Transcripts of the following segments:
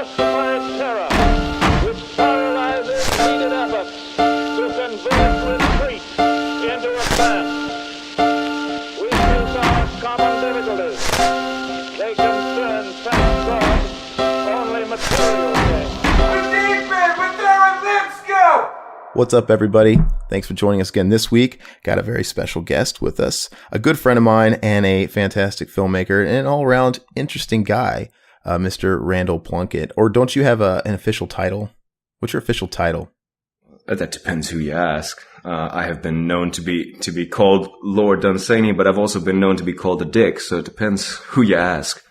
justified terror which paralyzes needed efforts to convert retreat into advance. We face our common difficulties. They concern, thank God, only material things. We're there in Lipscomb! What's up, everybody? Thanks for joining us again this week. Got a very special guest with us, a good friend of mine and a fantastic filmmaker and an all-around interesting guy, Mr. Randal Plunkett. Or don't you have an official title? What's your official title? That depends who you ask. I have been known to be called Lord Dunsany, but I've also been known to be called the Dick, so it depends who you ask.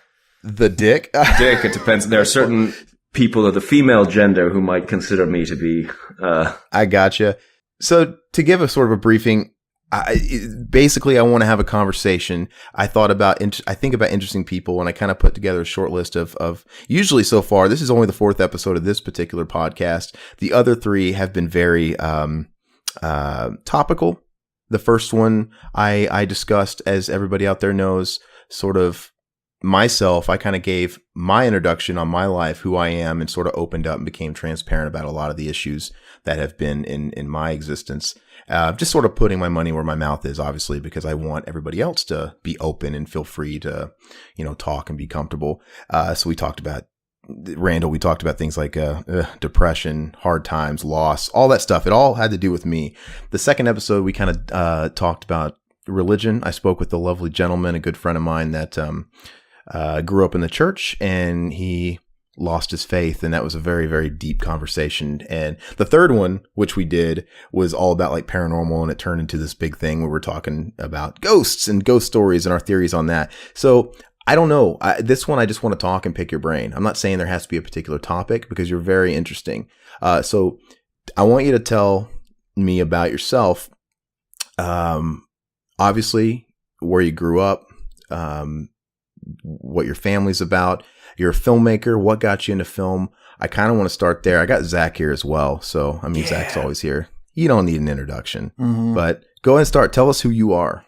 The Dick? Dick, it depends. There are certain people of the female gender who might consider me to be... I gotcha. So to give a sort of a briefing, basically I want to have a conversation. I think about interesting people, and I kind of put together a short list of usually so far, this is only the 4th episode of this particular podcast. The other 3 have been very topical. The first one I discussed, as everybody out there knows, sort of myself. I kind of gave my introduction on my life, who I am, and sort of opened up and became transparent about a lot of the issues that have been in my existence. Just sort of putting my money where my mouth is, obviously, because I want everybody else to be open and feel free to, talk and be comfortable. So we talked about Randall. We talked about things like depression, hard times, loss, all that stuff. It all had to do with me. The second episode, we kind of talked about religion. I spoke with a lovely gentleman, a good friend of mine that grew up in the church, and he lost his faith, and that was a very, very deep conversation. And the third one, which we did, was all about like paranormal, and it turned into this big thing where we're talking about ghosts and ghost stories and our theories on that. So I don't know. This one, I just want to talk and pick your brain. I'm not saying there has to be a particular topic, because you're very interesting. So I want you to tell me about yourself. Obviously, where you grew up, what your family's about. You're a filmmaker. What got you into film? I kind of want to start there. I got Zach here as well. So, Zach's always here. You don't need an introduction, but go ahead and start. Tell us who you are.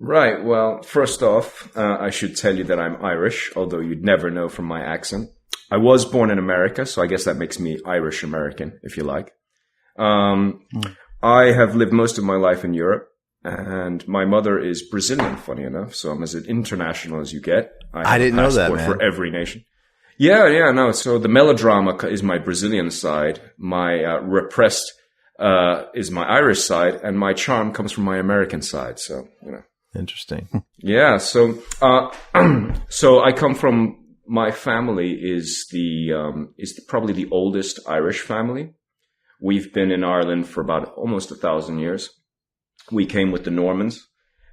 Right. Well, first off, I should tell you that I'm Irish, although you'd never know from my accent. I was born in America, so I guess that makes me Irish American, if you like. I have lived most of my life in Europe. And my mother is Brazilian, funny enough. So I'm as international as you get. I didn't know that, man. For every nation. Yeah, no. So the melodrama is my Brazilian side. My repressed is my Irish side, and my charm comes from my American side. So Interesting. Yeah. So so I come from, my family is probably the oldest Irish family. We've been in Ireland for about almost 1,000 years. We came with the Normans,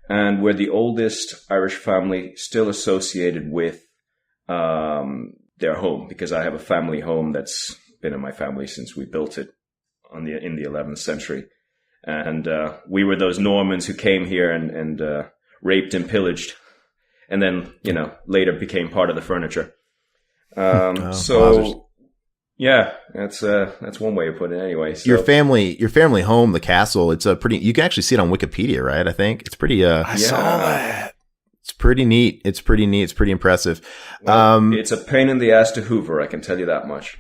and we're the oldest Irish family still associated with their home, because I have a family home that's been in my family since we built it in the 11th century. And we were those Normans who came here and raped and pillaged, and then later became part of the furniture. Yeah, that's one way of putting it. Anyway, so. Your family home, the castle. It's a pretty. You can actually see it on Wikipedia, right? I think it's pretty. I saw that. It's pretty neat. It's pretty impressive. Well, it's a pain in the ass to hoover. I can tell you that much.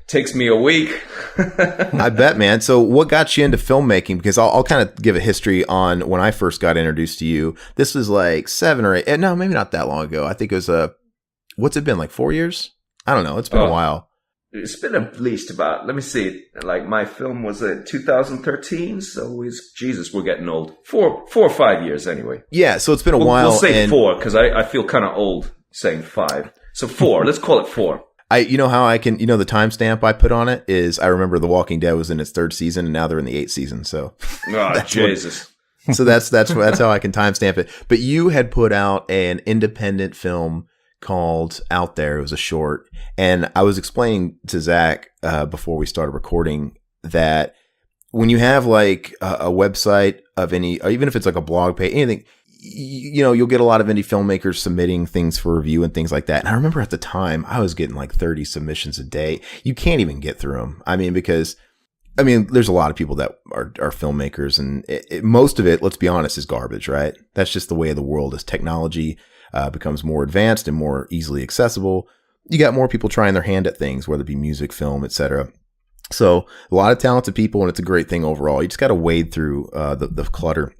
Takes me a week. I bet, man. So, what got you into filmmaking? Because I'll kind of give a history on when I first got introduced to you. This was like 7 or 8. No, maybe not that long ago. I think it was what's it been, like 4 years? I don't know. It's been a while. It's been at least about, let me see, like my film was 2013, so we're getting old. 4 or 5 years anyway. Yeah, so it's been a while. We'll say 4, because I feel kind of old saying 5. So 4, let's call it 4. How I can, the timestamp I put on it is, I remember The Walking Dead was in its 3rd season, and now they're in the 8th season, so. Oh, Jesus. So that's how I can timestamp it. But you had put out an independent film called Out There. It was a short. And I was explaining to Zach before we started recording that when you have like a website of any, or even if it's like a blog page, anything, you'll get a lot of indie filmmakers submitting things for review and things like that. And I remember at the time I was getting like 30 submissions a day. You can't even get through them. Because there's a lot of people that are filmmakers, and most of it, let's be honest, is garbage, right? That's just the way of the world as technology becomes more advanced and more easily accessible. you got more people trying their hand at things, whether it be music, film, etc. So a lot of talented people, and it's a great thing overall. You just got to wade through the clutter.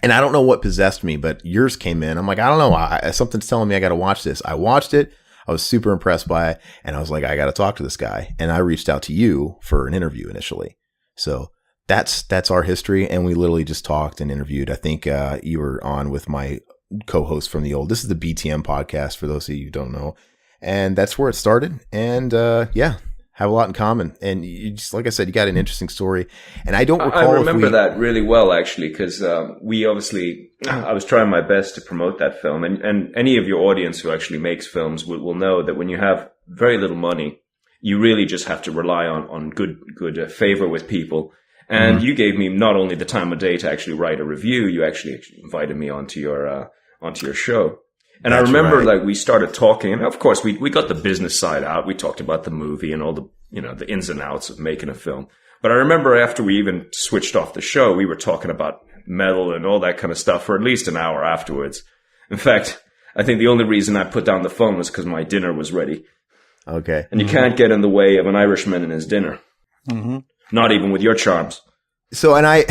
And I don't know what possessed me, but yours came in. I'm like, I don't know. Something's telling me I got to watch this. I watched it. I was super impressed by it. And I was like, I got to talk to this guy. And I reached out to you for an interview initially. So that's our history. And we literally just talked and interviewed. I think you were on with my co-host from this is the BTM podcast for those of you who don't know. And that's where it started. And yeah, have a lot in common. And you just, like I said, you got an interesting story. And I don't recall. I remember that really well, actually, because we obviously, I was trying my best to promote that film. And any of your audience who actually makes films will know that when you have very little money, you really just have to rely on good favor with people. And you gave me not only the time of day to actually write a review, you actually invited me onto your show. And I remember, like, we started talking, and of course we got the business side out. We talked about the movie and all the, the ins and outs of making a film. But I remember after we even switched off the show, we were talking about metal and all that kind of stuff for at least an hour afterwards. In fact, I think the only reason I put down the phone was because my dinner was ready. Okay. And you can't get in the way of an Irishman and his dinner. Mm-hmm. Not even with your charms. So, and I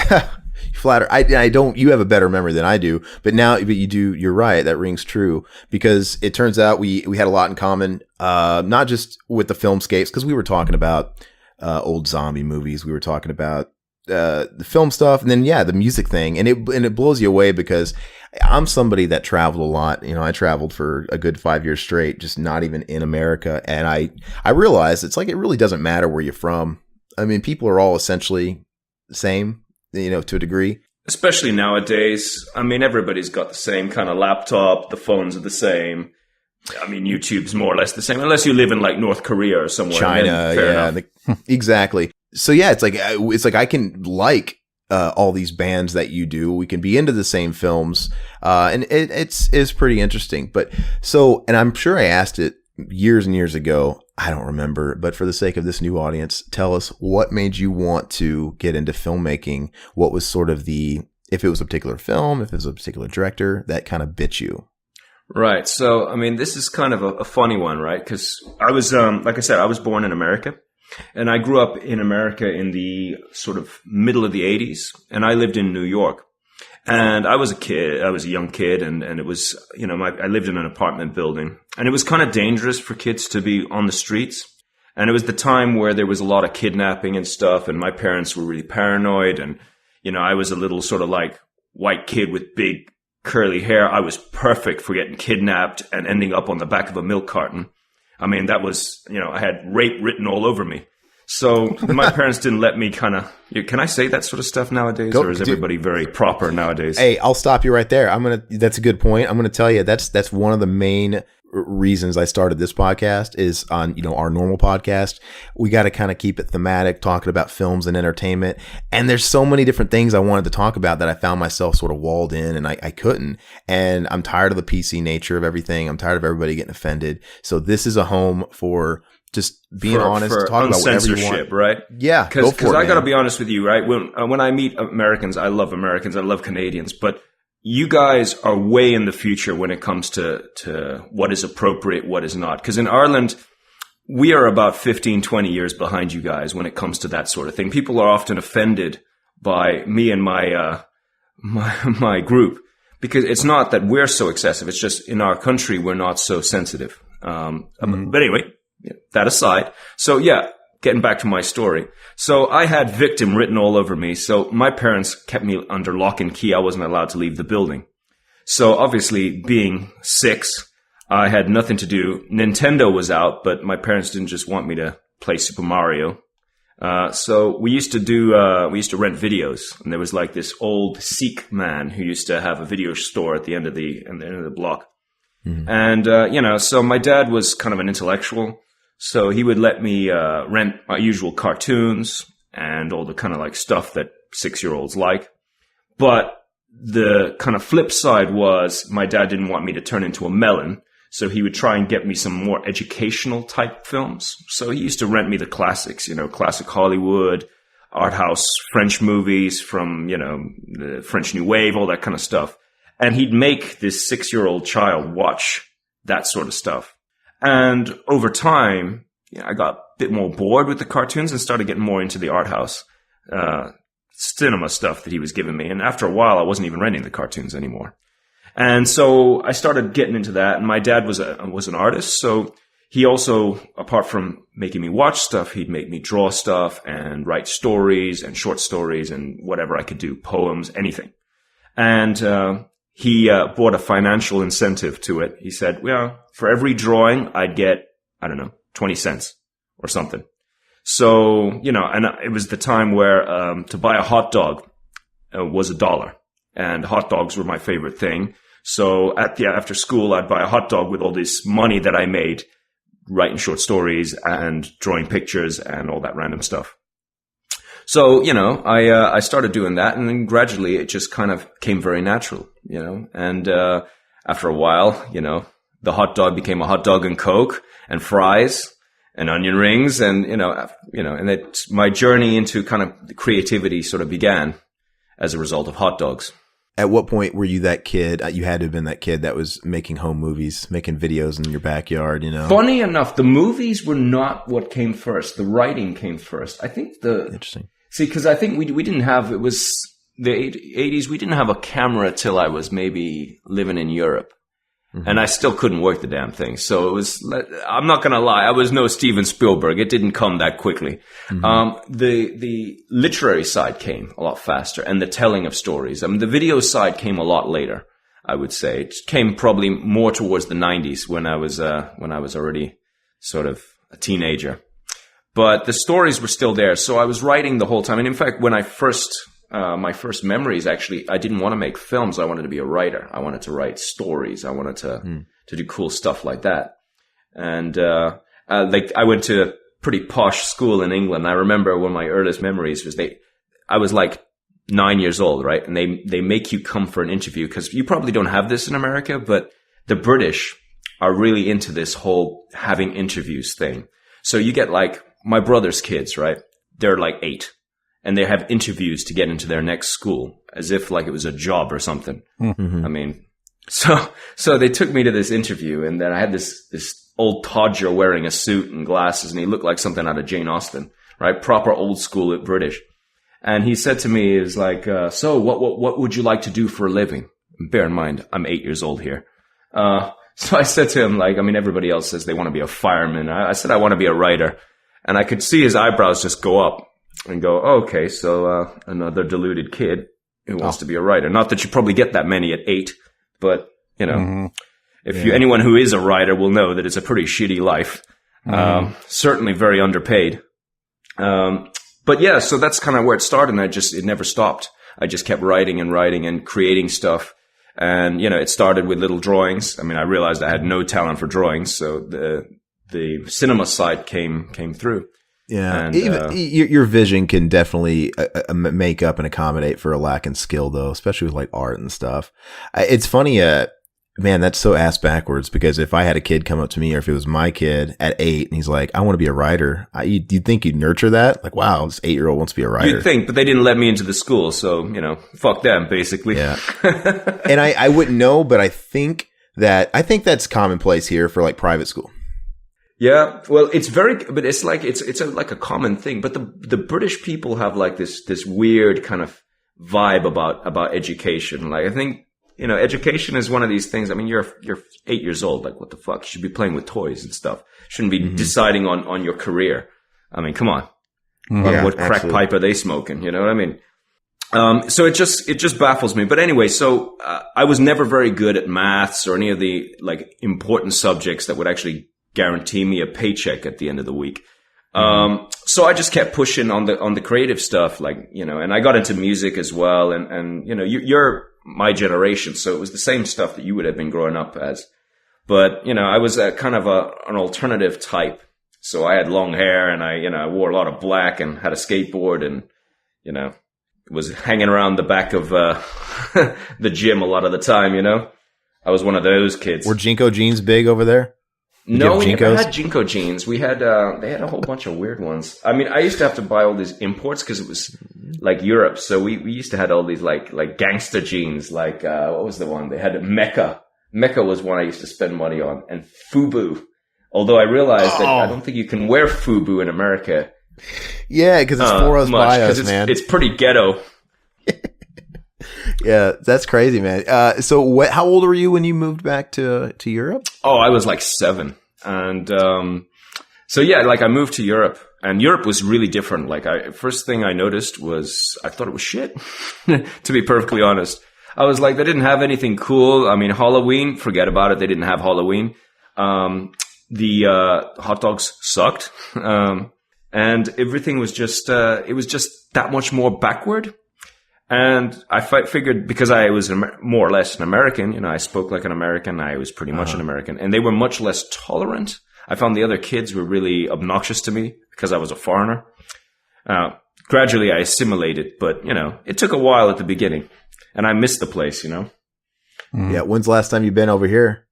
flatter. I don't. You have a better memory than I do, but you do. You're right. That rings true because it turns out we had a lot in common. Not just with the filmscapes, because we were talking about old zombie movies. We were talking about the film stuff, and then the music thing, and it blows you away because I'm somebody that traveled a lot. I traveled for a good 5 years straight, just not even in America, and I realized it's like it really doesn't matter where you're from. I mean, people are all essentially the same, to a degree. Especially nowadays. I mean, everybody's got the same kind of laptop. The phones are the same. I mean, YouTube's more or less the same, unless you live in like North Korea or somewhere. China, exactly. So it's like I can like all these bands that you do. We can be into the same films, and it's pretty interesting. But and I'm sure I asked it years and years ago. I don't remember, but for the sake of this new audience, tell us what made you want to get into filmmaking. What was sort of if it was a particular film, if it was a particular director that kind of bit you? Right. So, I mean, this is kind of a funny one, right? Because I was, like I said, I was born in America, and I grew up in America in the sort of middle of the 80s, and I lived in New York. And I was a young kid, and it was, I lived in an apartment building, and it was kind of dangerous for kids to be on the streets. And it was the time where there was a lot of kidnapping and stuff, and my parents were really paranoid. And, I was a little sort of like white kid with big curly hair. I was perfect for getting kidnapped and ending up on the back of a milk carton. I mean, that was, I had rape written all over me. So my parents didn't let me can I say that sort of stuff nowadays? Or is everybody very proper nowadays? Hey, I'll stop you right there. That's a good point. I'm going to tell you that's one of the main reasons I started this podcast is on, our normal podcast. We got to kind of keep it thematic, talking about films and entertainment. And there's so many different things I wanted to talk about that I found myself sort of walled in and I couldn't. And I'm tired of the PC nature of everything. I'm tired of everybody getting offended. So this is a home for just being honest, talking about whatever you want. Right? Yeah. Because I got to be honest with you, right? When I meet Americans, I love Canadians, but you guys are way in the future when it comes to what is appropriate, what is not. Because in Ireland, we are about 15, 20 years behind you guys when it comes to that sort of thing. People are often offended by me and my group because it's not that we're so excessive. It's just in our country, we're not so sensitive. But anyway, that aside. So getting back to my story. So I had victim written all over me. So my parents kept me under lock and key. I wasn't allowed to leave the building. So obviously being 6, I had nothing to do. Nintendo was out, but my parents didn't just want me to play Super Mario. So we used to rent videos, and there was like this old Sikh man who used to have a video store at the end of the block. Mm-hmm. And, so my dad was kind of an intellectual. So he would let me rent my usual cartoons and all the kind of like stuff that 6-year-olds like. But the kind of flip side was my dad didn't want me to turn into a melon. So he would try and get me some more educational type films. So he used to rent me the classics, classic Hollywood, art house French movies from, the French New Wave, all that kind of stuff. And he'd make this 6-year-old child watch that sort of stuff. And over time, I got a bit more bored with the cartoons and started getting more into the art house cinema stuff that he was giving me. And after a while, I wasn't even renting the cartoons anymore. And so I started getting into that. And my dad was an artist, so he also, apart from making me watch stuff, he'd make me draw stuff and write stories and short stories and whatever I could do, poems, anything. And he brought a financial incentive to it. He said, well, for every drawing, I'd get, 20 cents or something. So, and it was the time where to buy a hot dog was $1. And hot dogs were my favorite thing. So after school, I'd buy a hot dog with all this money that I made writing short stories and drawing pictures and all that random stuff. So, I started doing that, and then gradually it just kind of came very natural, and after a while, the hot dog became a hot dog and Coke and fries and onion rings, and, and my journey into kind of creativity sort of began as a result of hot dogs. At what point were you that kid? You had to have been that kid that was making home movies, making videos in your backyard, Funny enough, the movies were not what came first. The writing came first. I think Interesting. See, because I think we didn't have, it was the 80s, we didn't have a camera till I was maybe living in Europe. Mm-hmm. And I still couldn't work the damn thing. So it was, I'm not going to lie, I was no Steven Spielberg. It didn't come that quickly. Mm-hmm. The literary side came a lot faster, and the telling of stories. The video side came a lot later, I would say. It came probably more towards the 90s when I was already sort of a teenager. But the stories were still there. So I was writing the whole time. And in fact, when I my first memories, actually, I didn't want to make films. I wanted to be a writer. I wanted to write stories. I wanted to do cool stuff like that. And, I went to a pretty posh school in England. I remember one of my earliest memories was I was like 9 years old, right? And they make you come for an interview, because you probably don't have this in America, but the British are really into this whole having interviews thing. So you get like my brother's kids, right? They're like 8. And they have interviews to get into their next school, as if like it was a job or something. Mm-hmm. So they took me to this interview, and then I had this old todger wearing a suit and glasses, and he looked like something out of Jane Austen, right? Proper old school British. And he said to me, "Is like, so what would you like to do for a living?" And bear in mind, I'm 8 years old here. So I said to him, like, everybody else says they want to be a fireman. I said I want to be a writer, and I could see his eyebrows just go up. And go, oh, okay, so another deluded kid who wants to be a writer. Not that you probably get that many at 8, but, anyone who is a writer will know that it's a pretty shitty life. Certainly very underpaid. But yeah, so that's kind of where it started, and it never stopped. I just kept writing and creating stuff. And, it started with little drawings. I realized I had no talent for drawings, so the cinema side came through. Yeah, and, even your vision can definitely make up and accommodate for a lack in skill, though, especially with like art and stuff. It's funny, man, that's so ass backwards, because if I had a kid come up to me, or if it was my kid at 8 and he's like, I want to be a writer, you'd think you'd nurture that? Like, wow, this 8-year-old wants to be a writer. You'd think, but they didn't let me into the school, so, fuck them, basically. Yeah. And I wouldn't know, but I think that's commonplace here for like private school. Yeah, well, but it's like, it's like a common thing. But the British people have like this weird kind of vibe about education. Like, I think, education is one of these things. You're 8 years old. Like, what the fuck? You should be playing with toys and stuff. Shouldn't be deciding on your career. Come on. What crack absolutely. pipe are they smoking? You know what I mean? So it just baffles me. But anyway, so, I was never very good at maths or any of the like important subjects that would actually guarantee me a paycheck at the end of the week. So I just kept pushing on the creative stuff, like, and I got into music as well. And you're my generation, so it was the same stuff that you would have been growing up as. But, I was kind of an alternative type. So I had long hair, and I wore a lot of black and had a skateboard, and, was hanging around the back of, the gym a lot of the time, I was one of those kids. Were Jinko jeans big over there? No, we never had Jinko jeans. We had, they had a whole bunch of weird ones. I used to have to buy all these imports because it was like Europe. So we used to have all these like gangster jeans. Like, what was the one? They had Mecca. Mecca was one I used to spend money on. And Fubu Although I realized that I don't think you can wear FUBU in America. Yeah, because it's for us, by us, man. It's pretty ghetto. Yeah, that's crazy, man. So how old were you when you moved back to Europe? Oh, I was like 7. And so, yeah, like I moved to Europe. And Europe was really different. Like, first thing I noticed was I thought it was shit, to be perfectly honest. I was like, they didn't have anything cool. I mean, Halloween, forget about it. They didn't have Halloween. The hot dogs sucked. And everything was just, it was just that much more backward. And I figured because I was more or less an American, you know, I spoke like an American. I was pretty much an American. And they were much less tolerant. I found the other kids were really obnoxious to me because I was a foreigner. Gradually I assimilated, but, you know, it took a while at the beginning. And I missed the place, you know. Yeah, when's the last time you've been over here?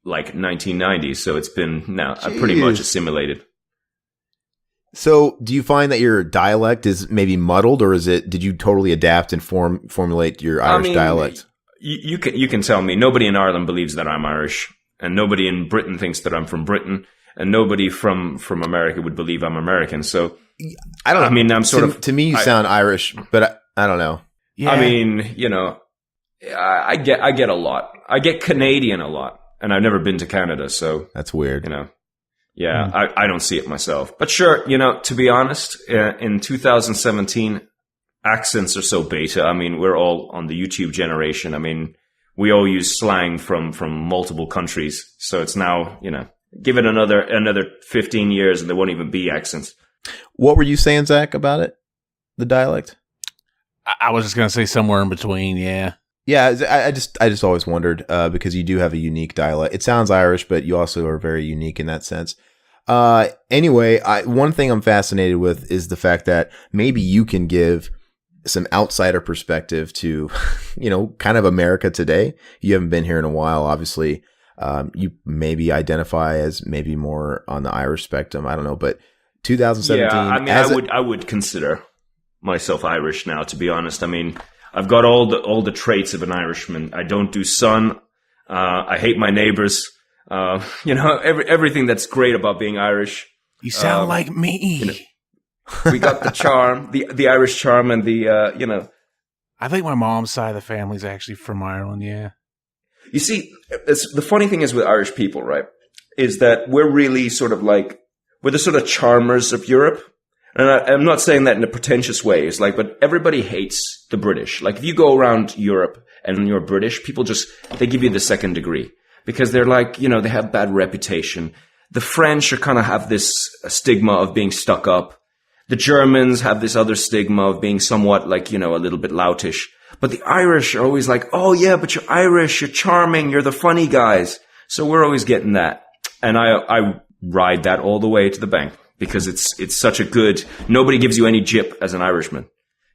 Like 1990, so it's been now I'm pretty much assimilated. So, do you find that your dialect is maybe muddled, or did you totally adapt and formulate your Irish dialect? You can tell me. Nobody in Ireland believes that I'm Irish, and nobody in Britain thinks that I'm from Britain, and nobody from America would believe I'm American. So, I don't know. I mean, I'm sort of to me, you sound Irish, but I don't know. Yeah. I mean, you know, I get a lot. I get Canadian a lot, and I've never been to Canada, so that's weird. You know. Yeah, I don't see it myself. But sure, you know, to be honest, in 2017, accents are so beta. I mean, we're all on the YouTube generation. I mean, we all use slang from multiple countries. So it's now, you know, give it another 15 years and there won't even be accents. What were you saying, Zach, about it? The dialect? I was just going to say somewhere in between, yeah. Yeah, I just always wondered because you do have a unique dialect. It sounds Irish, but you also are very unique in that sense. Anyway, one thing I'm fascinated with is the fact that maybe you can give some outsider perspective to, you know, kind of America today. You haven't been here in a while, obviously. You maybe identify as maybe more on the Irish spectrum. I don't know, but 2017. Yeah, I mean, I would consider myself Irish now, to be honest. I mean, I've got all the traits of an Irishman. I don't do sun. I hate my neighbors. You know, everything that's great about being Irish. You sound like me. You know, we got the charm, the Irish charm, and the you know. I think my mom's side of the family's actually from Ireland. Yeah. You see, the funny thing is with Irish people, right? Is that we're really sort of like we're the sort of charmers of Europe. And I'm not saying that in a pretentious way. It's like, but everybody hates the British. Like, if you go around Europe and you're British, people they give you the second degree because they're like, you know, they have bad reputation. The French kind of have this stigma of being stuck up. The Germans have this other stigma of being somewhat like, you know, a little bit loutish. But the Irish are always like, oh yeah, but you're Irish, you're charming, you're the funny guys. So we're always getting that. And I ride that all the way to the bank. Because it's such a good, nobody gives you any jip as an Irishman.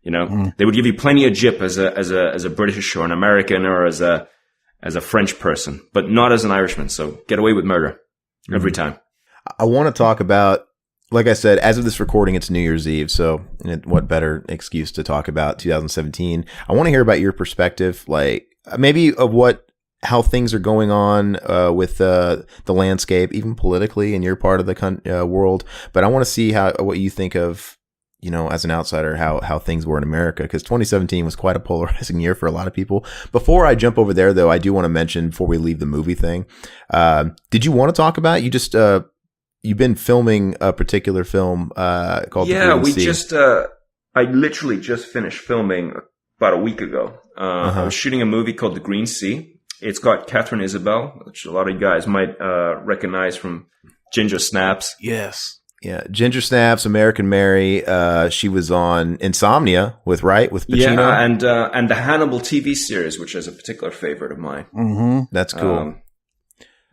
You know, they would give you plenty of jip as a British or an American or as a French person, but not as an Irishman. So get away with murder every time. I want to talk about, like I said, as of this recording, it's New Year's Eve. So what better excuse to talk about 2017? I want to hear about your perspective, like maybe of how things are going on with the landscape, even politically in your part of the world. But I want to see what you think of, you know, as an outsider, how things were in America, because 2017 was quite a polarizing year for a lot of people. Before I jump over there, though, I do want to mention before we leave the movie thing. Did you want to talk about? You just you've been filming a particular film called Yeah, The Green Sea. I literally just finished filming about a week ago. I was shooting a movie called The Green Sea. It's got Catherine Isabel, which a lot of you guys might recognize from Ginger Snaps. Yes. Yeah, Ginger Snaps, American Mary. She was on Insomnia with Pacino. Yeah, and the Hannibal TV series, which is a particular favorite of mine. Mm-hmm. That's cool.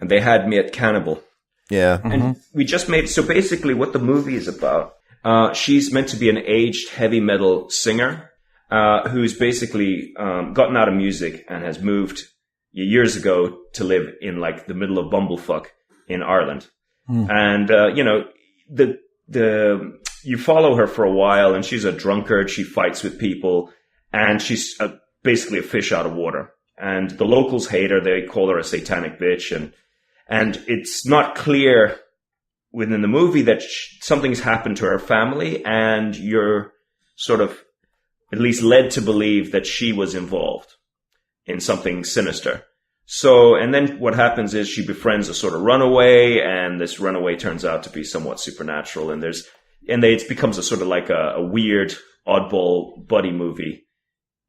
And they had me at Cannibal. Yeah. And we just made, so basically what the movie is about, she's meant to be an aged heavy metal singer who's basically gotten out of music and has moved years ago to live in like the middle of bumblefuck in Ireland. And, you know, you follow her for a while and she's a drunkard. She fights with people and she's basically a fish out of water. And the locals hate her. They call her a satanic bitch. And it's not clear within the movie that something's happened to her family, and you're sort of at least led to believe that she was involved in something sinister. So, and then what happens is she befriends a sort of runaway, and this runaway turns out to be somewhat supernatural, and it becomes a sort of like a weird, oddball buddy movie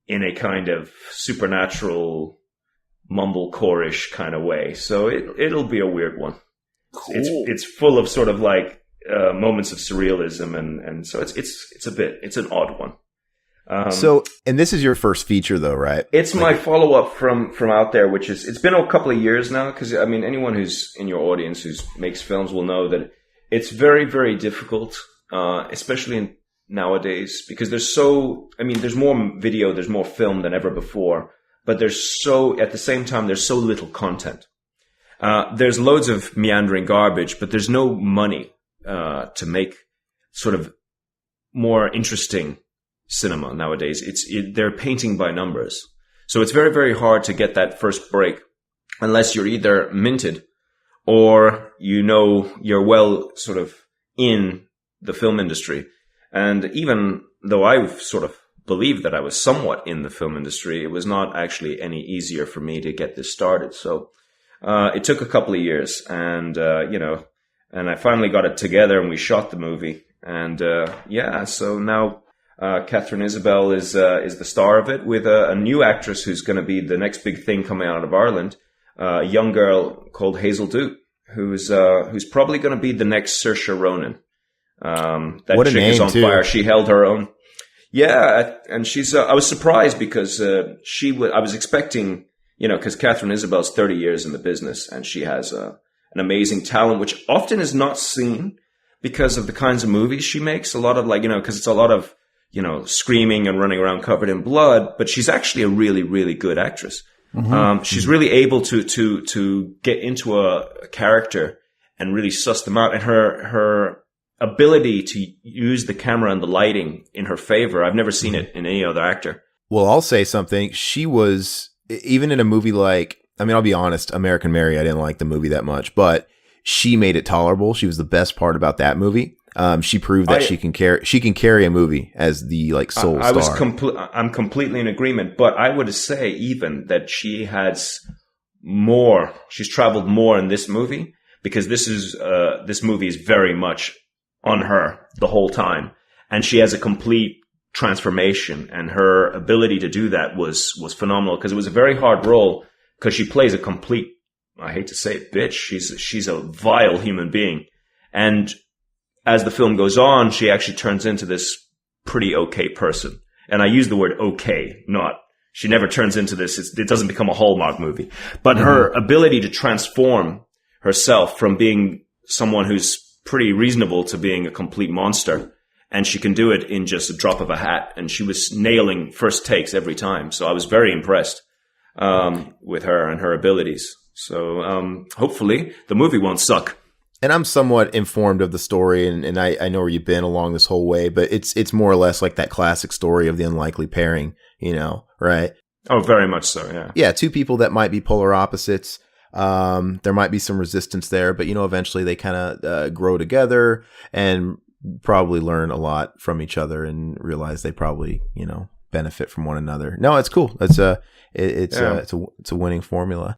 in a kind of supernatural, mumblecore-ish kind of way. So it'll be a weird one. Cool. It's full of sort of like moments of surrealism, and so it's an odd one. And this is your first feature, though, right? It's my follow-up from out there, which is, it's been a couple of years now, because, I mean, anyone who's in your audience who makes films will know that it's very, very difficult, especially nowadays, because there's more video, there's more film than ever before, but at the same time, there's so little content. There's loads of meandering garbage, but there's no money to make sort of more interesting cinema nowadays. They're painting by numbers. So it's very, very hard to get that first break unless you're either minted or you're well sort of in the film industry. And even though I sort of believed that I was somewhat in the film industry, it was not actually any easier for me to get this started. So it took a couple of years, and and I finally got it together, and we shot the movie. And so now Catherine Isabel is the star of it, with a new actress who's going to be the next big thing coming out of Ireland, a young girl called Hazel Duke, who's probably going to be the next Saoirse Ronan. That chick is on fire. She held her own. Yeah, and she's. I was surprised because I was expecting, because Catherine Isabel's 30 years in the business, and she has an amazing talent, which often is not seen because of the kinds of movies she makes. A lot of because it's a lot of screaming and running around covered in blood, but she's actually a really, really good actress. Mm-hmm. She's really able to get into a character and really suss them out, and her ability to use the camera and the lighting in her favor, I've never seen it in any other actor. Well, I'll say something. She was, even in a movie like, I'll be honest, American Mary, I didn't like the movie that much, but she made it tolerable. She was the best part about that movie. She proved that she can carry a movie as the sole star. I'm completely in agreement, but I would say even that she has more. She's traveled more in this movie, because this movie is very much on her the whole time, and she has a complete transformation, and her ability to do that was phenomenal, because it was a very hard role, because she plays a complete, I hate to say it, bitch. She's a vile human being, and as the film goes on, she actually turns into this pretty okay person. And I use the word okay, she never turns into this. It doesn't become a Hallmark movie, but her ability to transform herself from being someone who's pretty reasonable to being a complete monster. And she can do it in just a drop of a hat. And she was nailing first takes every time. So I was very impressed with her and her abilities. So hopefully the movie won't suck. And I'm somewhat informed of the story, and I know where you've been along this whole way, but it's more or less like that classic story of the unlikely pairing, right? Oh, very much so, yeah. Yeah, two people that might be polar opposites. There might be some resistance there, but eventually they kind of grow together and probably learn a lot from each other and realize they probably benefit from one another. No, it's cool. It's a winning formula.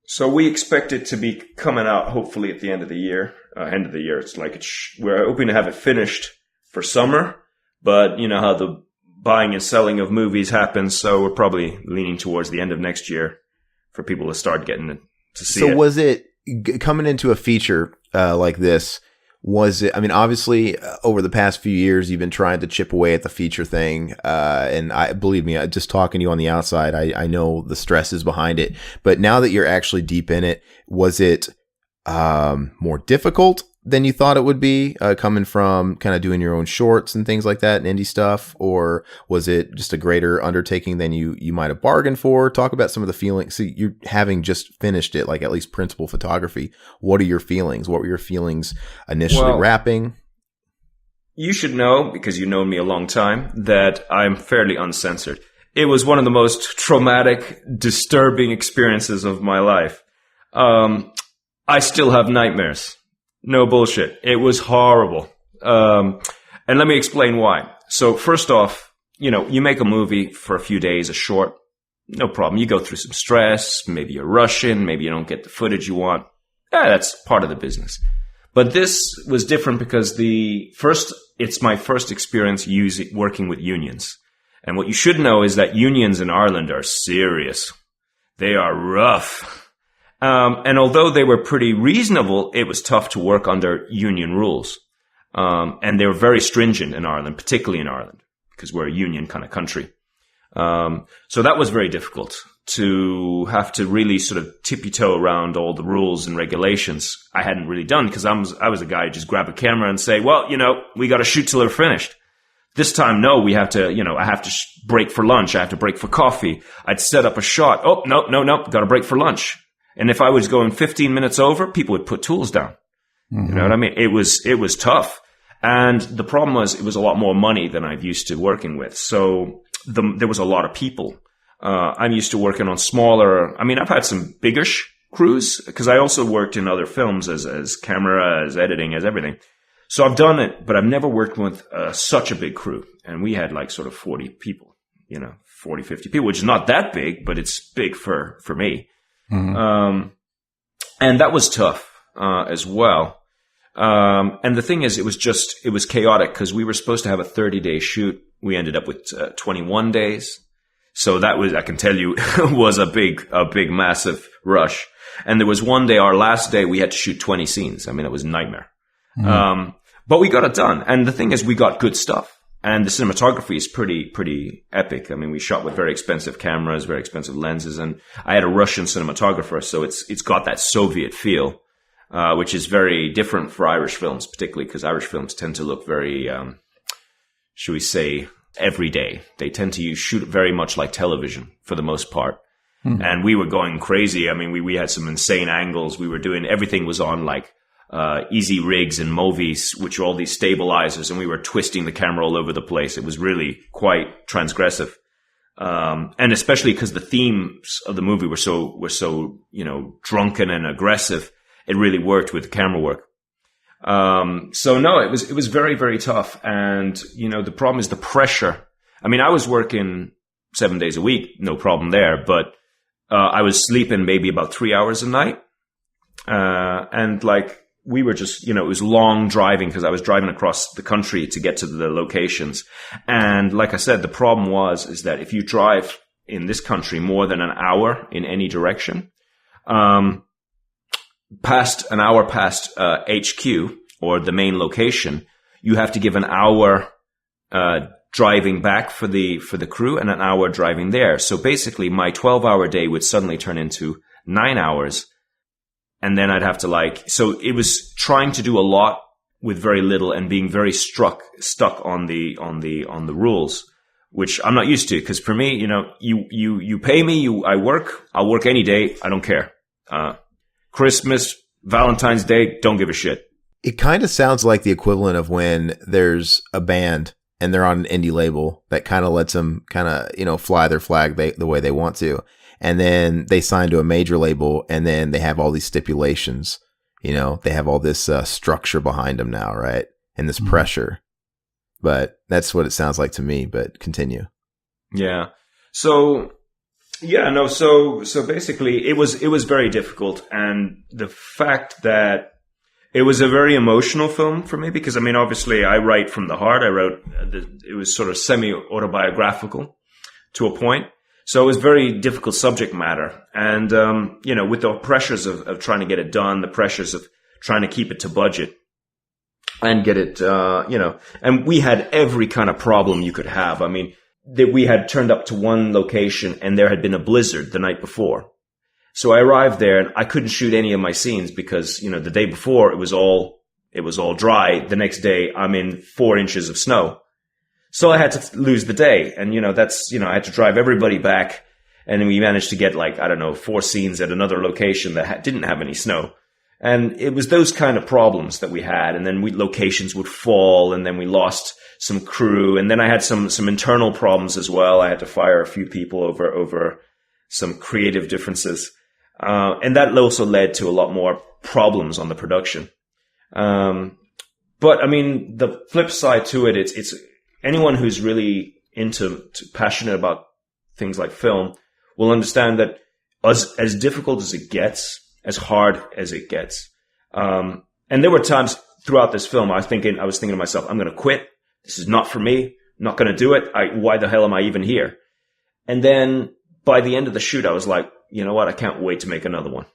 So we expect it to be coming out hopefully at the end of the year. It's like we're hoping to have it finished for summer, but you know how the buying and selling of movies happens, so we're probably leaning towards the end of next year for people to start getting to see it. So was it coming into a feature like this? Was it? Obviously, over the past few years, you've been trying to chip away at the feature thing, and believe me, just talking to you on the outside, I know the stresses behind it. But now that you're actually deep in it, was it more difficult than you thought it would be, coming from kind of doing your own shorts and things like that and indie stuff, or was it just a greater undertaking than you might have bargained for? Talk about some of the feelings. So you're having just finished it, like at least principal photography. What are your feelings? What were your feelings initially wrapping? You should know, because you know me a long time, that I'm fairly uncensored. It was one of the most traumatic, disturbing experiences of my life. I still have nightmares. No bullshit. It was horrible. And let me explain why. So first off, you make a movie for a few days, a short, no problem. You go through some stress. Maybe you're rushing. Maybe you don't get the footage you want. Yeah, that's part of the business. But this was different because it's my first experience working with unions. And what you should know is that unions in Ireland are serious. They are rough. And although they were pretty reasonable, it was tough to work under union rules. And they were very stringent in Ireland, particularly in Ireland, because we're a union kind of country. So that was very difficult to have to really sort of tippy-toe around all the rules and regulations. I hadn't really done because I was a guy who just grab a camera and say, well, we got to shoot till they're finished. This time, no, we have to, I have to break for lunch. I have to break for coffee. I'd set up a shot. Oh, no, got to break for lunch. And if I was going 15 minutes over, people would put tools down. Mm-hmm. You know what I mean? It was tough. And the problem was it was a lot more money than I've used to working with. So there was a lot of people. I'm used to working on smaller. I mean, I've had some biggish crews because I also worked in other films as camera, as editing, as everything. So I've done it, but I've never worked with such a big crew. And we had like sort of 40 people, 40, 50 people, which is not that big, but it's big for me. Mm-hmm. And that was tough, as well. And the thing is, it was chaotic because we were supposed to have a 30-day shoot. We ended up with 21 days. So that was, I can tell you, was a big, massive rush. And there was one day, our last day, we had to shoot 20 scenes. I mean, it was a nightmare. Mm-hmm. But we got it done. And the thing is, we got good stuff. And the cinematography is pretty epic. I mean, we shot with very expensive cameras, very expensive lenses. And I had a Russian cinematographer. So it's got that Soviet feel, which is very different for Irish films, particularly because Irish films tend to look very, should we say, everyday. They tend to shoot very much like television for the most part. Mm-hmm. And we were going crazy. I mean, we had some insane angles. We were doing, everything was on like, easy rigs and movies, which are all these stabilizers, and we were twisting the camera all over the place. It was really quite transgressive. And especially because the themes of the movie were so, drunken and aggressive. It really worked with the camera work. So no, it was very, very tough. And, the problem is the pressure. I mean, I was working 7 days a week, no problem there, but, I was sleeping maybe about 3 hours a night. And like, we were just, it was long driving because I was driving across the country to get to the locations. And like I said, the problem is that if you drive in this country more than an hour in any direction, past HQ or the main location, you have to give an hour, driving back for the crew and an hour driving there. So basically my 12-hour day would suddenly turn into 9 hours. And then I'd have to so it was trying to do a lot with very little and being very stuck on the rules, which I'm not used to. Cause for me, you pay me, I'll work any day. I don't care. Christmas, Valentine's Day, don't give a shit. It kind of sounds like the equivalent of when there's a band and they're on an indie label that kind of lets them fly their flag the way they want to. And then they sign to a major label, and then they have all these stipulations. They have all this structure behind them now, right? And this pressure. But that's what it sounds like to me. But continue. Yeah. So basically, it was very difficult, and the fact that it was a very emotional film for me because I mean, obviously, I write from the heart. It was sort of semi-autobiographical to a point. So it was very difficult subject matter. And, with the pressures of trying to get it done, the pressures of trying to keep it to budget and get it, and we had every kind of problem you could have. I mean, that we had turned up to one location and there had been a blizzard the night before. So I arrived there and I couldn't shoot any of my scenes because, the day before it was all dry. The next day I'm in 4 inches of snow. So I had to lose the day. And, I had to drive everybody back. And we managed to get 4 scenes at another location that didn't have any snow. And it was those kind of problems that we had. And then locations would fall, and then we lost some crew. And then I had some internal problems as well. I had to fire a few people over some creative differences. And that also led to a lot more problems on the production. But I mean, the flip side to it, it's anyone who's really passionate about things like film will understand that as difficult as it gets, as hard as it gets. And there were times throughout this film, I was thinking to myself, I'm going to quit. This is not for me. I'm not going to do it. Why the hell am I even here? And then by the end of the shoot, I was like, you know what? I can't wait to make another one.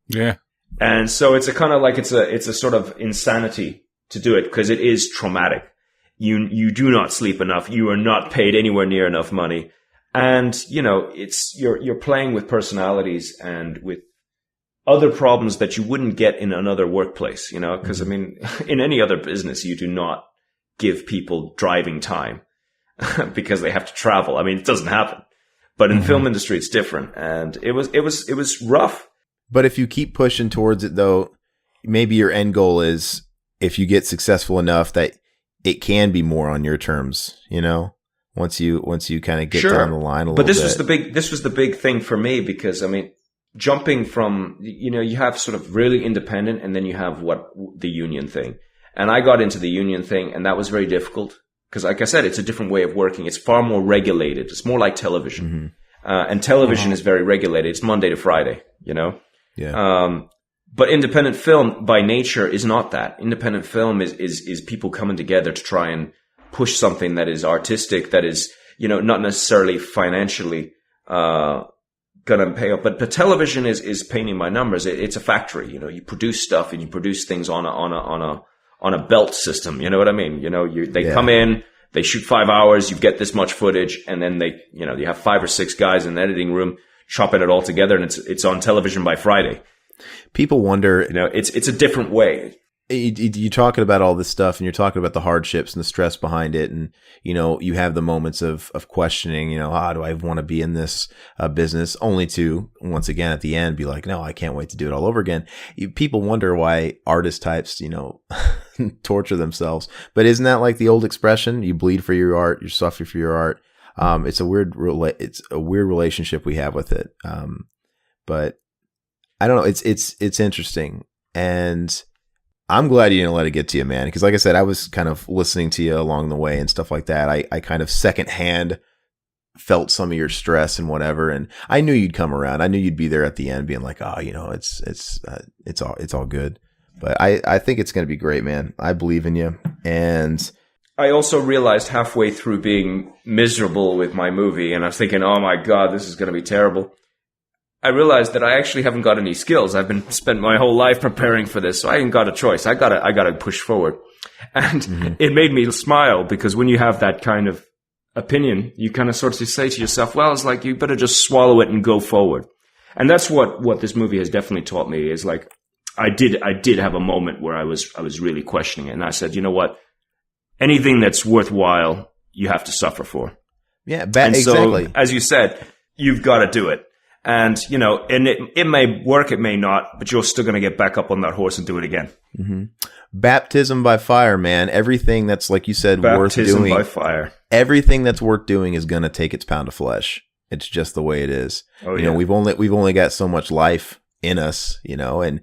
Yeah. And so it's a kind of like, it's a sort of insanity to do it because it is traumatic. You do not sleep enough. You are not paid anywhere near enough money. And, you know, you're playing with personalities and with other problems that you wouldn't get in another workplace, you know, because I mean, in any other business, you do not give people driving time because they have to travel. I mean, it doesn't happen, but in film industry, it's different. And it was rough. But if you keep pushing towards it though, maybe your end goal is if you get successful enough that it can be more on your terms, you know, once you kind of get down the line a little bit. But this was the big thing for me because I mean, jumping from, you know, you have sort of really independent and then you have the union thing. And I got into the union thing and that was very difficult because like I said, it's a different way of working. It's far more regulated. It's more like television. And television is very regulated. It's Monday to Friday, you know? Yeah. But independent film by nature is not that. Independent film is people coming together to try and push something that is artistic, that is, you know, not necessarily financially, gonna pay up. But television is painting by numbers. It's a factory, you know, you produce stuff and you produce things on a belt system. You know what I mean? You know, they come in, they shoot 5 hours, you get this much footage, and then you have 5 or 6 guys in the editing room chopping it all together, and it's on television by Friday. People wonder, you know, it's a different way. You're talking about all this stuff and you're talking about the hardships and the stress behind it. And, you know, you have the moments of questioning, you know, do I want to be in this business, only to once again at the end be like, no, I can't wait to do it all over again. People wonder why artist types, you know, torture themselves. But isn't that like the old expression? You bleed for your art, you suffer for your art. It's a weird relationship we have with it. But I don't know. It's interesting. And I'm glad you didn't let it get to you, man. Because like I said, I was kind of listening to you along the way and stuff like that. I kind of secondhand felt some of your stress and whatever. And I knew you'd come around. I knew you'd be there at the end being like, oh, you know, it's all good. But I think it's going to be great, man. I believe in you. And I also realized halfway through being miserable with my movie, and I was thinking, oh my God, this is going to be terrible. I realized that I actually haven't got any skills. I've spent my whole life preparing for this, so I ain't got a choice. I gotta push forward. And it made me smile because when you have that kind of opinion, you kind of sort of say to yourself, well, it's like you better just swallow it and go forward. And that's what this movie has definitely taught me is like, I did have a moment where I was really questioning it. And I said, you know what? Anything that's worthwhile, you have to suffer for. Yeah, exactly. So, as you said, you've got to do it. And, you know, and it may work, it may not, but you're still going to get back up on that horse and do it again. Mm-hmm. Baptism by fire, man. Everything that's, like you said, worth doing. Baptism by fire. Everything that's worth doing is going to take its pound of flesh. It's just the way it is. Oh, you know, we've only got so much life in us, you know, and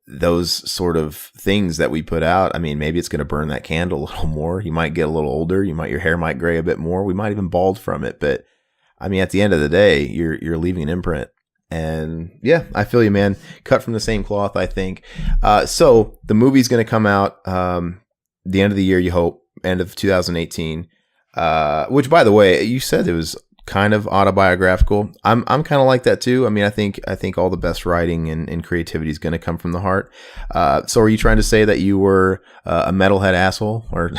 those sort of things that we put out, I mean, maybe it's going to burn that candle a little more. You might get a little older. Your hair might gray a bit more. We might even bald from it. But I mean, at the end of the day, you're leaving an imprint. And yeah, I feel you, man. Cut from the same cloth, I think. So the movie's going to come out the end of the year, you hope, end of 2018. Which, by the way, you said it was kind of autobiographical. I'm kind of like that too. I mean, I think all the best writing and creativity is going to come from the heart. So are you trying to say that you were a metalhead asshole, or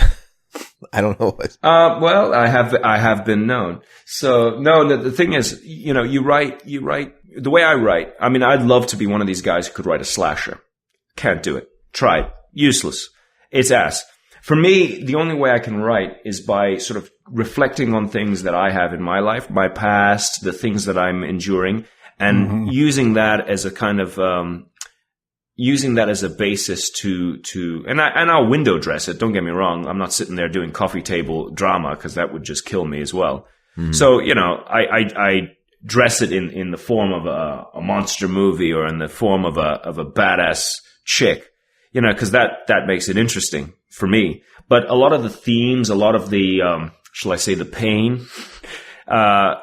I don't know. Well, I have been known. So no, the thing is, you know, you write the way I write. I mean, I'd love to be one of these guys who could write a slasher. Can't do it. Try it. Useless. It's ass. For me, the only way I can write is by sort of reflecting on things that I have in my life, my past, the things that I'm enduring, and using that as a kind of, using that as a basis and I'll window dress it. Don't get me wrong. I'm not sitting there doing coffee table drama because that would just kill me as well. Mm-hmm. So, you know, I dress it in the form of a monster movie or in the form of a badass chick. you know, because that makes it interesting for me. But a lot of the themes, a lot of the, shall I say, the pain,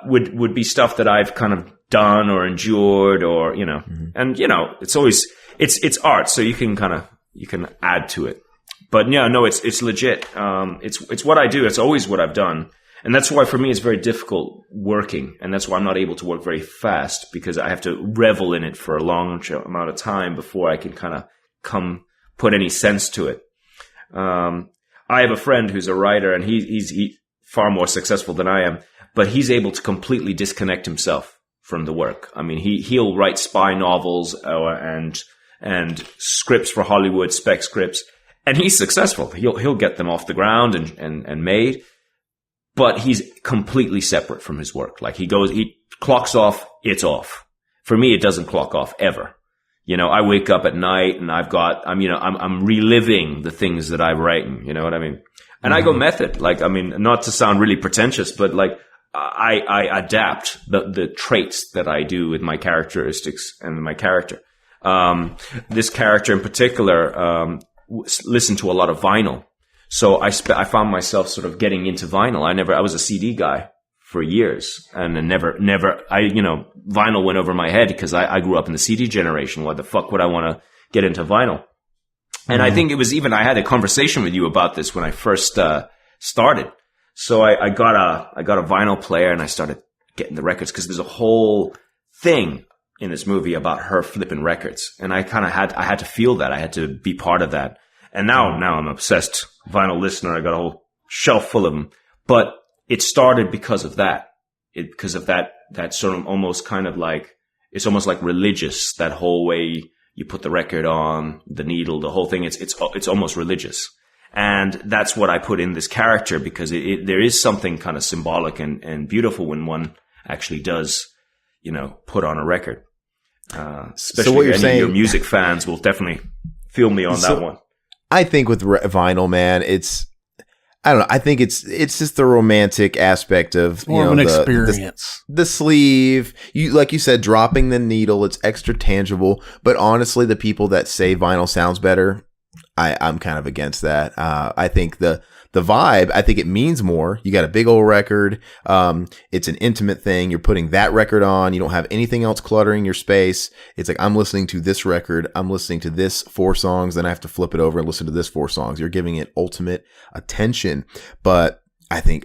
would be stuff that I've kind of done or endured, or, you know, and, you know, it's always, it's art. So you can add to it. But yeah, no, it's legit. It's what I do. It's always what I've done. And that's why for me, it's very difficult working. And that's why I'm not able to work very fast, because I have to revel in it for a long amount of time before I can kind of put any sense to it. I have a friend who's a writer, and he's far more successful than I am, but he's able to completely disconnect himself from the work. I mean, he'll write spy novels and scripts for Hollywood, spec scripts, and he's successful. He'll get them off the ground and made, but he's completely separate from his work. Like he clocks off, it's off. For me, it doesn't clock off ever. You know, I wake up at night and I'm reliving the things that I've written. You know what I mean? And I go method. Like, I mean, not to sound really pretentious, but like I adapt the traits that I do with my characteristics and my character. This character in particular, listened to a lot of vinyl. So I found myself sort of getting into vinyl. I was a CD guy for years, and vinyl went over my head because I grew up in the CD generation. Why the fuck would I want to get into vinyl? And I think it was I had a conversation with you about this when I first started. So I got a vinyl player, and I started getting the records, because there's a whole thing in this movie about her flipping records. And I had to feel that. I had to be part of that. And now I'm an obsessed vinyl listener. I got a whole shelf full of them. But it started because of that. Because of that sort of almost kind of like, it's almost like religious, that whole way you put the record on, the needle, the whole thing. It's almost religious. And that's what I put in this character, because there is something kind of symbolic and beautiful when one actually does, you know, put on a record. Especially so what you're saying, your music fans will definitely feel me on that one. I think with vinyl, man, I don't know. I think it's just the romantic aspect of, more of an experience. The sleeve, like you said, dropping the needle. It's extra tangible. But honestly, the people that say vinyl sounds better, I'm kind of against that. I think the vibe, I think it means more. You got a big old record. It's an intimate thing. You're putting that record on. You don't have anything else cluttering your space. It's like, I'm listening to this record. I'm listening to this 4 songs. Then I have to flip it over and listen to this 4 songs. You're giving it ultimate attention. But I think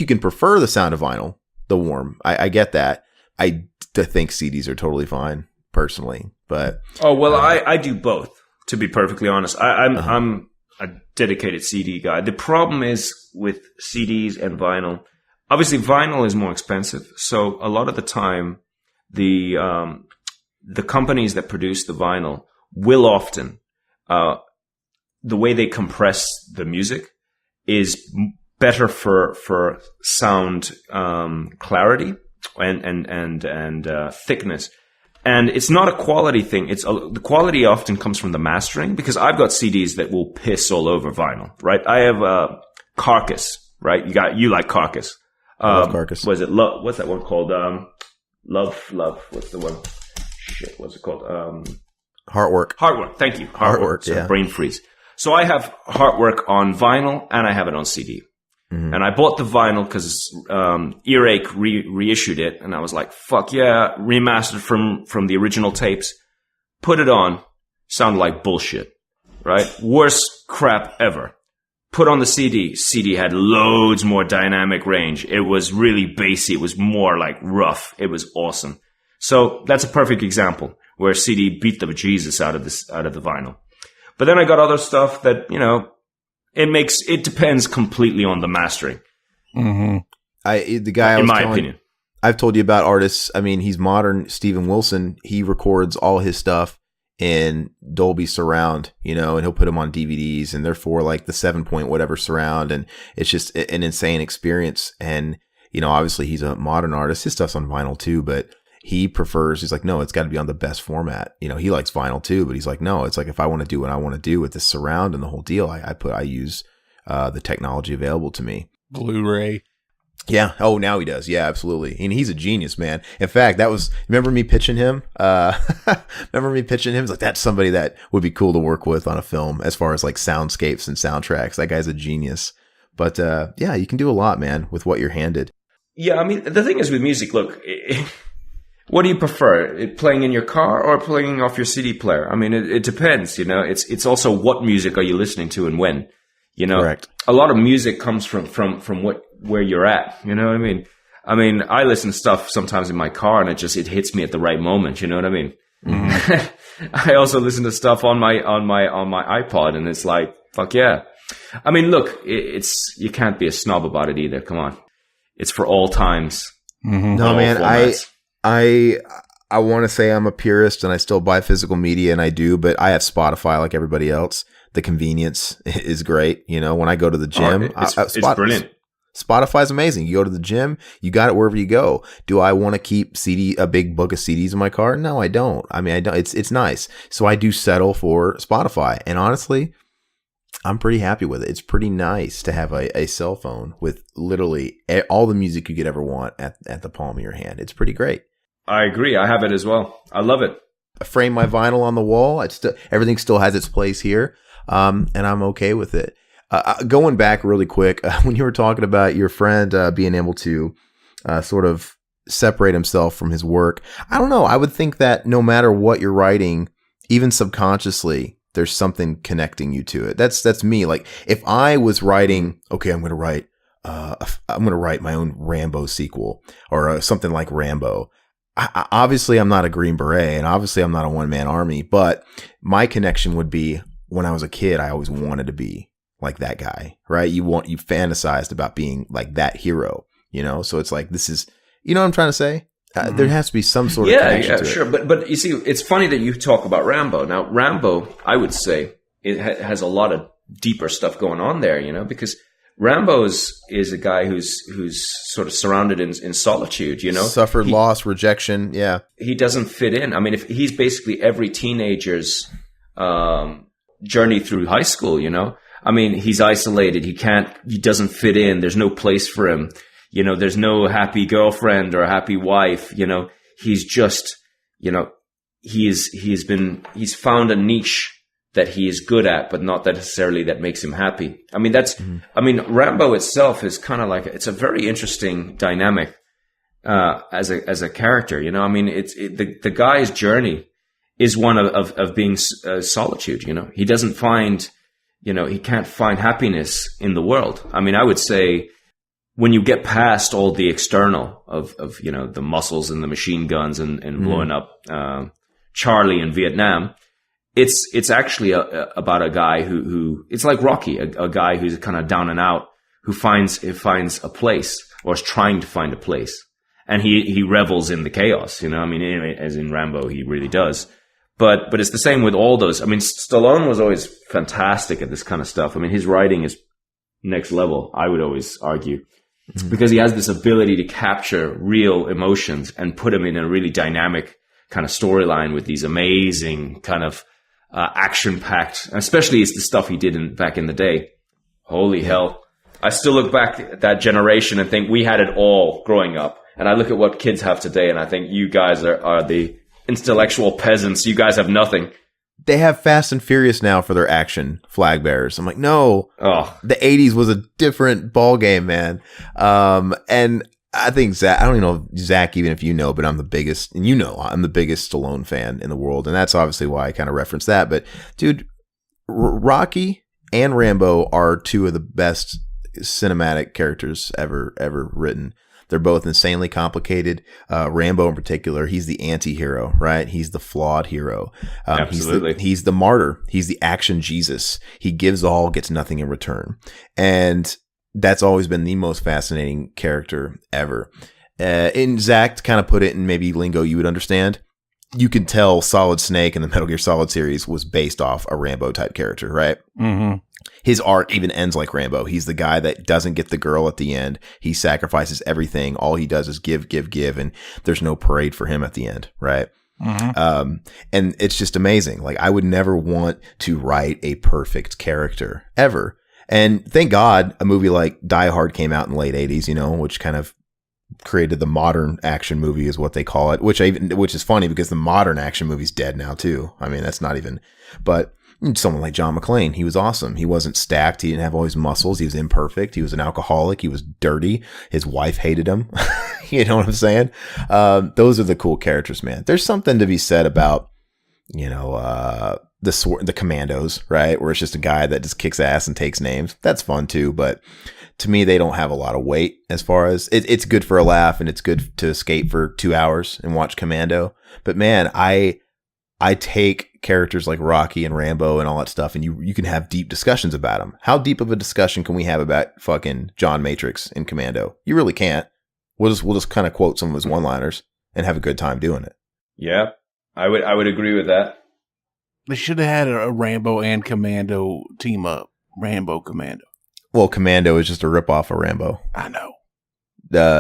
you can prefer the sound of vinyl, the warm. I get that. I think CDs are totally fine personally, but. Oh, well, I do both, to be perfectly honest. I'm a dedicated CD guy. The problem is with CDs and vinyl. Obviously, vinyl is more expensive. So a lot of the time, the companies that produce the vinyl will often, the way they compress the music is better for sound clarity and thickness. And it's not a quality thing. The quality often comes from the mastering, because I've got CDs that will piss all over vinyl, right? I have Carcass, right? You like Carcass. I love Carcass. Was it Love? What's that one called? Love. What's the one? Shit. What's it called? Heartwork. Thank you. Heartwork. So Yeah. Brain freeze. So I have Heartwork on vinyl, and I have it on CD. Mm-hmm. And I bought the vinyl because Earache reissued it, and I was like, fuck yeah, remastered from the original tapes. Put it on, sounded like bullshit, right? Worst crap ever. Put on the CD. CD had loads more dynamic range. It was really bassy. It was more like rough. It was awesome. So that's a perfect example where CD beat the bejesus out of the vinyl. But then I got other stuff that, you know, it depends completely on the mastering. Mm-hmm. In my opinion. I've told you about artists. I mean, he's modern. Steven Wilson, he records all his stuff in Dolby Surround, you know, and he'll put them on DVDs, and therefore like the 7-point whatever surround. And it's just an insane experience. And, you know, obviously he's a modern artist. His stuff's on vinyl too, but he's like, no, it's got to be on the best format. You know, he likes vinyl too, but he's like, no, it's like, if I want to do what I want to do with the surround and the whole deal, I use the technology available to me. Blu-ray. Yeah. Oh, now he does. Yeah, absolutely. And he's a genius, man. In fact, remember me pitching him? It's like, that's somebody that would be cool to work with on a film as far as like soundscapes and soundtracks. That guy's a genius. But yeah, you can do a lot, man, with what you're handed. Yeah, I mean, the thing is with music, look, what do you prefer? Playing in your car or playing off your CD player? I mean, it depends, you know. It's also what music are you listening to and when, you know. Correct. A lot of music comes from where you're at, you know what I mean? I mean, I listen to stuff sometimes in my car and it hits me at the right moment, you know what I mean? Mm-hmm. I also listen to stuff on my iPod and it's like, fuck yeah. I mean, look, you can't be a snob about it either. Come on. It's for all times. Mm-hmm. No, man, I want to say I'm a purist and I still buy physical media, and I do, but I have Spotify like everybody else. The convenience is great. You know, when I go to the gym, it's brilliant. Spotify's amazing. You go to the gym, you got it wherever you go. Do I want to keep a big book of CDs in my car? No, I don't. I mean, I don't. It's nice. So I do settle for Spotify. And honestly, I'm pretty happy with it. It's pretty nice to have a cell phone with literally all the music you could ever want at the palm of your hand. It's pretty great. I agree. I have it as well. I love it. I frame my vinyl on the wall. Everything still has its place here. And I'm okay with it. Going back really quick, when you were talking about your friend being able to sort of separate himself from his work, I don't know. I would think that no matter what you're writing, even subconsciously, there's something connecting you to it. That's me. Like if I was writing, okay, I'm going to write my own Rambo sequel or something like Rambo. Obviously, I'm not a Green Beret, and obviously, I'm not a one-man army. But my connection would be when I was a kid, I always wanted to be like that guy, right? You fantasized about being like that hero, you know? So it's like, this is, you know what I'm trying to say? There has to be some sort of connection to it. Sure. But you see, it's funny that you talk about Rambo. Now, Rambo, I would say, it has a lot of deeper stuff going on there, you know, because Rambo is a guy who's sort of surrounded in solitude, you know? Suffered loss, rejection, yeah. He doesn't fit in. I mean, if he's basically every teenager's journey through high school, you know? I mean, he's isolated. He doesn't fit in. There's no place for him. You know, there's no happy girlfriend or happy wife. You know, he's just, you know, he's found a niche that he is good at, but not necessarily that makes him happy. I mean, I mean, Rambo itself is kind of like, it's a very interesting dynamic, as a character, you know? I mean, the guy's journey is one of being solitude, you know? He doesn't find, you know, he can't find happiness in the world. I mean, I would say when you get past all the external of you know, the muscles and the machine guns and blowing up Charlie in Vietnam, it's actually about a guy who it's like Rocky, a guy who's kind of down and out, who finds a place, or is trying to find a place, and he revels in the chaos, you know? I mean, anyway, as in Rambo, he really does. But it's the same with all those. I mean, Stallone was always fantastic at this kind of stuff. I mean, his writing is next level, I would always argue, because he has this ability to capture real emotions and put them in a really dynamic kind of storyline with these amazing kind of action-packed, especially it's the stuff he did back in the day. Holy hell. I still look back at that generation and think we had it all growing up. And I look at what kids have today, and I think you guys are the intellectual peasants. You guys have nothing. They have Fast and Furious now for their action flag bearers. I'm like, no. Oh. The 80s was a different ball game, man. And I think Zach, I don't even know Zach, even if you know, but I'm the biggest Stallone fan in the world. And that's obviously why I kind of referenced that. But dude, Rocky and Rambo are two of the best cinematic characters ever written. They're both insanely complicated. Rambo in particular, he's the anti-hero, right? He's the flawed hero. Absolutely. He's the martyr. He's the action Jesus. He gives all, gets nothing in return. And that's always been the most fascinating character ever. And Zach, to kind of put it in maybe lingo you would understand, you can tell Solid Snake in the Metal Gear Solid series was based off a Rambo type character, right? Mm-hmm. His arc even ends like Rambo. He's the guy that doesn't get the girl at the end. He sacrifices everything. All he does is give, and there's no parade for him at the end, right? Mm-hmm. And it's just amazing. Like, I would never want to write a perfect character ever. And thank God a movie like Die Hard came out in the late 80s, which kind of created the modern action movie is what they call it, which is funny because the modern action movie's dead now too. I mean, that's not even, but someone like John McClane, he was awesome. He wasn't stacked. He didn't have all his muscles. He was imperfect. He was an alcoholic. He was dirty. His wife hated him. You know what I'm saying? Those are the cool characters, man. There's something to be said about, the Commandos, right? Where it's just a guy that just kicks ass and takes names. That's fun too, but to me, they don't have a lot of weight as far as it's good for a laugh and it's good to escape for 2 hours and watch Commando. But man, I take characters like Rocky and Rambo and all that stuff, and you can have deep discussions about them. How deep of a discussion can we have about fucking John Matrix in Commando? You really can't. We'll just kind of quote some of his one-liners and have a good time doing it. Yeah, I would agree with that. They should have had a Rambo and Commando team up. Rambo Commando. Well, Commando is just a ripoff of Rambo. I know.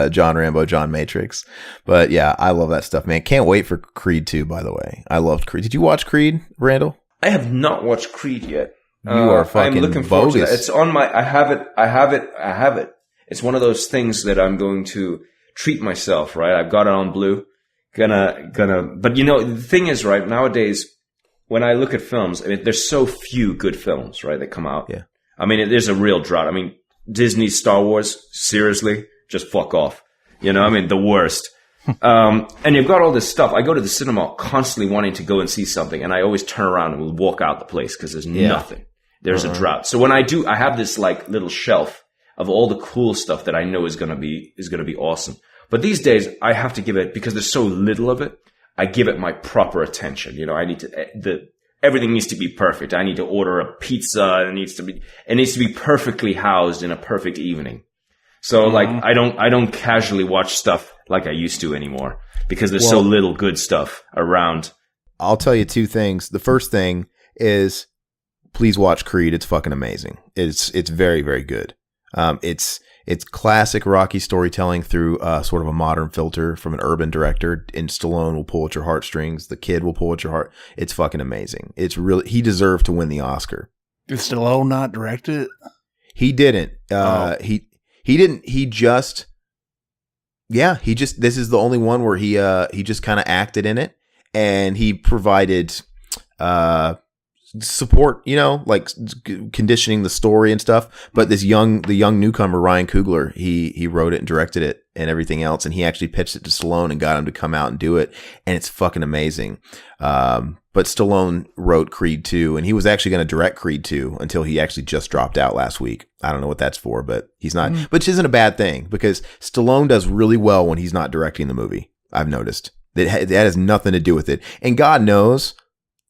John Rambo, John Matrix. But yeah, I love that stuff, man. Can't wait for Creed 2, by the way. I loved Creed. Did you watch Creed, Randall? I have not watched Creed yet. You are fucking I'm looking forward to bogus. that. It's on my, I have it. It's one of those things that I'm going to treat myself, right? I've got it on Blue. But the thing is, right, nowadays, when I look at films, I mean, there's so few good films, right, that come out. Yeah. I mean, there's a real drought. I mean, Disney's Star Wars, seriously, just fuck off. The worst. And you've got all this stuff. I go to the cinema constantly wanting to go and see something, and I always turn around and will walk out the place because there's nothing. There's a drought. So when I do, I have this like little shelf of all the cool stuff that I know is gonna be awesome. But these days, I have to give it, because there's so little of it, I give it my proper attention. I need to, everything needs to be perfect. I need to order a pizza. It needs to be perfectly housed in a perfect evening. So like, I don't casually watch stuff like I used to anymore because there's so little good stuff around. I'll tell you 2 things. The first thing is, please watch Creed. It's fucking amazing. It's very, very good. It's classic Rocky storytelling through sort of a modern filter from an urban director. And Stallone will pull at your heartstrings. The Kid will pull at your heart. It's fucking amazing. He deserved to win the Oscar. Did Stallone not direct it? He didn't. He didn't. This is the only one where he just kind of acted in it, and he provided support, like conditioning the story and stuff. But the young newcomer, Ryan Coogler, he wrote it and directed it and everything else. And he actually pitched it to Stallone and got him to come out and do it. And it's fucking amazing. But Stallone wrote Creed 2, and he was actually going to direct Creed 2 until he actually just dropped out last week. I don't know what that's for, but he's not, which isn't a bad thing because Stallone does really well when he's not directing the movie. I've noticed that has nothing to do with it. And God knows,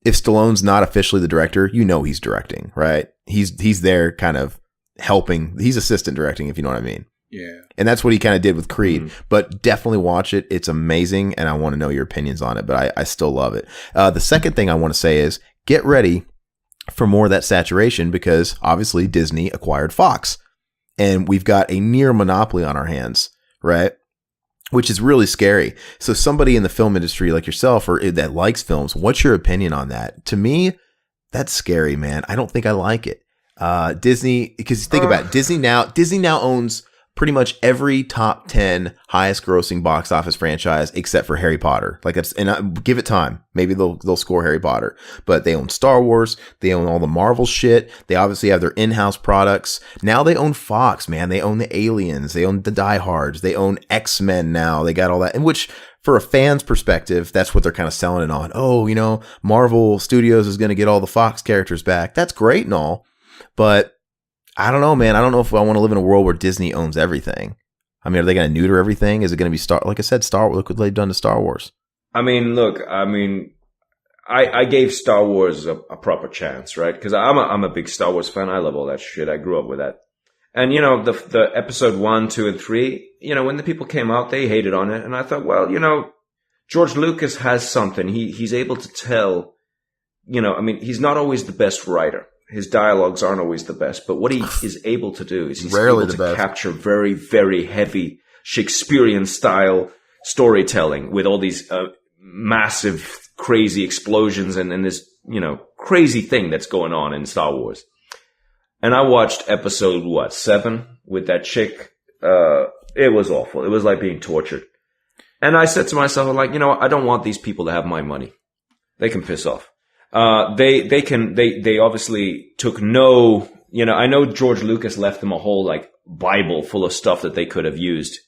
if Stallone's not officially the director, he's directing, right? He's there kind of helping. He's assistant directing, if you know what I mean. Yeah. And that's what he kind of did with Creed. But definitely watch it. It's amazing, and I want to know your opinions on it, but I still love it. The second thing I want to say is get ready for more of that saturation because obviously Disney acquired Fox, and we've got a near monopoly on our hands, right? Which is really scary. So somebody in the film industry like yourself or that likes films, what's your opinion on that? To me, that's scary, man. I don't think I like it. Disney, because think about it, Disney now owns pretty much every top 10 highest grossing box office franchise except for Harry Potter. Give it time. Maybe they'll score Harry Potter, but they own Star Wars. They own all the Marvel shit. They obviously have their in-house products. Now they own Fox, man. They own the Aliens. They own the Die Hards. They own X-Men now. They got all that. And which for a fan's perspective, that's what they're kind of selling it on. Oh, Marvel Studios is going to get all the Fox characters back. That's great and all, but I don't know, man. I don't know if I want to live in a world where Disney owns everything. I mean, are they going to neuter everything? Is it going to be like I said, Star Wars? Look what they've done to Star Wars. I mean, I gave Star Wars a proper chance, right? Because I'm a big Star Wars fan. I love all that shit. I grew up with that. And, the episode 1, 2, and 3, when the people came out, they hated on it. And I thought, well, George Lucas has something. He's able to tell, he's not always the best writer. His dialogues aren't always the best, but what he is able to do is he's able to capture very, very heavy Shakespearean style storytelling with all these massive, crazy explosions and this, crazy thing that's going on in Star Wars. And I watched episode, 7 with that chick. It was awful. It was like being tortured. And I said to myself, I'm like, I don't want these people to have my money. They can piss off. They obviously took no, I know George Lucas left them a whole like Bible full of stuff that they could have used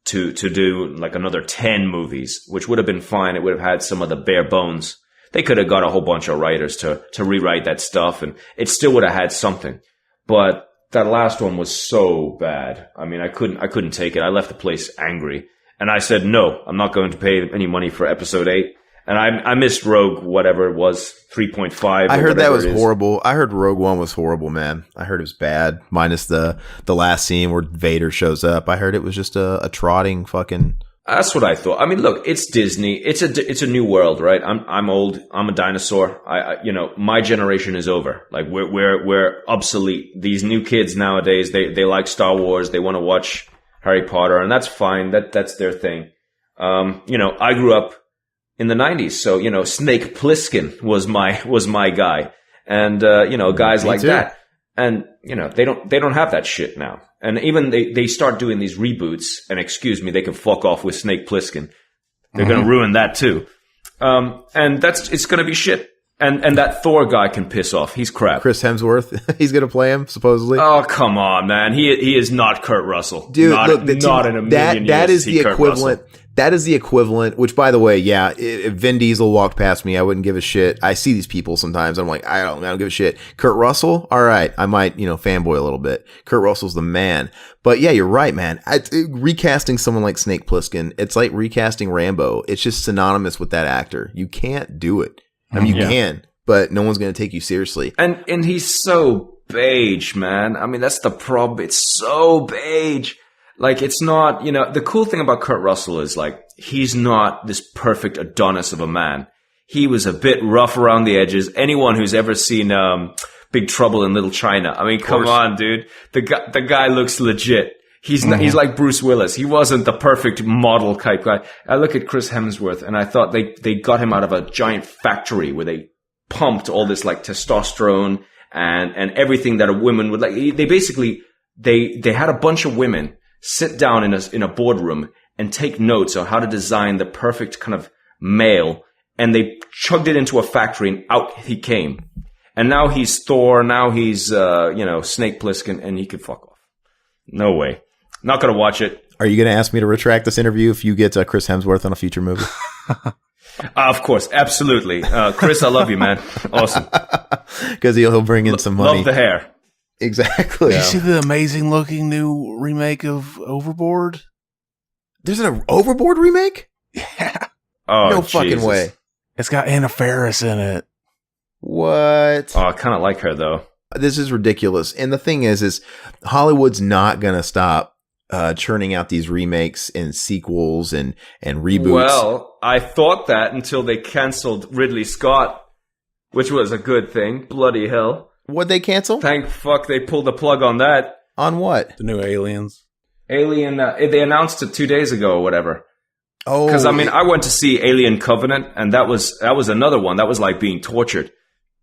to do like another 10 movies, which would have been fine. It would have had some of the bare bones. They could have got a whole bunch of writers to rewrite that stuff, and it still would have had something. But that last one was so bad. I mean, I couldn't take it. I left the place angry. And I said, no, I'm not going to pay any money for episode 8. And I missed Rogue, whatever it was, 3.5. I heard that was horrible. I heard Rogue One was horrible, man. I heard it was bad, minus the last scene where Vader shows up. I heard it was just a trotting fucking. That's what I thought. I mean, look, it's Disney. It's a new world, right? I'm old. I'm a dinosaur. My generation is over. Like we're obsolete. These new kids nowadays, they like Star Wars. They want to watch Harry Potter, and that's fine. That's their thing. I grew up in the 90s. So, Snake Plissken was my guy. And, guys like too. that. And, they don't have that shit now. And even they start doing these reboots, and excuse me, they can fuck off with Snake Plissken. They're going to ruin that too. And it's going to be shit. And that Thor guy can piss off. He's crap. Chris Hemsworth, he's going to play him, supposedly. Oh, come on, man. He is not Kurt Russell. Dude, not in a million years. That is the Kurt equivalent. Russell. That is the equivalent, which, by the way, yeah, if Vin Diesel walked past me, I wouldn't give a shit. I see these people sometimes. I'm like, I don't give a shit. Kurt Russell? All right. I might, fanboy a little bit. Kurt Russell's the man. But yeah, you're right, man. Recasting someone like Snake Plissken, it's like recasting Rambo. It's just synonymous with that actor. You can't do it. I mean, you can, but no one's going to take you seriously. And he's so beige, man. I mean, that's the problem. It's so beige. Like, it's not, the cool thing about Kurt Russell is, like, he's not this perfect Adonis of a man. He was a bit rough around the edges. Anyone who's ever seen Big Trouble in Little China, I mean, come on, dude. The guy looks legit. He's he's like Bruce Willis. He wasn't the perfect model type guy. I look at Chris Hemsworth, and I thought they got him out of a giant factory where they pumped all this, like, testosterone and everything that a woman would like. They basically, they had a bunch of women sit down in a boardroom and take notes on how to design the perfect kind of male, and they chugged it into a factory, and out he came. And now he's Thor, now he's Snake Plissken, and he could fuck off. No way. Not gonna watch it. Are you going to ask me to retract this interview if you get Chris Hemsworth on a future movie? Of course, absolutely. Chris, I love you, man. Awesome. Because he'll bring in some money. Love the hair. Exactly. Did you see the amazing looking new remake of Overboard? There's an Overboard remake? Yeah. Oh, no Jesus. fucking way. It's got Anna Faris in it. What? Oh, I kind of like her, though. This is ridiculous. And the thing is Hollywood's not going to stop churning out these remakes and sequels and reboots. Well, I thought that until they canceled Ridley Scott, which was a good thing. Bloody hell. What'd they cancel? Thank fuck they pulled the plug on that. On what? The new Aliens. Alien, they announced it 2 days ago or whatever. Oh. Because, I mean, I went to see Alien Covenant, and that was another one. That was like being tortured.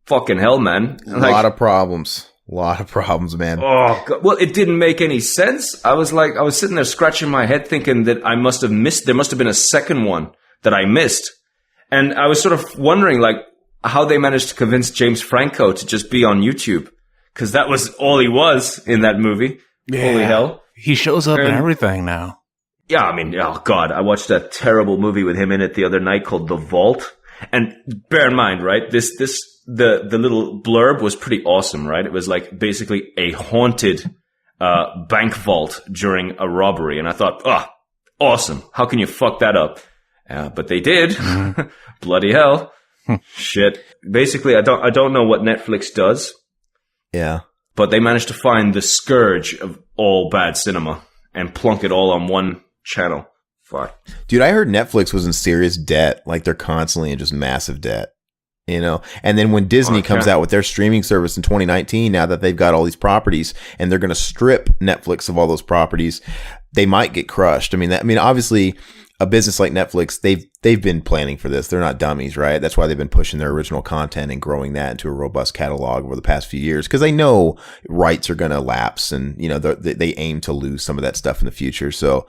Fucking hell, man. A lot of problems. A lot of problems, man. Oh, God. Well, it didn't make any sense. I was sitting there scratching my head thinking that I must have missed, there must have been a second one that I missed. And I was sort of wondering, like, how they managed to convince James Franco to just be on YouTube. Because that was all he was in that movie. Yeah. Holy hell. He shows up in everything now. Yeah, I mean, oh God, I watched a terrible movie with him in it the other night called The Vault. And bear in mind, right, the little blurb was pretty awesome, right? It was like basically a haunted bank vault during a robbery. And I thought, awesome. How can you fuck that up? But they did. Bloody hell. Shit. Basically, I don't know what Netflix does. Yeah. But they managed to find the scourge of all bad cinema and plunk it all on one channel. Fuck. Dude, I heard Netflix was in serious debt. Like, they're constantly in just massive debt. And then when Disney comes out with their streaming service in 2019, now that they've got all these properties and they're going to strip Netflix of all those properties, they might get crushed. I mean, obviously, a business like Netflix, they've been planning for this. They're not dummies, right? That's why they've been pushing their original content and growing that into a robust catalog over the past few years, because they know rights are going to lapse, and they aim to lose some of that stuff in the future. So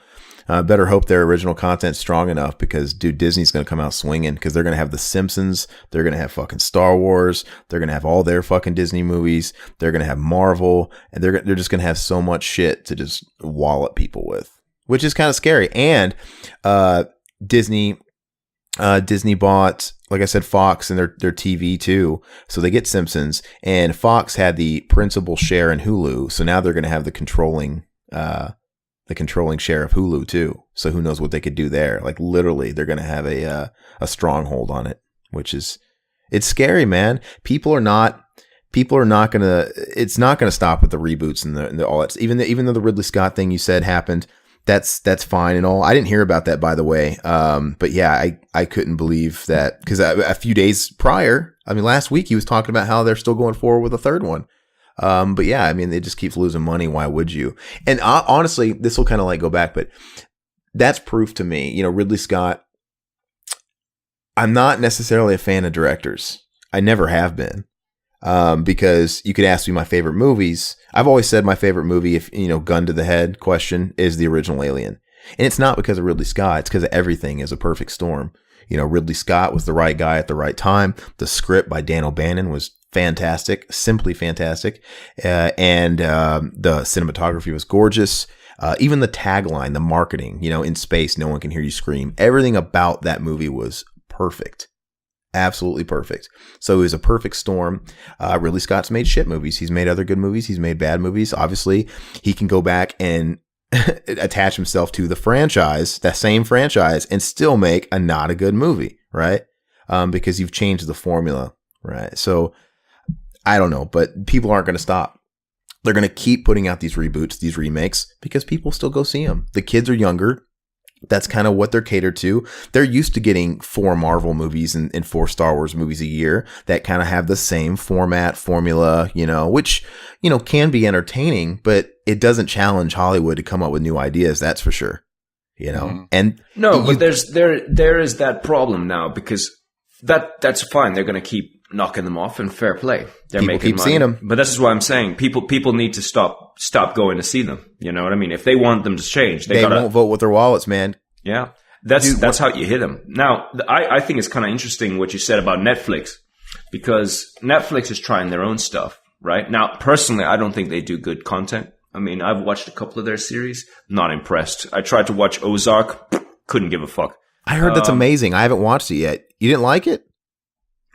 better hope their original content's strong enough, because dude, Disney's going to come out swinging, because they're going to have The Simpsons, they're going to have fucking Star Wars, they're going to have all their fucking Disney movies, they're going to have Marvel, and they're just going to have so much shit to just wallop people with, which is kind of scary. And Disney bought, like I said, Fox and their TV too, so they get Simpsons, and Fox had the principal share in Hulu, so now they're going to have the controlling share of Hulu too. So who knows what they could do there? Like literally, they're going to have a stronghold on it, it's scary, man. People are not going to. It's not going to stop with the reboots and the all that. Even though the Ridley Scott thing you said happened, that's fine and all. I didn't hear about that, by the way. But yeah, I couldn't believe that, because a few days prior, last week, he was talking about how they're still going forward with a third one. But yeah, they just keep losing money. Why would you? And honestly, this will kind of like go back, but that's proof to me. Ridley Scott, I'm not necessarily a fan of directors. I never have been. Because you could ask me my favorite movies. I've always said my favorite movie, if gun to the head question, is the original Alien. And it's not because of Ridley Scott. It's because everything is a perfect storm. Ridley Scott was the right guy at the right time. The script by Dan O'Bannon was fantastic, simply fantastic. And the cinematography was gorgeous. Even the tagline, the marketing, in space, no one can hear you scream. Everything about that movie was perfect. Absolutely perfect. So it was a perfect storm. Ridley Scott's made shit movies. He's made other good movies. He's made bad movies. Obviously, he can go back and attach himself to the franchise, that same franchise, and still make not a good movie, right? Because you've changed the formula, right? So I don't know, but people aren't going to stop. They're going to keep putting out these reboots, these remakes, because people still go see them. The kids are younger. That's kind of what they're catered to. They're used to getting 4 Marvel movies and 4 Star Wars movies a year that kind of have the same formula, which, can be entertaining, but it doesn't challenge Hollywood to come up with new ideas. That's for sure. And no, but there is that problem now, because that's fine. They're going to keep knocking them off, and fair play. They're people making keep money. seeing them. But this is what I'm saying. People need to stop going to see them. You know what I mean? If they want them to change, they won't vote with their wallets, man. Yeah, that's how you hit them. Now, I think it's kind of interesting what you said about Netflix, because Netflix is trying their own stuff, right? Now, personally, I don't think they do good content. I've watched a couple of their series, not impressed. I tried to watch Ozark, couldn't give a fuck. I heard that's amazing. I haven't watched it yet. You didn't like it?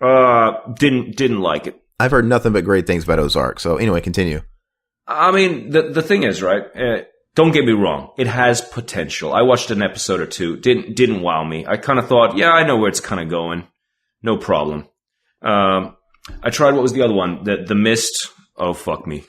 Didn't like it. I've heard nothing but great things about Ozark. So anyway, continue. The thing is, right? Don't get me wrong. It has potential. I watched an episode or two. Didn't wow me. I kind of thought, yeah, I know where it's kind of going. No problem. I tried, what was the other one? The Mist. Oh, fuck me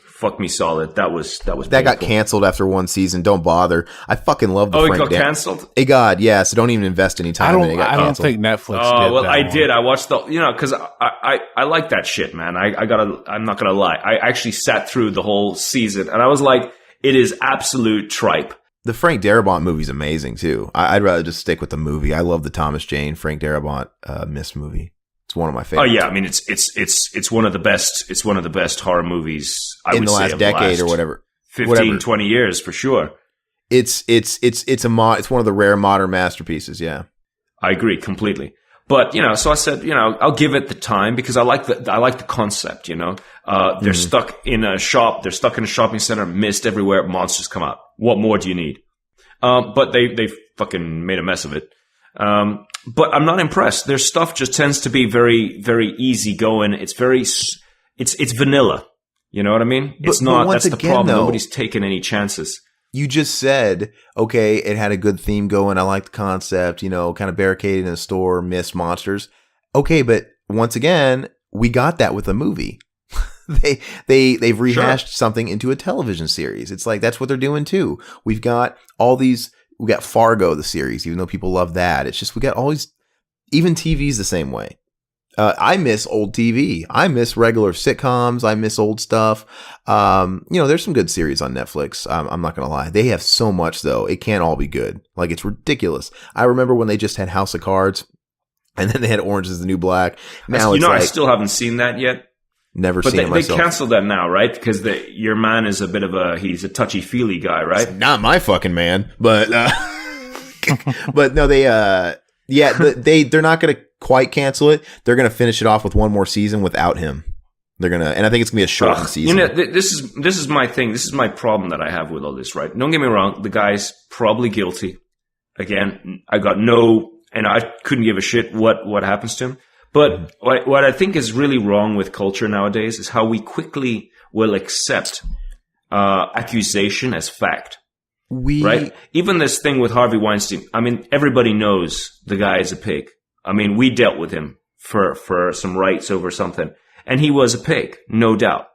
solid. That got canceled after one season. Don't bother. I fucking love the Frank. Oh, it got canceled? It got, yeah. So don't even invest any time in it. I don't think Netflix did. Well, that I one. did. I watched because I like that shit, man. I'm not gonna lie. I actually sat through the whole season, and I was like, it is absolute tripe. The Frank Darabont movie's amazing too. I'd rather just stick with the movie. I love the Thomas Jane, Frank Darabont Mist movie. It's one of my favorites. Oh yeah, it's one of the best. It's one of the best horror movies in the last decade or whatever. 20 years for sure. It's one of the rare modern masterpieces. Yeah, I agree completely. But so I said, I'll give it the time, because I like the concept. They're stuck in a shop. They're stuck in a shopping center. Mist everywhere. Monsters come out. What more do you need? But they fucking made a mess of it. But I'm not impressed. Their stuff just tends to be very, very easy going. It's vanilla. You know what I mean? It's not. That's the problem. Though, nobody's taking any chances. You just said, okay, it had a good theme going. I like the concept, kind of barricaded in a store, Mist monsters. Okay, but once again, we got that with a movie. They've rehashed something into a television series. It's like, that's what they're doing too. We've got all these. We got Fargo, the series, even though people love that. It's just, we got all these, even TV's the same way. I miss old TV. I miss regular sitcoms. I miss old stuff. There's some good series on Netflix. I'm not going to lie. They have so much, though. It can't all be good. Like, it's ridiculous. I remember when they just had House of Cards, and then they had Orange is the New Black. Now I still haven't seen that yet. Never seen it myself. They canceled that now, right? Because your man is he's a touchy-feely guy, right? It's not my fucking man, but but no, they're not going to quite cancel it. They're going to finish it off with one more season without him. And I think it's going to be a shortened season. This is my thing. This is my problem that I have with all this, right? Don't get me wrong. The guy's probably guilty. Again, I couldn't give a shit what happens to him. But what I think is really wrong with culture nowadays is how we quickly will accept accusation as fact. Right? Even this thing with Harvey Weinstein. I mean, everybody knows the guy is a pig. I mean, we dealt with him for some rights over something. And he was a pig, no doubt.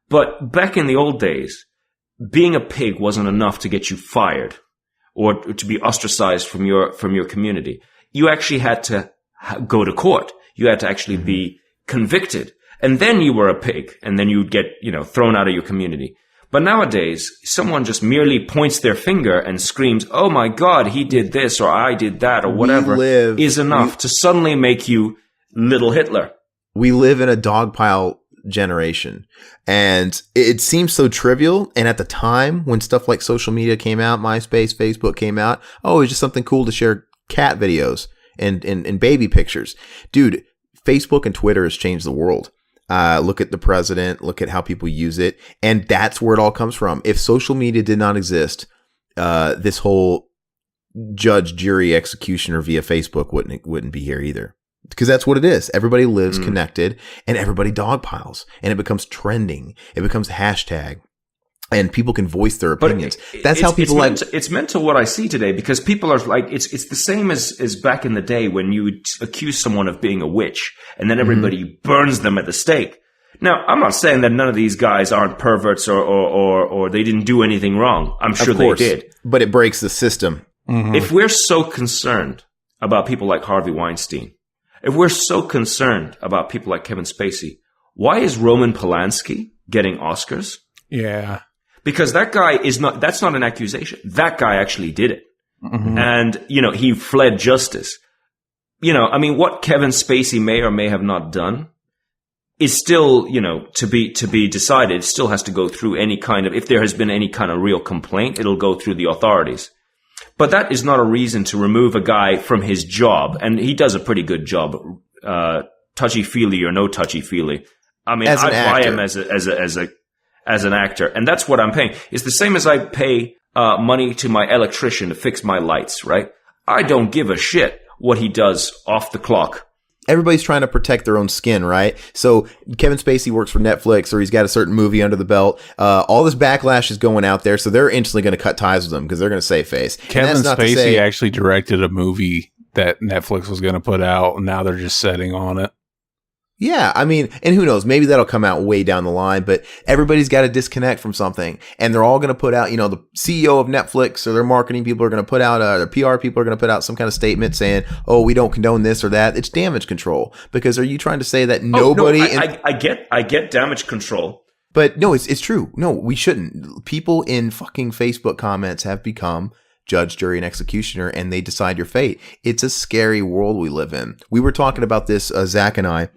But back in the old days, being a pig wasn't enough to get you fired or to be ostracized from your community. You actually had to go to court. You had to actually be convicted. And then you were a pig. And then you'd get, thrown out of your community. But nowadays, someone just merely points their finger and screams, "Oh my God, he did this," or "I did that," or whatever, is enough to suddenly make you little Hitler. We live in a dogpile generation, and it seems so trivial. And at the time when stuff like social media came out, MySpace, Facebook came out, it was just something cool to share cat videos and baby pictures. Dude, Facebook and Twitter has changed the world. Look at the president, look at how people use it. And that's where it all comes from. If social media did not exist, this whole judge, jury, executioner via Facebook wouldn't be here either. Because that's what it is. Everybody lives connected and everybody dogpiles and it becomes trending. It becomes hashtag and people can voice their opinions. That's how people it's meant to what I see today, because people are like, it's the same as back in the day when you would accuse someone of being a witch and then everybody burns them at the stake. Now, I'm not saying that none of these guys aren't perverts or they didn't do anything wrong. I'm sure they did. But it breaks the system. Mm-hmm. If we're so concerned about people like Harvey Weinstein, if we're so concerned about people like Kevin Spacey, why is Roman Polanski getting Oscars? Yeah. Because that's not an accusation. That guy actually did it. Mm-hmm. And, he fled justice. What Kevin Spacey may or may have not done is still, to be decided. It still has to go through if there has been any kind of real complaint, it'll go through the authorities. But that is not a reason to remove a guy from his job. And he does a pretty good job, touchy-feely or no touchy-feely. I mean, I buy him as an actor. And that's what I'm paying. It's the same as I pay money to my electrician to fix my lights, right? I don't give a shit what he does off the clock. Everybody's trying to protect their own skin, right? So Kevin Spacey works for Netflix, or he's got a certain movie under the belt. All this backlash is going out there, so they're instantly going to cut ties with him because they're going to save face. Kevin Spacey actually directed a movie that Netflix was going to put out, and now they're just setting on it. Yeah, I mean, and who knows? Maybe that'll come out way down the line, but everybody's got to disconnect from something. And they're all going to put out, the CEO of Netflix or their marketing people are going to put out, their PR people are going to put out some kind of statement saying, "Oh, we don't condone this or that." It's damage control. Because are you trying to say that nobody... I get damage control. But no, it's true. No, we shouldn't. People in fucking Facebook comments have become judge, jury, and executioner, and they decide your fate. It's a scary world we live in. We were talking about this, Zach and I.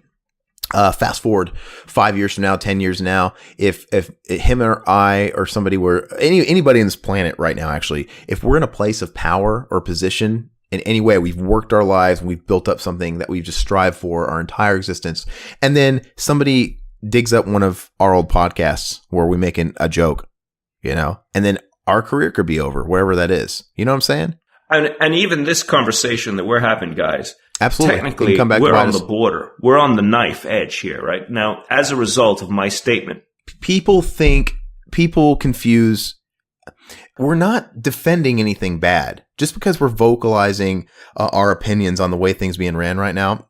Fast forward 5 years from now, 10 years now, if him or I or somebody were anybody on this planet right now, actually, if we're in a place of power or position in any way, we've worked our lives and we've built up something that we've just strived for our entire existence. And then somebody digs up one of our old podcasts where we're making a joke, and then our career could be over wherever that is. You know what I'm saying? And even this conversation that we're having, guys, absolutely. Technically, we're on the border. We're on the knife edge here, right? Now, as a result of my statement. People confuse. We're not defending anything bad. Just because we're vocalizing our opinions on the way things being ran right now,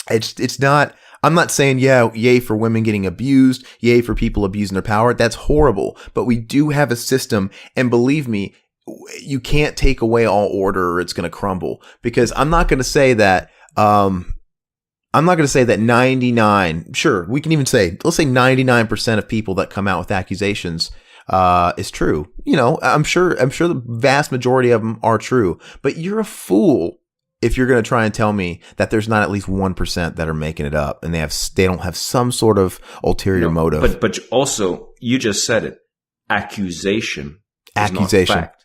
it's not. I'm not saying, yay for women getting abused, yay for people abusing their power. That's horrible. But we do have a system, and believe me, you can't take away all order or it's going to crumble. Because I'm not going to say that I'm not going to say that 99, sure, we can even say, let's say 99% of people that come out with accusations is true. You know, I'm sure the vast majority of them are true, but you're a fool if you're going to try and tell me that there's not at least 1% that are making it up and they don't have some sort of ulterior motive. But also, you just said it. Accusation is not fact.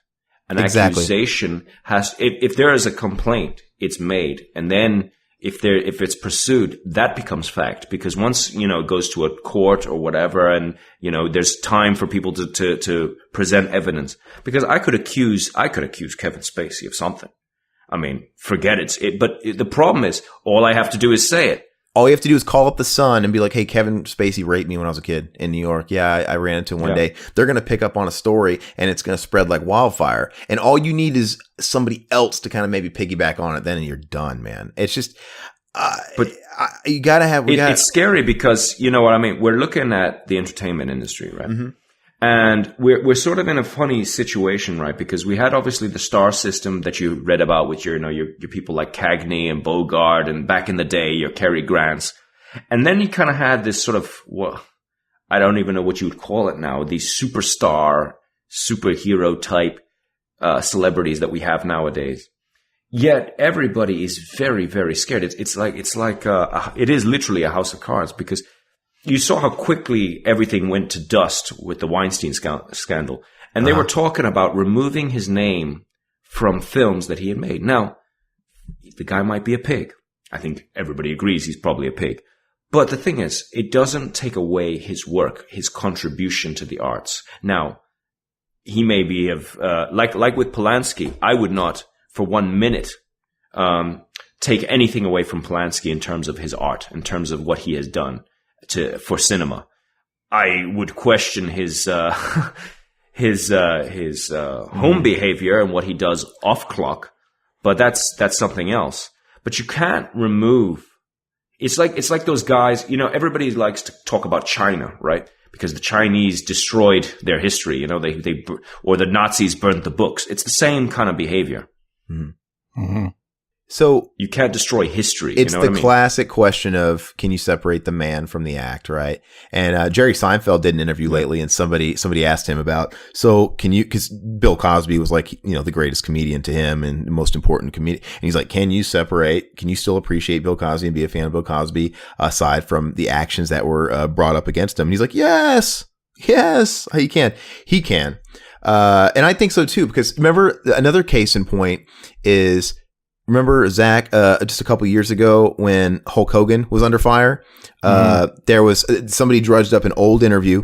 An accusation has, if there is a complaint, it's made, and then if it's pursued, that becomes fact, because once, you know, it goes to a court or whatever, and, you know, there's time for people to present evidence, because I could accuse Kevin Spacey of something. I mean, forget it. But the problem is, all I have to do is say it. All you have to do is call up the Sun and be like, hey, Kevin Spacey raped me when I was a kid in New York. Yeah, I ran into him one day. They're going to pick up on a story and it's going to spread like wildfire. And all you need is somebody else to kind of maybe piggyback on it. Then you're done, man. It's just, you got to have, it's scary because, you know what I mean? We're looking at the entertainment industry, right? Mm-hmm. And we're sort of in a funny situation, right? Because we had obviously the star system that you read about with your people like Cagney and Bogart, and back in the day, your Cary Grants. And then you kind of had this sort of, well, I don't even know what you would call it now, these superhero type celebrities that we have nowadays. Yet everybody is very, very scared. It is literally a house of cards, because you saw how quickly everything went to dust with the Weinstein scandal. And they were talking about removing his name from films that he had made. Now, the guy might be a pig. I think everybody agrees he's probably a pig. But the thing is, it doesn't take away his work, his contribution to the arts. Now, he may be like with Polanski, I would not for 1 minute take anything away from Polanski in terms of his art, in terms of what he has done for cinema. I would question his home behavior and what he does off clock, but that's something else. But you can't remove. It's like those guys. You know, everybody likes to talk about China, right? Because the Chinese destroyed their history. You know, they or the Nazis burned the books. It's the same kind of behavior. Mm-hmm. Mm-hmm. So you can't destroy history. It's you know the classic question of, can you separate the man from the act, right? And Jerry Seinfeld did an interview lately, and somebody asked him about, so can you, because Bill Cosby was like, you know, the greatest comedian to him and the most important comedian. And he's like, can you still appreciate Bill Cosby and be a fan of Bill Cosby aside from the actions that were brought up against him? And he's like, yes, he can. And I think so too, because remember, another case in point is, remember, Zach, just a couple years ago when Hulk Hogan was under fire, there was somebody drudged up an old interview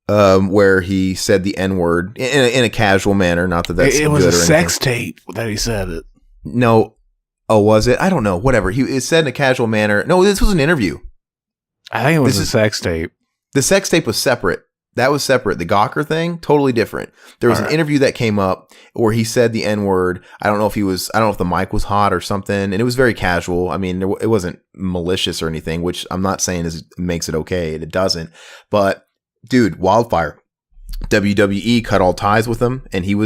where he said the N-word in a casual manner. Not that that's it was a sex tape that he said it. No. Oh, was it? I don't know. Whatever. It said in a casual manner. No, this was an interview. I think it was a sex tape. The sex tape was separate. That was separate. The Gawker thing, totally different. There was an interview that came up where he said the N-word. I don't know if the mic was hot or something, and it was very casual. I mean, it wasn't malicious or anything, which I'm not saying makes it okay. It doesn't. But dude, wildfire. WWE cut all ties with him, and he's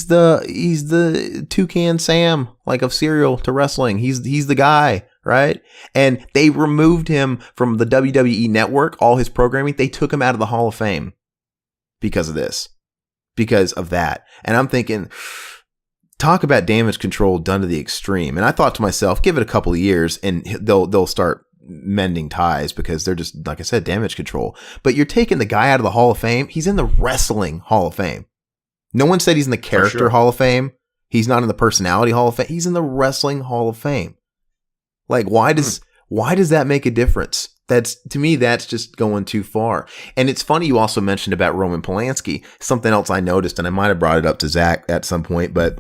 the Toucan Sam, like, of Serial to wrestling. He's the guy. Right? And they removed him from the WWE network, all his programming. They took him out of the Hall of Fame because of this, because of that. And I'm thinking, talk about damage control done to the extreme. And I thought to myself, give it a couple of years and they'll start mending ties, because they're just, like I said, damage control. But you're taking the guy out of the Hall of Fame. He's in the Wrestling Hall of Fame. No one said he's in the Character Hall of Fame. He's not in the Personality Hall of Fame. He's in the Wrestling Hall of Fame. Like, why does that make a difference? To me, that's just going too far. And it's funny you also mentioned about Roman Polanski. Something else I noticed, and I might have brought it up to Zach at some point, but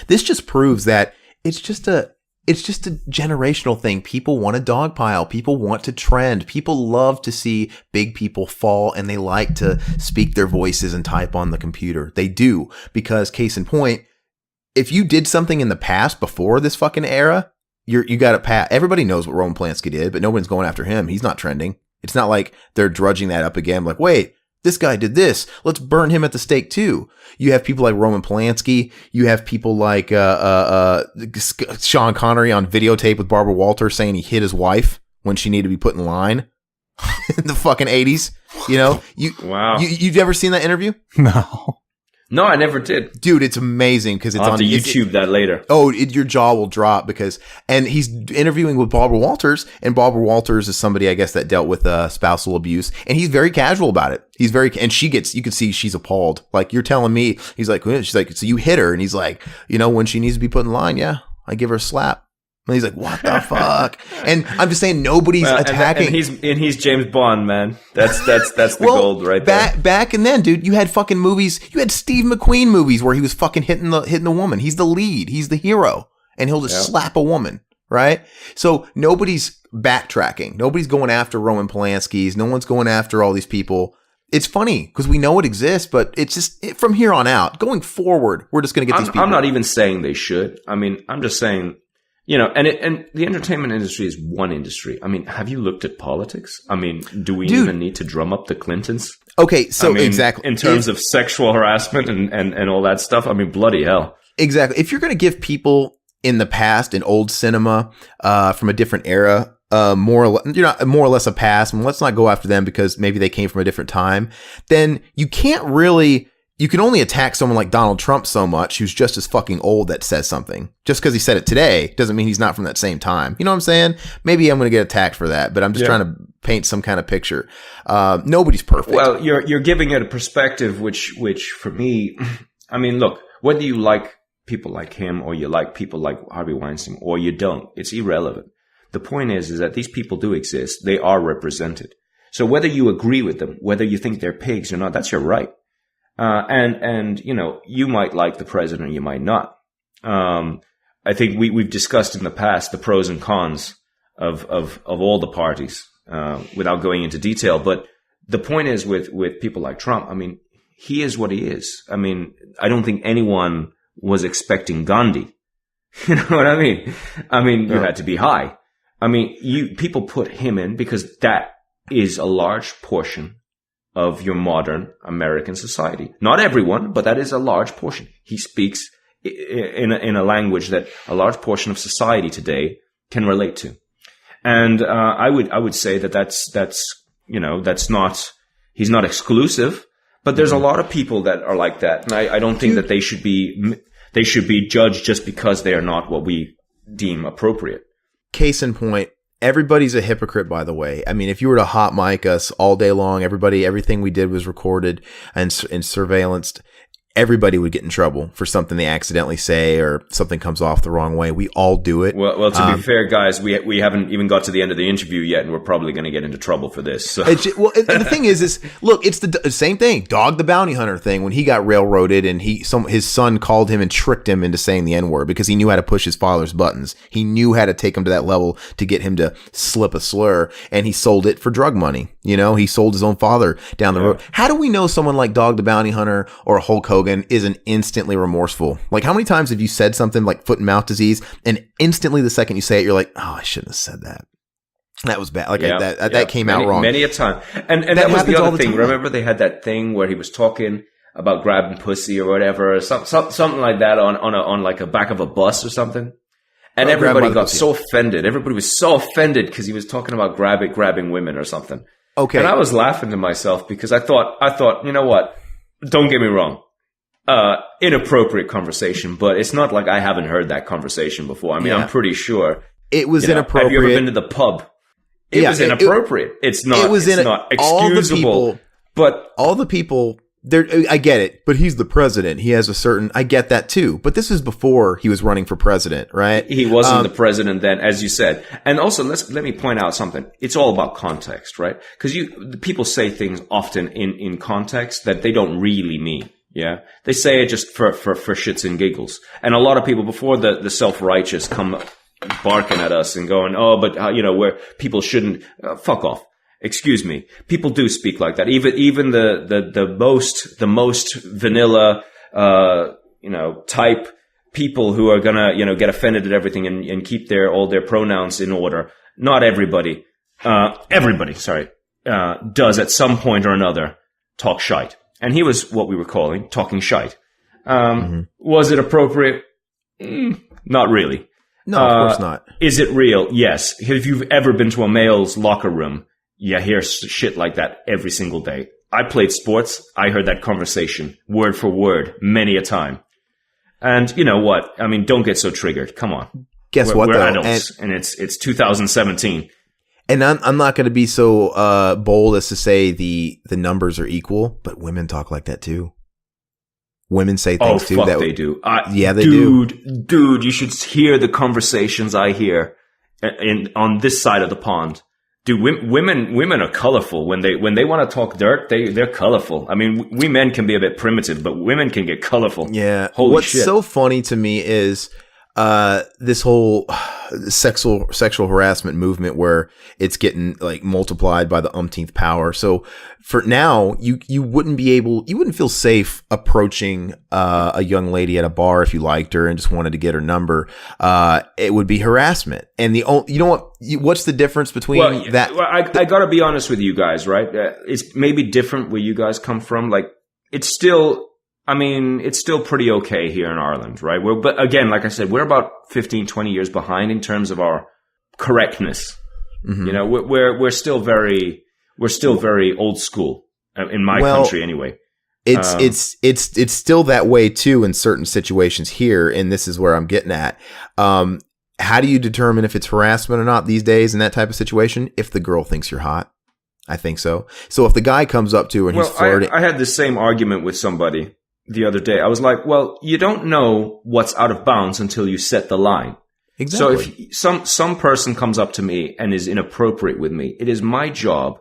this just proves that it's just a generational thing. People want to dogpile. People want to trend. People love to see big people fall, and they like to speak their voices and type on the computer. They do, because case in point, if you did something in the past before this fucking era, you got to pass. Everybody knows what Roman Polanski did, but no one's going after him. He's not trending. It's not like they're drudging that up again. Like, wait, This guy did this. Let's burn him at the stake too. You have people like Roman Polanski. You have people like Sean Connery on videotape with Barbara Walters saying he hit his wife when she needed to be put in line in the fucking 80s. You know, Wow. You've ever seen that interview? No. No, I never did. Dude, it's amazing because it's I'll have on to YouTube that later. your jaw will drop and he's interviewing with Barbara Walters, and Barbara Walters is somebody, I guess, that dealt with spousal abuse, and he's very casual about it. And you can see she's appalled. Like, you're telling me, she's like, so you hit her, and he's like, when she needs to be put in line, yeah, I give her a slap. And he's like, what the fuck? And I'm just saying, nobody's attacking. And he's James Bond, man. That's the gold right there. Back and then, dude, you had fucking movies. You had Steve McQueen movies where he was fucking hitting the woman. He's the lead. He's the hero, and he'll just slap a woman, right? So nobody's backtracking. Nobody's going after Roman Polanski's. No one's going after all these people. It's funny because we know it exists, but it's just from here on out, going forward, we're just going to get these people. I'm not even saying they should. I mean, I'm just saying. And the entertainment industry is one industry. I mean, have you looked at politics? I mean, do we even need to drum up the Clintons? Okay, so exactly. In terms of sexual harassment and all that stuff, I mean, bloody hell. Exactly. If you're going to give people in the past, in old cinema, from a different era, more or less a pass, and let's not go after them because maybe they came from a different time, then you can only attack someone like Donald Trump so much, who's just as fucking old, that says something. Just because he said it today doesn't mean he's not from that same time. You know what I'm saying? Maybe I'm going to get attacked for that, but I'm just trying to paint some kind of picture. Nobody's perfect. Well, you're giving it a perspective, which for me, I mean, look, whether you like people like him or you like people like Harvey Weinstein or you don't, it's irrelevant. The point is that these people do exist. They are represented. So whether you agree with them, whether you think they're pigs or not, that's your right. And you might like the president, you might not. I think we've discussed in the past the pros and cons of all the parties, without going into detail. But the point is with people like Trump, I mean, he is what he is. I mean, I don't think anyone was expecting Gandhi. You know what I mean? I mean, you had to be high. I mean, people put him in because that is a large portion of your modern American society. Not everyone, but that is a large portion. He speaks in a language that a large portion of society today can relate to. And I would say that's not, he's not exclusive, but there's a lot of people that are like that. And I don't think that they should be judged just because they are not what we deem appropriate. Case in point, everybody's a hypocrite, by the way. I mean, if you were to hot mic us all day long, everything we did was recorded and surveillanced. Everybody would get in trouble for something they accidentally say or something comes off the wrong way. We all do it. Well, to be fair, guys, we haven't even got to the end of the interview yet, and we're probably going to get into trouble for this. So. And the thing is look, it's the same thing. Dog the Bounty Hunter thing, when he got railroaded and his son called him and tricked him into saying the N-word because he knew how to push his father's buttons. He knew how to take him to that level to get him to slip a slur, and he sold it for drug money. He sold his own father down the road. How do we know someone like Dog the Bounty Hunter or Hulk Hogan isn't instantly remorseful? Like, how many times have you said something like foot and mouth disease, and instantly the second you say it, you're like, oh, I shouldn't have said that. That was bad. Like that came out wrong. Many a time. And that was the other thing. Remember they had that thing where he was talking about grabbing pussy or whatever, or something like that on like a back of a bus or something. And everybody got so offended. Everybody was so offended because he was talking about grabbing women or something. Okay. And I was laughing to myself because I thought, you know what? Don't get me wrong. Inappropriate conversation, but it's not like I haven't heard that conversation before. I mean, I'm pretty sure it was inappropriate. Have you ever been to the pub? It was inappropriate. It's not excusable. But all the people there, I get it, but he's the president. He has I get that too. But this is before he was running for president, right? He wasn't the president then, as you said. And also, let me point out something. It's all about context, right? Because people say things often in context that they don't really mean. Yeah. They say it just for shits and giggles. And a lot of people before the self-righteous come barking at us and going, oh, but where people shouldn't, fuck off. Excuse me. People do speak like that. Even the most vanilla, type people who are gonna, get offended at everything and keep all their pronouns in order. Not everybody, does at some point or another, talk shite. And he was what we were calling talking shite. Was it appropriate? Not really. No, of course not. Is it real? Yes. If you've ever been to a male's locker room, you hear shit like that every single day. I played sports. I heard that conversation word for word many a time. And you know what? I mean, don't get so triggered. Come on. Guess what, we're though? adults, and it's 2017. And I'm not going to be so bold as to say the numbers are equal, but women talk like that too. Women say things too. They do. Yeah, they do. Dude, you should hear the conversations I hear on this side of the pond. Dude, women are colorful. When they want to talk dirt, they're colorful. I mean, we men can be a bit primitive, but women can get colorful. Yeah. Holy What's shit. so funny to me is this whole sexual harassment movement where it's getting like multiplied by the umpteenth power. So for now, you wouldn't feel safe approaching a young lady at a bar if you liked her and just wanted to get her number. It would be harassment. And you know what? What's the difference between that? Well, I got to be honest with you guys, right? It's maybe different where you guys come from. Like, it's still pretty okay here in Ireland, right? But again, like I said, we're about 15, 20 years behind in terms of our correctness. Mm-hmm. You know, we're still very old school in my country anyway. It's still that way too in certain situations here. And this is where I'm getting at. How do you determine if it's harassment or not these days in that type of situation? If the girl thinks you're hot. I think so. So if the guy comes up to her and he's flirting. I had the same argument with somebody the other day. I was like, well, you don't know what's out of bounds until you set the line. Exactly. So if some person comes up to me and is inappropriate with me, it is my job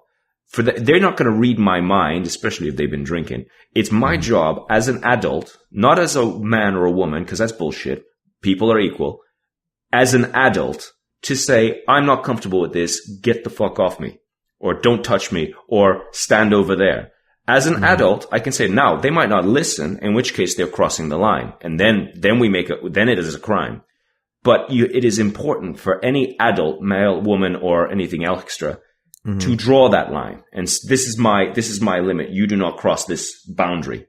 they're not going to read my mind, especially if they've been drinking. It's my job as an adult, not as a man or a woman, because that's bullshit. People are equal. As an adult, to say, I'm not comfortable with this, get the fuck off me. Or don't touch me, or stand over there. As an adult, I can say, now, they might not listen, in which case they're crossing the line. And then it is a crime. But it is important for any adult, male, woman, or anything extra, to draw that line. And this is my limit. You do not cross this boundary.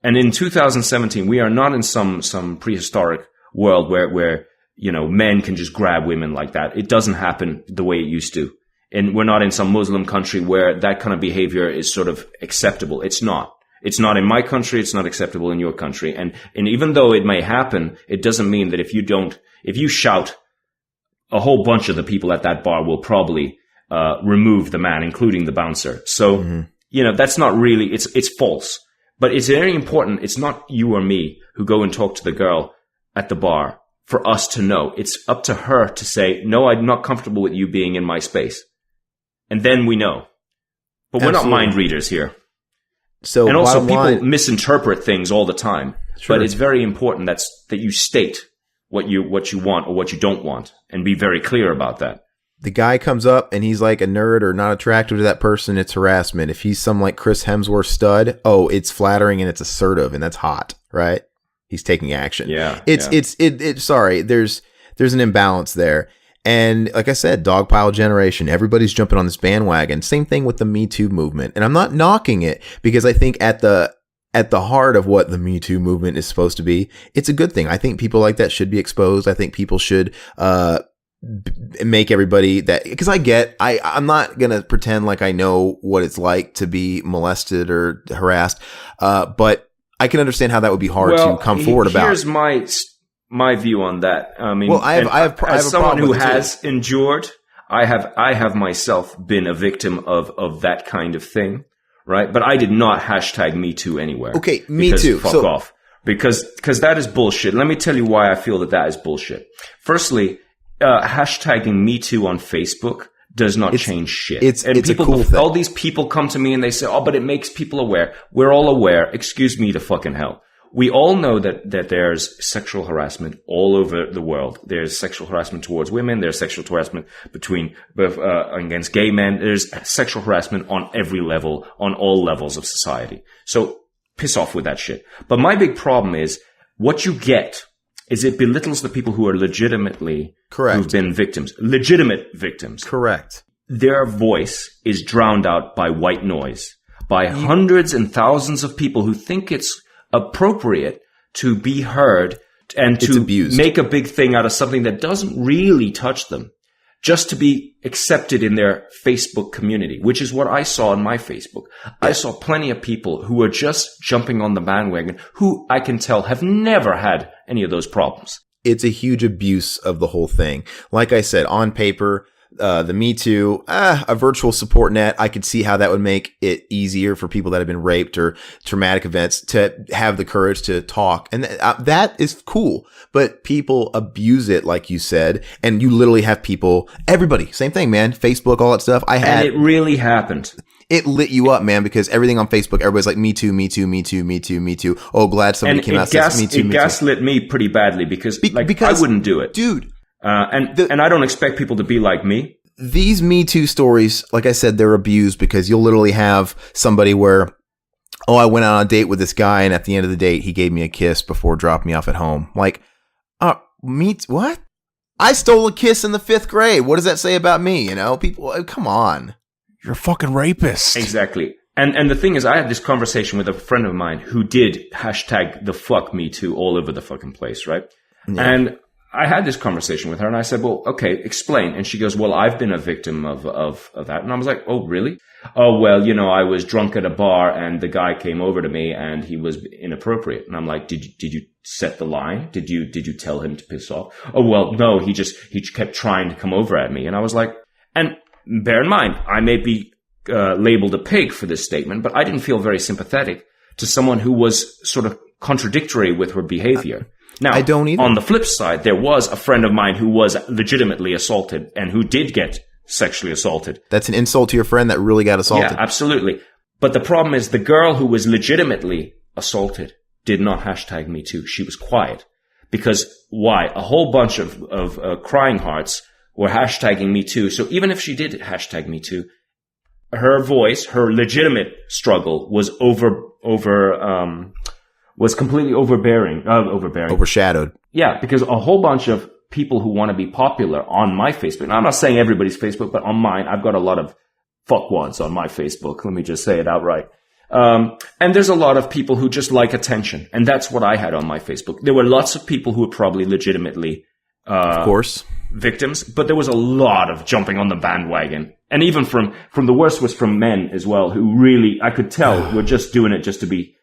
And in 2017, we are not in some prehistoric world where, men can just grab women like that. It doesn't happen the way it used to. And we're not in some Muslim country where that kind of behavior is sort of acceptable. It's not. It's not in my country. It's not acceptable in your country. And even though it may happen, it doesn't mean that if you shout, a whole bunch of the people at that bar will probably remove the man, including the bouncer. So, that's not really, it's false. But it's very important. It's not you or me who go and talk to the girl at the bar for us to know. It's up to her to say, no, I'm not comfortable with you being in my space. And then we know. But we're not mind readers here. So, and also people misinterpret things all the time. Sure. But it's very important that you state what you want or what you don't want and be very clear about that. The guy comes up and he's like a nerd or not attractive to that person, it's harassment. If he's some like Chris Hemsworth stud, it's flattering and it's assertive and that's hot, right? He's taking action. Yeah. Sorry, there's an imbalance there. And like I said, dogpile generation, everybody's jumping on this bandwagon. Same thing with the Me Too movement. And I'm not knocking it because I think at the heart of what the Me Too movement is supposed to be, it's a good thing. I think people like that should be exposed. I think people should make everybody that, because I'm not going to pretend like I know what it's like to be molested or harassed. But I can understand how that would be hard to come forward about. Here's my view on that. I mean, as someone who has endured, I have myself been a victim of that kind of thing, right? But I did not hashtag Me Too anywhere. Okay, Me Too. Fuck off. Because that is bullshit. Let me tell you why I feel that is bullshit. Firstly, hashtagging Me Too on Facebook does not change shit. It's a cool thing. All these people come to me and they say, but it makes people aware. We're all aware. Excuse me to fucking hell. We all know that there's sexual harassment all over the world. There's sexual harassment towards women. There's sexual harassment against gay men. There's sexual harassment on every level, on all levels of society. So piss off with that shit. But my big problem is what you get is it belittles the people who are legitimately correct, who've been victims, legitimate victims. Correct. Their voice is drowned out by white noise. by hundreds and thousands of people who think it's appropriate to be heard and to make a big thing out of something that doesn't really touch them, just to be accepted in their Facebook community, which is what I saw in my Facebook. I saw plenty of people who were just jumping on the bandwagon, who I can tell have never had any of those problems. It's a huge abuse of the whole thing. Like I said, on paper, the Me Too, a virtual support net, I could see how that would make it easier for people that have been raped or traumatic events to have the courage to talk. And that is cool. But people abuse it, like you said. And you literally have people, everybody, same thing, man. Facebook, all that stuff. And it really happened. It lit you up, man, because everything on Facebook, everybody's like, me too, me too, me too, me too, me too. Oh, glad somebody came out and says me too, me too. It gaslit me pretty badly because I wouldn't do it. Dude. And I don't expect people to be like me. These Me Too stories, like I said, they're abused because you'll literally have somebody where, oh, I went on a date with this guy and at the end of the date, he gave me a kiss before dropping me off at home. Like, what? I stole a kiss in the 5th grade. What does that say about me? You know, people, come on. You're a fucking rapist. Exactly. And the thing is, I had this conversation with a friend of mine who did hashtag the fuck me too all over the fucking place, right? Yeah. And I had this conversation with her and I said, well, okay, explain. And she goes, well, I've been a victim of that. And I was like, oh, really? Oh, well, you know, I was drunk at a bar and the guy came over to me and he was inappropriate. And I'm like, did you set the line? Did you tell him to piss off? Oh, well, no, he kept trying to come over at me. And I was like, and bear in mind, I may be labeled a pig for this statement, but I didn't feel very sympathetic to someone who was sort of contradictory with her behavior. Now, I don't either. On the flip side, there was a friend of mine who was legitimately assaulted and who did get sexually assaulted. That's an insult to your friend that really got assaulted. Yeah, absolutely. But the problem is the girl who was legitimately assaulted did not hashtag me too. She was quiet. Because why? A whole bunch of crying hearts were hashtagging me too. So even if she did hashtag me too, her voice, her legitimate struggle was was completely overshadowed. Yeah, because a whole bunch of people who want to be popular on my Facebook, and I'm not saying everybody's Facebook, but on mine, I've got a lot of fuckwads on my Facebook. Let me just say it outright. And there's a lot of people who just like attention. And that's what I had on my Facebook. There were lots of people who were probably legitimately, of course, victims, but there was a lot of jumping on the bandwagon. And even from the worst was from men as well, who really, I could tell were just doing it just to be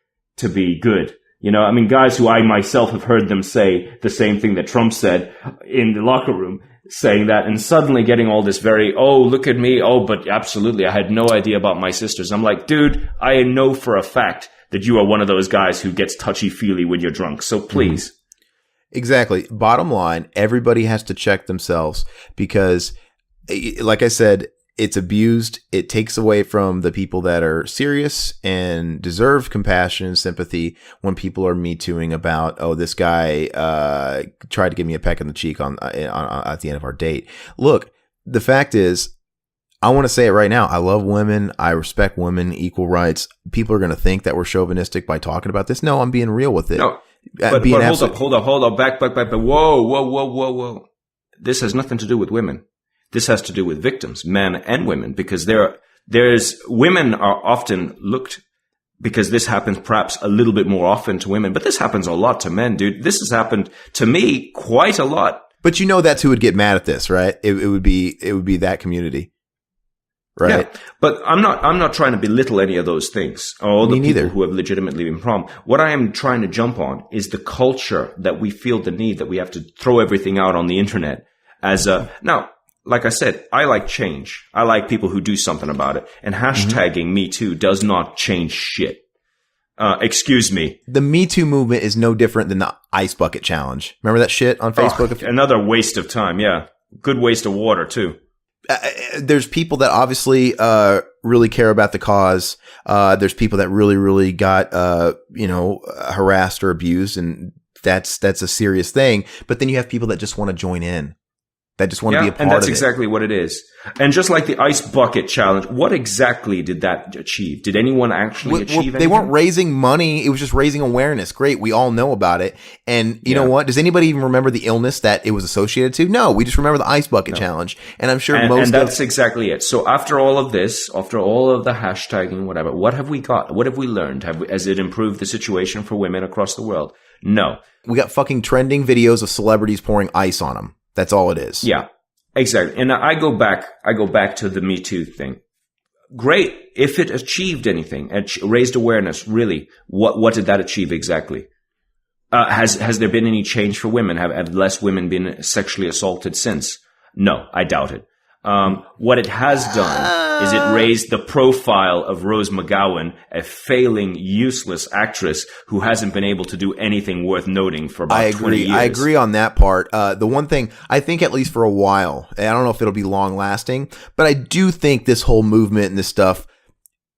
good. You know, I mean, guys who I myself have heard them say the same thing that Trump said in the locker room, saying that, and suddenly getting all this very, oh, look at me. Oh, but absolutely, I had no idea about my sisters. I'm like, dude, I know for a fact that you are one of those guys who gets touchy-feely when you're drunk. So please. Exactly. Bottom line, everybody has to check themselves because, like I said, it's abused. It takes away from the people that are serious and deserve compassion and sympathy when people are Me Tooing about, oh, this guy tried to give me a peck in the cheek on at the end of our date. Look, the fact is, I want to say it right now. I love women. I respect women, equal rights. People are going to think that we're chauvinistic by talking about this. No, I'm being real with it. No, but hold up, back. Whoa. This has nothing to do with women. This has to do with victims, men and women, because women are often looked, because this happens perhaps a little bit more often to women, but this happens a lot to men, dude. This has happened to me quite a lot. But you know that's who would get mad at this, right? It would be that community. Right. Yeah, but I'm not trying to belittle any of those things. All the people who have legitimately been problem. What I am trying to jump on is the culture that we feel the need that we have to throw everything out on the internet now. Like I said, I like change. I like people who do something about it. And hashtagging Me Too does not change shit. Excuse me. The Me Too movement is no different than the ice bucket challenge. Remember that shit on Facebook? Another waste of time. Yeah. Good waste of water too. There's people that obviously really care about the cause. There's people that really, really got harassed or abused, and that's a serious thing. But then you have people that just want to join in. that just want to be a part and that's of it. exactly what it is. And just like the ice bucket challenge, what exactly did that achieve? Did anyone actually achieve anything? They weren't raising money. It was just raising awareness. Great. We all know about it. And you know what? Does anybody even remember the illness that it was associated to? No, we just remember the ice bucket challenge. And I'm sure and that's exactly it. So after all of this, after all of the hashtagging, whatever, what have we got? What have we learned? Has it improved the situation for women across the world? No. We got fucking trending videos of celebrities pouring ice on them. That's all it is. Yeah, exactly. And I go back to the Me Too thing. Great. If it achieved anything, raised awareness, really, what did that achieve exactly? Has there been any change for women? Have less women been sexually assaulted since? No, I doubt it. What it has done is it raised the profile of Rose McGowan, a failing, useless actress who hasn't been able to do anything worth noting for about 20 years. I agree on that part. The one thing, I think at least for a while, I don't know if it'll be long lasting, but I do think this whole movement and this stuff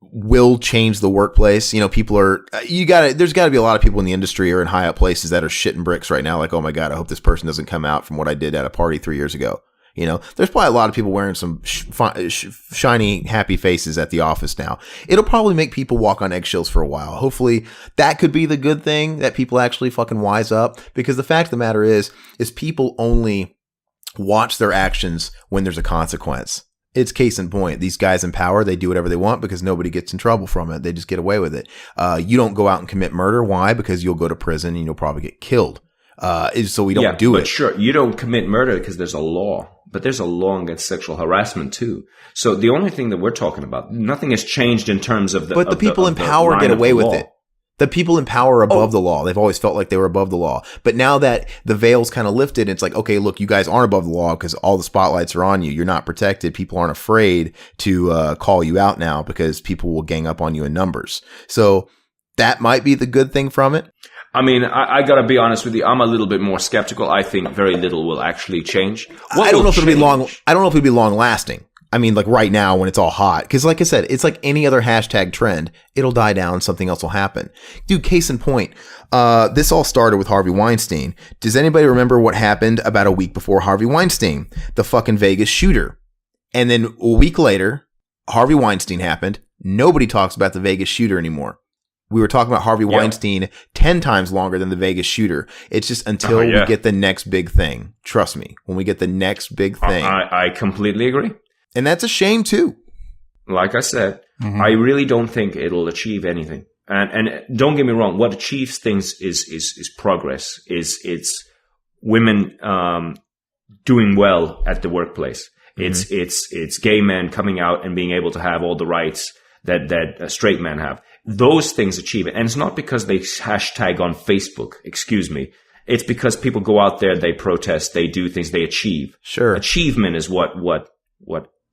will change the workplace. You know, there's gotta be a lot of people in the industry or in high up places that are shitting bricks right now. Like, oh my God, I hope this person doesn't come out from what I did at a party 3 years ago. You know, there's probably a lot of people wearing some shiny, happy faces at the office now. It'll probably make people walk on eggshells for a while. Hopefully that could be the good thing, that people actually fucking wise up, because the fact of the matter is people only watch their actions when there's a consequence. It's case in point. These guys in power, they do whatever they want because nobody gets in trouble from it. They just get away with it. You don't go out and commit murder. Why? Because you'll go to prison and you'll probably get killed. So we don't do it. But sure, you don't commit murder because there's a law. But there's a law against sexual harassment too. So the only thing that we're talking about, nothing has changed in terms of the. But the people in power get away with it. The people in power are above the law. They've always felt like they were above the law. But now that the veil's kind of lifted, it's like, okay, look, you guys aren't above the law because all the spotlights are on you. You're not protected. People aren't afraid to call you out now because people will gang up on you in numbers. So that might be the good thing from it. I mean, I gotta be honest with you. I'm a little bit more skeptical. I think very little will actually change. I don't know if it'll be long. I don't know if it'll be long lasting. I mean, like right now when it's all hot, because like I said, it's like any other hashtag trend. It'll die down. Something else will happen. Dude, case in point, this all started with Harvey Weinstein. Does anybody remember what happened about a week before Harvey Weinstein, the fucking Vegas shooter? And then a week later, Harvey Weinstein happened. Nobody talks about the Vegas shooter anymore. We were talking about Harvey Weinstein 10 times longer than the Vegas shooter. It's just until we get the next big thing. Trust me, when we get the next big thing. I completely agree. And that's a shame too. Like I said, I really don't think it'll achieve anything. And don't get me wrong, what achieves things is progress. It's women doing well at the workplace. It's gay men coming out and being able to have all the rights that straight men have. Those things achieve it. And it's not because they hashtag on Facebook, excuse me. It's because people go out there, they protest, they do things, they achieve. Sure. Achievement is what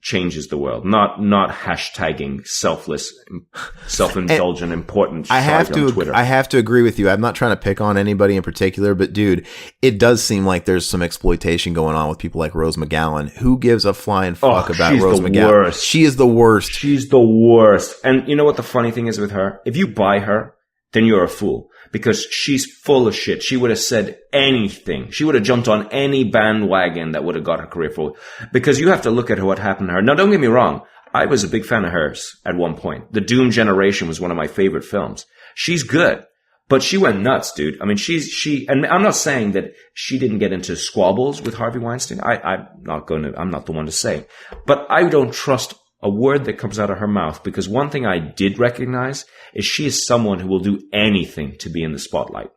changes the world, not hashtagging self-indulgent, important shit on Twitter. I have to agree with you. I'm not trying to pick on anybody in particular, but dude, it does seem like there's some exploitation going on with people like Rose McGowan. Who gives a flying fuck about Rose McGowan? Worst. She is the worst. She's the worst. And you know what the funny thing is with her? If you buy her, then you're a fool. Because she's full of shit. She would have said anything. She would have jumped on any bandwagon that would have got her career forward. Because you have to look at what happened to her. Now, don't get me wrong. I was a big fan of hers at one point. The Doom Generation was one of my favorite films. She's good. But she went nuts, dude. I mean, and I'm not saying that she didn't get into squabbles with Harvey Weinstein. I'm not the one to say. But I don't trust a word that comes out of her mouth, because one thing I did recognize is she is someone who will do anything to be in the spotlight.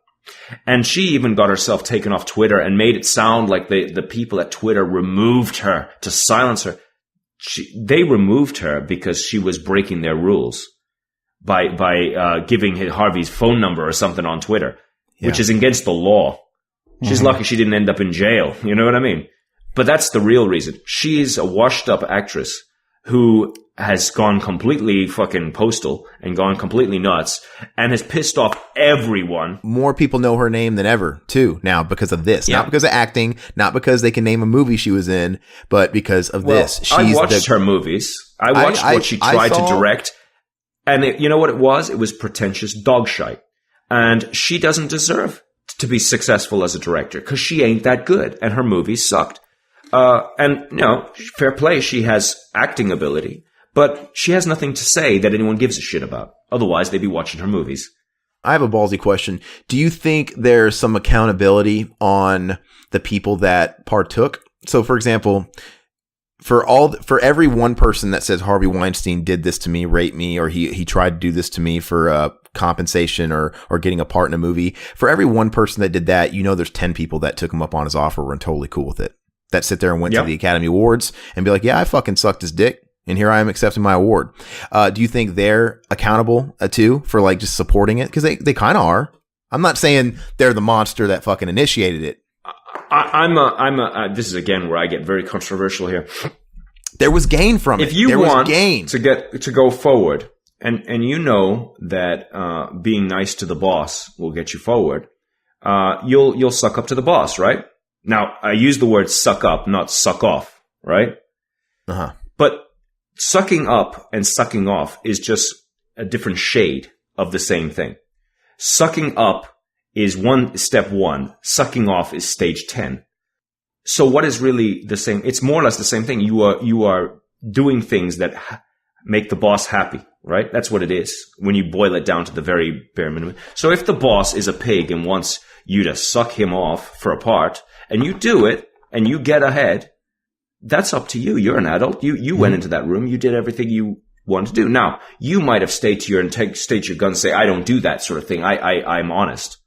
And she even got herself taken off Twitter and made it sound like the people at Twitter removed her to silence her. They removed her because she was breaking their rules by giving Harvey's phone number or something on Twitter, which is against the law. She's lucky she didn't end up in jail. You know what I mean? But that's the real reason. She's a washed up actress who has gone completely fucking postal and gone completely nuts and has pissed off everyone. More people know her name than ever, too, now because of this. Not because of acting, not because they can name a movie she was in, but because of this. I watched her movies. I watched what she tried to direct. And you know what it was? It was pretentious dog shite. And she doesn't deserve to be successful as a director because she ain't that good and her movies sucked. And, fair play, she has acting ability, but she has nothing to say that anyone gives a shit about. Otherwise, they'd be watching her movies. I have a ballsy question. Do you think there's some accountability on the people that partook? So, for example, for every one person that says Harvey Weinstein did this to me, raped me, or he tried to do this to me for compensation or getting a part in a movie, for every one person that did that, there's 10 people that took him up on his offer and totally cool with it. That sit there and went to the Academy Awards and be like, yeah, I fucking sucked his dick. And here I am accepting my award. Do you think they're accountable too for like just supporting it? Because they kind of are. I'm not saying they're the monster that fucking initiated it. This is again where I get very controversial here. There was gain from it. If you want to go forward, and that being nice to the boss will get you forward, you'll suck up to the boss, right? Now I use the word suck up, not suck off, right? But sucking up and sucking off is just a different shade of the same thing. Sucking up is step one. Sucking off is stage 10. So what is really the same? It's more or less the same thing. You are doing things that make the boss happy, right? That's what it is when you boil it down to the very bare minimum. So if the boss is a pig and wants you to suck him off for a part, and you do it and you get ahead, that's up to you. You're an adult. You went into that room. You did everything you wanted to do. Now, you might have stayed your gun, say, I don't do that sort of thing. I'm honest.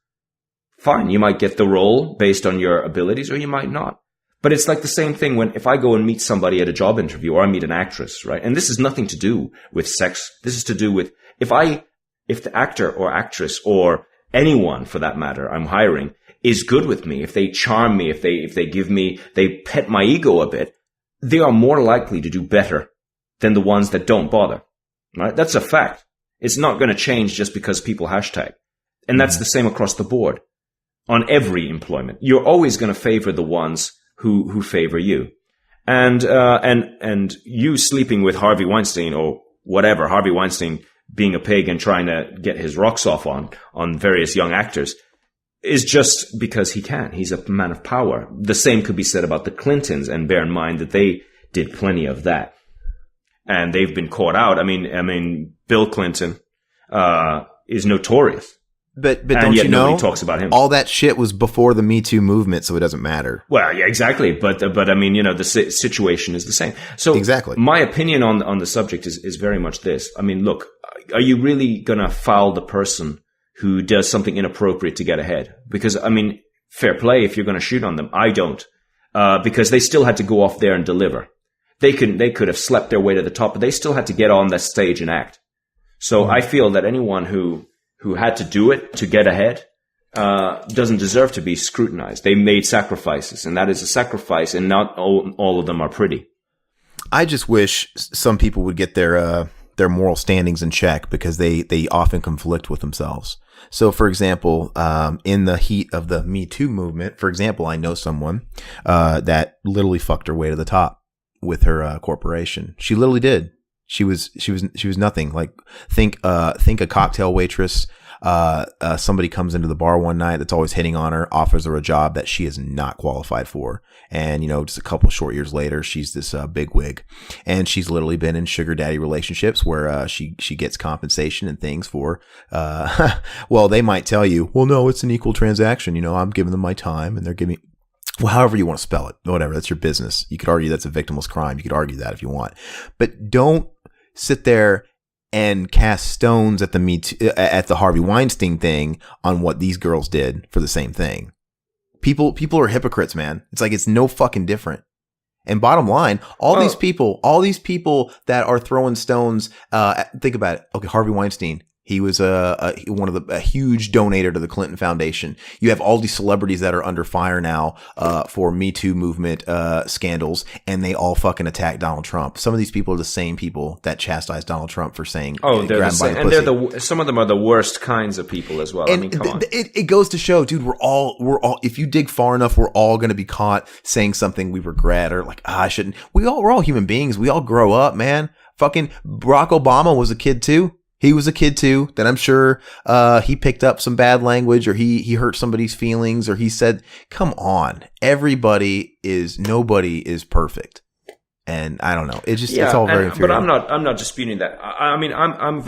Fine. You might get the role based on your abilities, or you might not. But it's like the same thing if I go and meet somebody at a job interview, or I meet an actress, right? And this has nothing to do with sex. This is to do with if the actor or actress or anyone for that matter I'm hiring is good with me, if they charm me, if they pet my ego a bit, they are more likely to do better than the ones that don't bother, right? That's a fact. It's not going to change just because people hashtag. And that's the same across the board on every employment. You're always going to favor the ones who favor you. And you sleeping with Harvey Weinstein or whatever, Harvey Weinstein being a pig and trying to get his rocks off on various young actors is just because he can. He's a man of power. The same could be said about the Clintons, and bear in mind that they did plenty of that. And they've been caught out. I mean, Bill Clinton is notorious. But don't you know, nobody talks about him. All that shit was before the Me Too movement, so it doesn't matter. Well, yeah, exactly. But I mean, the situation is the same. So exactly. My opinion on the subject is very much this. I mean, look, are you really going to foul the person who does something inappropriate to get ahead? Because, I mean, fair play if you're going to shoot on them. I don't. Because they still had to go off there and deliver. They could have slept their way to the top, but they still had to get on that stage and act. So I feel that anyone who had to do it to get ahead doesn't deserve to be scrutinized. They made sacrifices, and that is a sacrifice, and not all of them are pretty. I just wish some people would get their moral standings in check, because they often conflict with themselves. So, for example, in the heat of the Me Too movement, for example, I know someone that literally fucked her way to the top with her corporation. She literally did. She was nothing. Like, think a cocktail waitress. Somebody comes into the bar one night that's always hitting on her, offers her a job that she is not qualified for. And, just a couple short years later, she's this bigwig, and she's literally been in sugar daddy relationships where she gets compensation and things for, well, they might tell you, well, no, it's an equal transaction. I'm giving them my time and they're giving me, well, however you want to spell it, whatever, that's your business. You could argue that's a victimless crime. You could argue that if you want, but don't sit there and cast stones at the Harvey Weinstein thing on what these girls did for the same thing. People are hypocrites, man. It's like, it's no fucking different. And bottom line, all these people that are throwing stones, think about it. Okay, Harvey Weinstein, he was a huge donator to the Clinton Foundation. You have all these celebrities that are under fire now for Me Too movement scandals, and they all fucking attack Donald Trump. Some of these people are the same people that chastise Donald Trump for saying, they're the same, and some of them are the worst kinds of people as well. And I mean, come on. It goes to show, dude, we're all if you dig far enough, we're all going to be caught saying something we regret, or like, I shouldn't. We're all human beings. We all grow up, man. Fucking Barack Obama was a kid too. He was a kid too, that I'm sure he picked up some bad language, or he hurt somebody's feelings, or he said, come on, nobody is perfect. And I don't know. It's all very infuriating. But I'm not disputing that. I mean, I'm a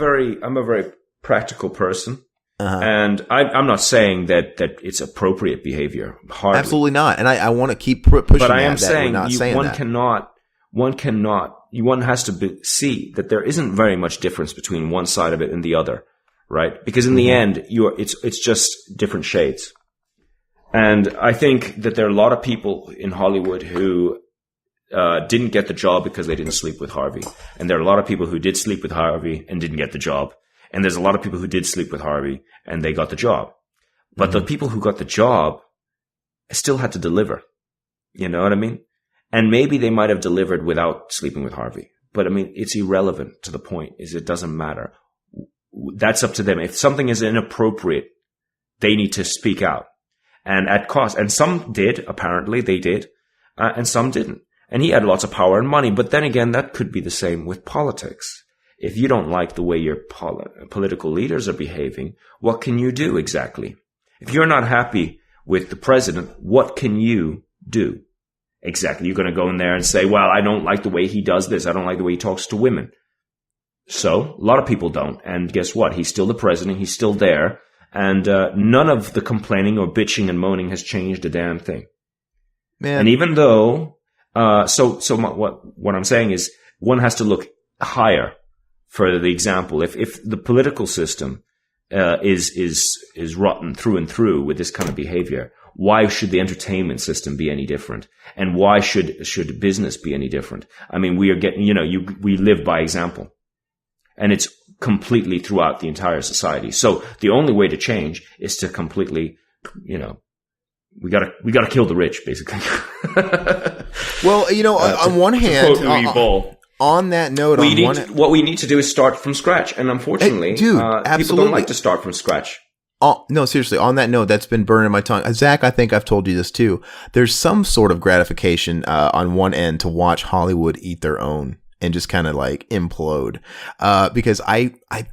very practical person. And I'm not saying that it's appropriate behavior. Hardly. Absolutely not. And I want to keep pushing but I am that saying, we're not saying that. One has to see that there isn't very much difference between one side of it and the other, right? Because in the end, it's just different shades. And I think that there are a lot of people in Hollywood who didn't get the job because they didn't sleep with Harvey. And there are a lot of people who did sleep with Harvey and didn't get the job. And there's a lot of people who did sleep with Harvey and they got the job. But the people who got the job still had to deliver. You know what I mean? And maybe they might have delivered without sleeping with Harvey. But I mean, it's irrelevant to the point, is it doesn't matter. That's up to them. If something is inappropriate, they need to speak out. And at cost. And some did, apparently they did. And some didn't. And he had lots of power and money. But then again, that could be the same with politics. If you don't like the way your political leaders are behaving, what can you do exactly? If you're not happy with the president, what can you do? Exactly. You're going to go in there and say, well, I don't like the way he does this. I don't like the way he talks to women. So a lot of people don't. And guess what? He's still the president. He's still there. And none of the complaining or bitching and moaning has changed a damn thing. Man. And even though, what I'm saying is one has to look higher for the example. If the political system is rotten through and through with this kind of behavior, why should the entertainment system be any different? And why should business be any different? I mean, we are getting, we live by example. And it's completely throughout the entire society. So the only way to change is to completely, we gotta kill the rich, basically. Well, on one hand, on that note, what we need to do is start from scratch. And unfortunately, people don't like to start from scratch. Oh, no, seriously. On that note, that's been burning my tongue. Zach, I think I've told you this too. There's some sort of gratification on one end to watch Hollywood eat their own and just kind of like implode. Because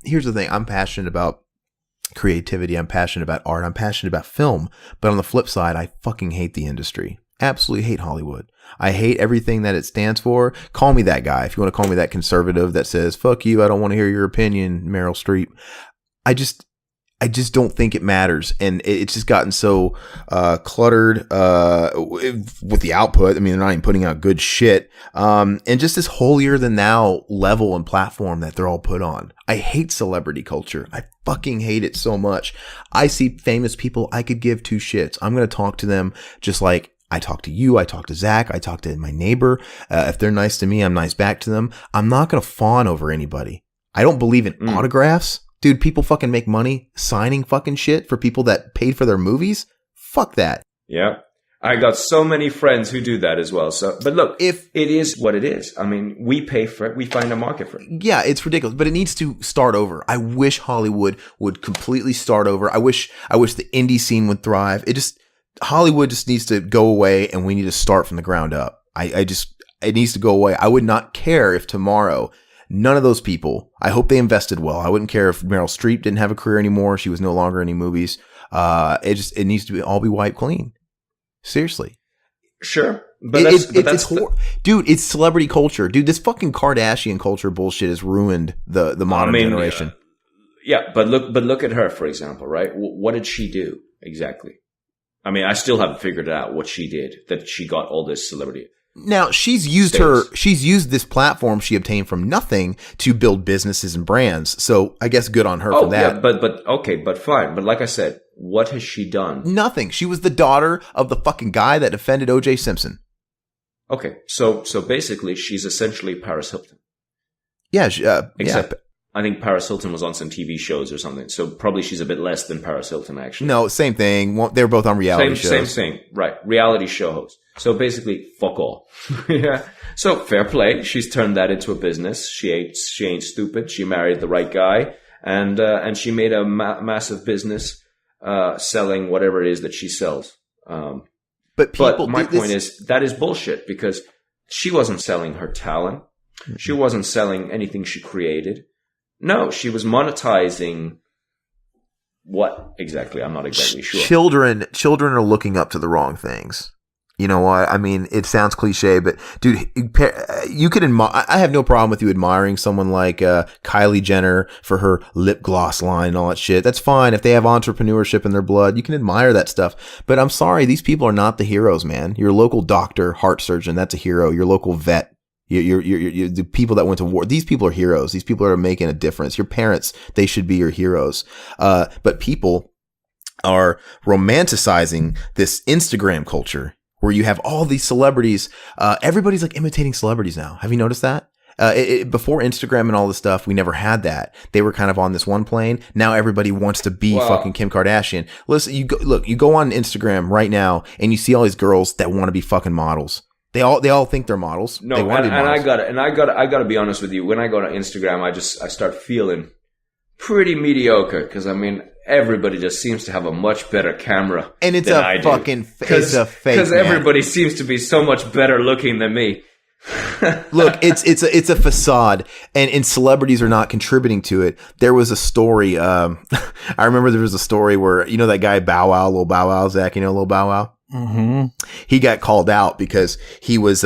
here's the thing. I'm passionate about creativity. I'm passionate about art. I'm passionate about film. But on the flip side, I fucking hate the industry. Absolutely hate Hollywood. I hate everything that it stands for. Call me that guy. If you want to call me that conservative that says, fuck you, I don't want to hear your opinion, Meryl Streep. I just don't think it matters. And it's just gotten so cluttered with the output. I mean, they're not even putting out good shit. And just this holier than thou level and platform that they're all put on. I hate celebrity culture. I fucking hate it so much. I see famous people I could give two shits. I'm going to talk to them just like I talk to you. I talk to Zach. I talk to my neighbor. If they're nice to me, I'm nice back to them. I'm not going to fawn over anybody. I don't believe in autographs. Dude, people fucking make money signing fucking shit for people that paid for their movies. Fuck that. Yeah. I got so many friends who do that as well. So, but look, if it is what it is, I mean, we pay for it. We find a market for it. Yeah, it's ridiculous, but it needs to start over. I wish Hollywood would completely start over. I wish the indie scene would thrive. Hollywood just needs to go away and we need to start from the ground up. It needs to go away. I would not care if tomorrow none of those people, I hope they invested well. I wouldn't care if Meryl Streep didn't have a career anymore. She was no longer in any movies. It needs to all be wiped clean. Seriously. Sure. But dude, it's celebrity culture. Dude, this fucking Kardashian culture bullshit has ruined the modern generation. But look at her, for example, right? What did she do exactly? I mean, I still haven't figured out what she did, that she got all this celebrity. Now, she's used this platform she obtained from nothing to build businesses and brands. So I guess good on her for that. Yeah, but fine. But like I said, what has she done? Nothing. She was the daughter of the fucking guy that defended O.J. Simpson. Okay. So basically she's essentially Paris Hilton. Yeah. Except I think Paris Hilton was on some TV shows or something. So probably she's a bit less than Paris Hilton, actually. No, same thing. They were both on reality shows. Same. Right. Reality show host. So basically, fuck all. Yeah. So fair play. She's turned that into a business. She ain't stupid. She married the right guy, and she made a massive business selling whatever it is that she sells. But my point is that is bullshit, because she wasn't selling her talent. Mm-hmm. She wasn't selling anything she created. No, she was monetizing what exactly? I'm not exactly sure. Children are looking up to the wrong things. You know what? I mean, it sounds cliche, but dude, you could I have no problem with you admiring someone like Kylie Jenner for her lip gloss line and all that shit. That's fine. If they have entrepreneurship in their blood, you can admire that stuff. But I'm sorry, these people are not the heroes, man. Your local doctor, heart surgeon, that's a hero. Your local vet. You're the people that went to war. These people are heroes. These people are making a difference. Your parents, they should be your heroes. But people are romanticizing this Instagram culture where you have all these celebrities. Everybody's like imitating celebrities now. Have you noticed that? Before Instagram and all this stuff, we never had that. They were kind of on this one plane. Now everybody wants to be fucking Kim Kardashian. Listen, you go on Instagram right now and you see all these girls that want to be fucking models. They all think they're models. No, they want to be models. I gotta be honest with you. When I go to Instagram, I start feeling pretty mediocre because I mean everybody just seems to have a much better camera, and it's than a I fucking do. it's a fake. Because everybody seems to be so much better looking than me. Look, it's a facade, and celebrities are not contributing to it. There was a story. I remember there was a story where you know that guy Bow Wow, Lil Bow Wow, Zach. You know Lil Bow Wow. Mm-hmm. He got called out because he was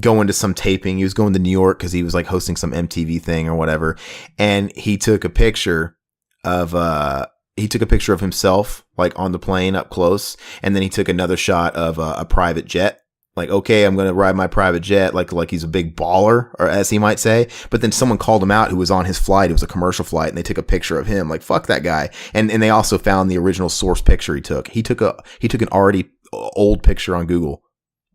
going to some taping. He was going to New York because he was like hosting some MTV thing or whatever, and he took a picture of himself like on the plane up close, and then he took another shot of a private jet. Like, okay, I'm going to ride my private jet like he's a big baller, or as he might say. But then someone called him out who was on his flight. It was a commercial flight, and they took a picture of him. Like, fuck that guy. And they also found the original source picture he took. He took an already old picture on Google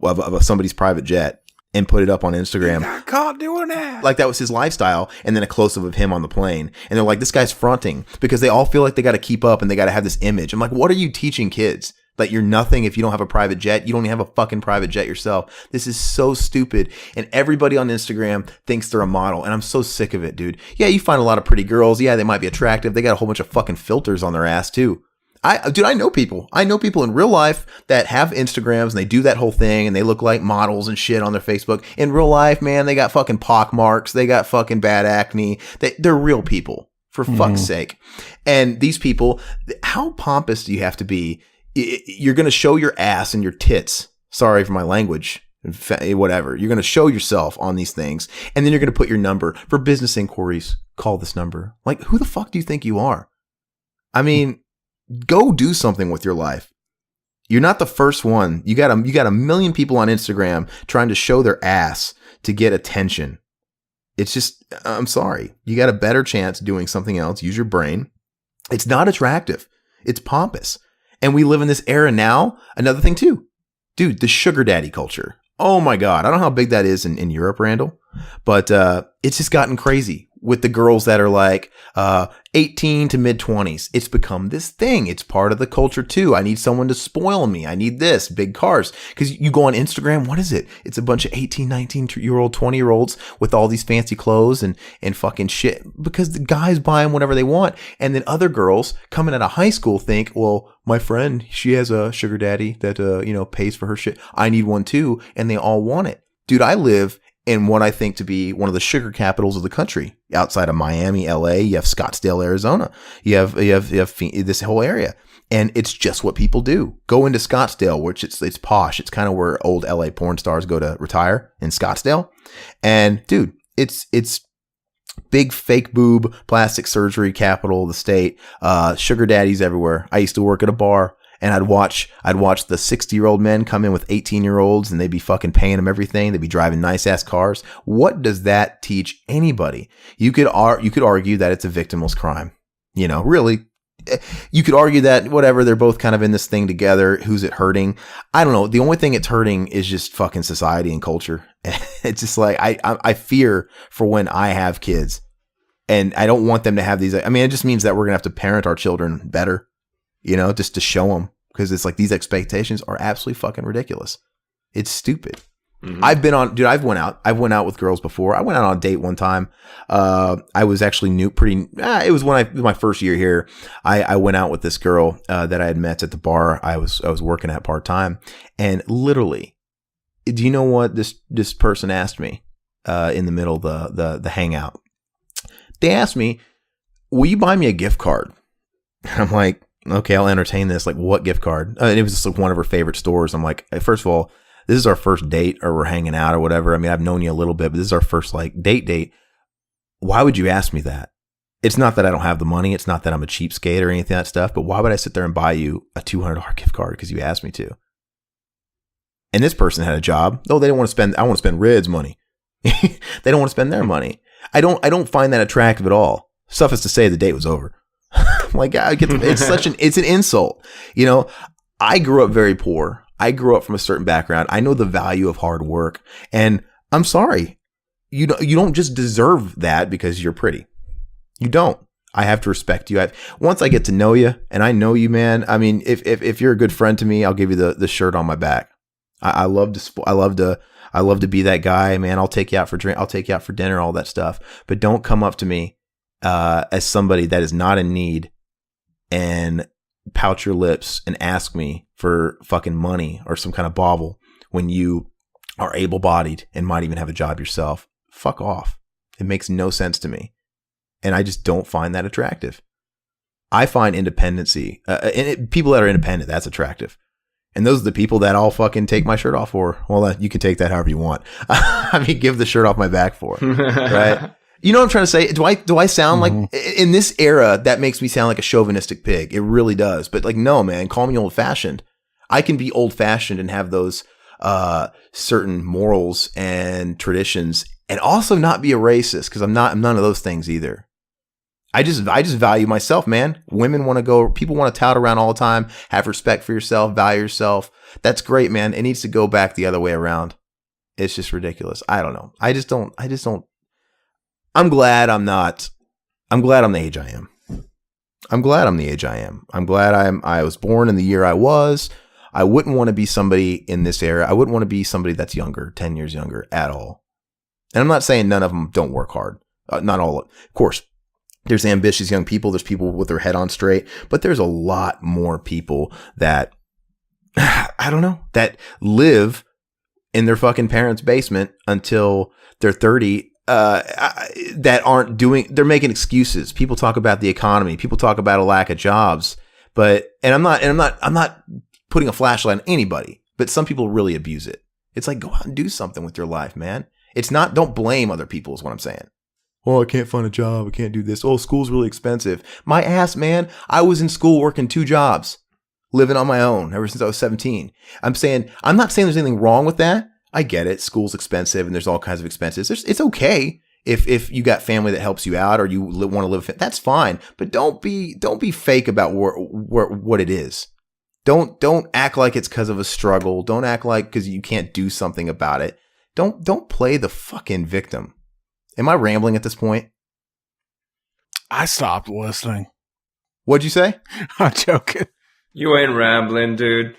of somebody's private jet and put it up on Instagram. I got caught doing that. Like that was his lifestyle. And then a close-up of him on the plane. And they're like, this guy's fronting because they all feel like they got to keep up and they got to have this image. I'm like, what are you teaching kids? Like you're nothing if you don't have a private jet. You don't even have a fucking private jet yourself. This is so stupid. And everybody on Instagram thinks they're a model. And I'm so sick of it, dude. Yeah, you find a lot of pretty girls. Yeah, they might be attractive. They got a whole bunch of fucking filters on their ass too. I know people. I know people in real life that have Instagrams and they do that whole thing and they look like models and shit on their Facebook. In real life, man, they got fucking pock marks. They got fucking bad acne. They're real people, for fuck's sake. And these people, how pompous do you have to be? You're going to show your ass and your tits. Sorry for my language. Whatever. You're going to show yourself on these things. And then you're going to put your number for business inquiries. Call this number. Like, who the fuck do you think you are? I mean, go do something with your life. You're not the first one. You got a million people on Instagram trying to show their ass to get attention. It's just, I'm sorry. You got a better chance doing something else. Use your brain. It's not attractive. It's pompous. And we live in this era now. Another thing too, dude, the sugar daddy culture. Oh my God. I don't know how big that is in Europe, Randall, but it's just gotten crazy with the girls that are like 18 to mid 20s. It's become this thing. It's part of the culture too. I need someone to spoil me. I need this, big cars. Because you go on Instagram, what is it? It's a bunch of 18, 19-year-old, 20-year-olds with all these fancy clothes and fucking shit. Because the guys buy them whatever they want. And then other girls coming out of high school think, well, my friend, she has a sugar daddy that, pays for her shit. I need one too. And they all want it. Dude, I live in what I think to be one of the sugar capitals of the country. Outside of Miami, LA, you have Scottsdale, Arizona. You have this whole area. And it's just what people do. Go into Scottsdale, which it's posh. It's kind of where old LA porn stars go to retire, in Scottsdale. And dude, it's big fake boob plastic surgery capital of the state. Sugar daddies everywhere. I used to work at a bar. And I'd watch the 60-year-old men come in with 18-year-olds and they'd be fucking paying them everything. They'd be driving nice ass cars. What does that teach anybody? You could argue that it's a victimless crime. Really, you could argue that whatever, they're both kind of in this thing together. Who's it hurting? I don't know. The only thing it's hurting is just fucking society and culture. It's just like, I fear for when I have kids and I don't want them to have these. I mean, it just means that we're going to have to parent our children better. Just to show them, because it's like these expectations are absolutely fucking ridiculous. It's stupid. Mm-hmm. I've went out with girls before. I went out on a date one time. I was actually it was my first year here. I went out with this girl, that I had met at the bar I was working at part time. And literally, do you know what this person asked me, in the middle of the hangout? They asked me, will you buy me a gift card? I'm like, okay, I'll entertain this. Like, what gift card? And it was just like one of her favorite stores. I'm like, first of all, this is our first date, or we're hanging out or whatever. I mean, I've known you a little bit, but this is our first like date. Why would you ask me that? It's not that I don't have the money. It's not that I'm a cheapskate or anything of that stuff, but why would I sit there and buy you a $200 gift card because you asked me to? And this person had a job. No, they didn't want to spend, I want to spend Red's money. They don't want to spend their money. I don't find that attractive at all. Suffice to say, the date was over. Like, it's an insult. You know, I grew up very poor. I grew up from a certain background. I know the value of hard work, and I'm sorry. You don't just deserve that because you're pretty. You don't. I have to respect you. Once I get to know you and I know you, man, I mean, if you're a good friend to me, I'll give you the shirt on my back. I love to be that guy, man. I'll take you out for drink. I'll take you out for dinner, all that stuff. But don't come up to me as somebody that is not in need and pout your lips and ask me for fucking money or some kind of bauble when you are able-bodied and might even have a job yourself. Fuck off. It makes no sense to me. And I just don't find that attractive. I find independency, people that are independent, that's attractive. And those are the people that I'll fucking take my shirt off for. Well, you can take that however you want. I mean, give the shirt off my back for, right? You know what I'm trying to say? Do I sound like, in this era, that makes me sound like a chauvinistic pig. It really does. But like, no, man, call me old fashioned. I can be old fashioned and have those certain morals and traditions and also not be a racist, because I'm none of those things either. I just value myself, man. People want to tout around all the time, have respect for yourself, value yourself. That's great, man. It needs to go back the other way around. It's just ridiculous. I don't know. I just don't. I'm glad I'm the age I am. I'm glad I'm the age I am. I'm glad I was born in the year I was. I wouldn't want to be somebody in this era. I wouldn't want to be somebody that's younger, 10 years younger at all. And I'm not saying none of them don't work hard. Not all. Of course, there's ambitious young people. There's people with their head on straight. But there's a lot more people that, I don't know, that live in their fucking parents' basement until they're 30. They're making excuses. People talk about the economy. People talk about a lack of jobs. I'm not putting a flashlight on anybody, but some people really abuse it. It's like, go out and do something with your life, man. Don't blame other people is what I'm saying. Oh, I can't find a job. I can't do this. Oh, school's really expensive. My ass, man. I was in school working 2 jobs, living on my own ever since I was 17. I'm not saying there's anything wrong with that. I get it. School's expensive and there's all kinds of expenses. It's okay if you got family that helps you out or you want to live. That's fine. But don't be fake about what it is. Don't act like it's because of a struggle. Don't act like because you can't do something about it. Don't play the fucking victim. Am I rambling at this point? I stopped listening. What'd you say? I'm joking. You ain't rambling, dude.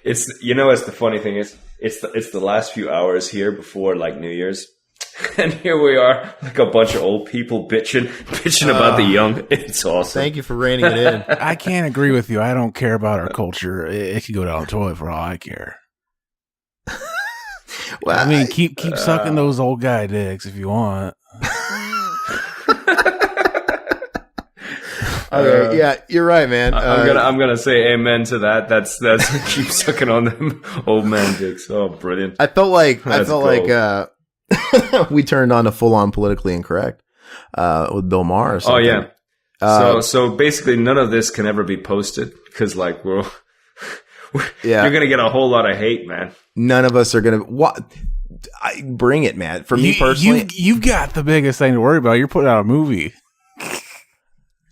It's the funny thing is, it's the last few hours here before like New Year's, and here we are, like a bunch of old people bitching about the young. It's awesome. Thank you for reining it in. I can't agree with you. I don't care about our culture. It could go down the toilet for all I care. Well, I mean, keep sucking those old guy dicks if you want. Okay, yeah, you're right, man. I'm gonna say amen to that. That's keep sucking on them old man dicks. Oh, brilliant! I felt like we turned on to full on politically incorrect with Bill Maher. Or something. Oh yeah. So basically, none of this can ever be posted because like you're gonna get a whole lot of hate, man. None of us are gonna bring it, man. For me personally, you've got the biggest thing to worry about. You're putting out a movie.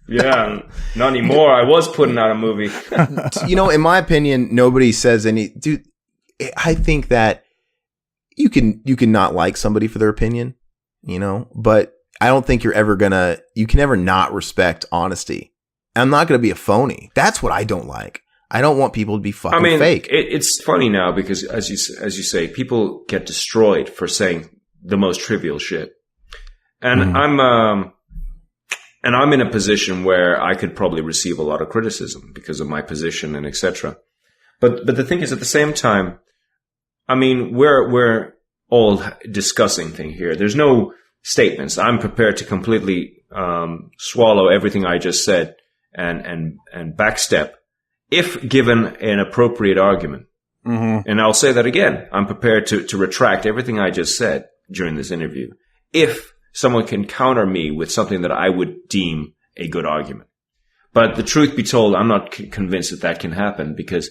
Yeah, not anymore. I was putting out a movie. In my opinion, nobody says any. Dude, I think that you can not like somebody for their opinion, but I don't think you can ever not respect honesty. I'm not going to be a phony. That's what I don't like. I don't want people to be fucking fake. It's funny now because as you say, people get destroyed for saying the most trivial shit. And I'm in a position where I could probably receive a lot of criticism because of my position and etc. But the thing is, at the same time, I mean, we're all discussing thing here. There's no statements. I'm prepared to completely swallow everything I just said and backstep if given an appropriate argument. Mm-hmm. And I'll say that again. I'm prepared to retract everything I just said during this interview if someone can counter me with something that I would deem a good argument. But the truth be told, I'm not convinced that can happen, because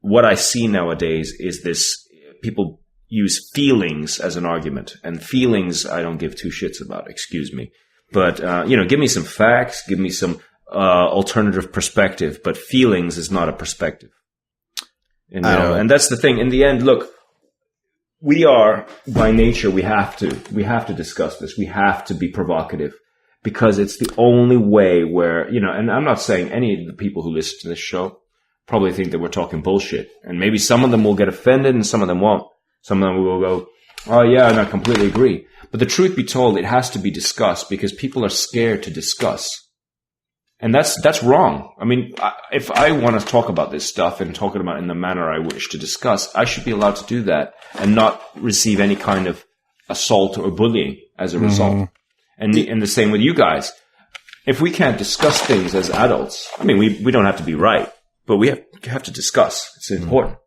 what I see nowadays is this: people use feelings as an argument, and feelings I don't give two shits about, excuse me. But, give me some facts, give me some alternative perspective, but feelings is not a perspective. And, and that's the thing. In the end, look, we are, by nature, we have to discuss this. We have to be provocative, because it's the only way where, and I'm not saying any of the people who listen to this show probably think that we're talking bullshit. And maybe some of them will get offended and some of them won't. Some of them will go, oh yeah, and I completely agree. But the truth be told, it has to be discussed, because people are scared to discuss. And that's wrong. I mean, if I want to talk about this stuff and talk about it in the manner I wish to discuss, I should be allowed to do that and not receive any kind of assault or bullying as a result. And the same with you guys. If we can't discuss things as adults, I mean, we don't have to be right, but we have to discuss. It's important.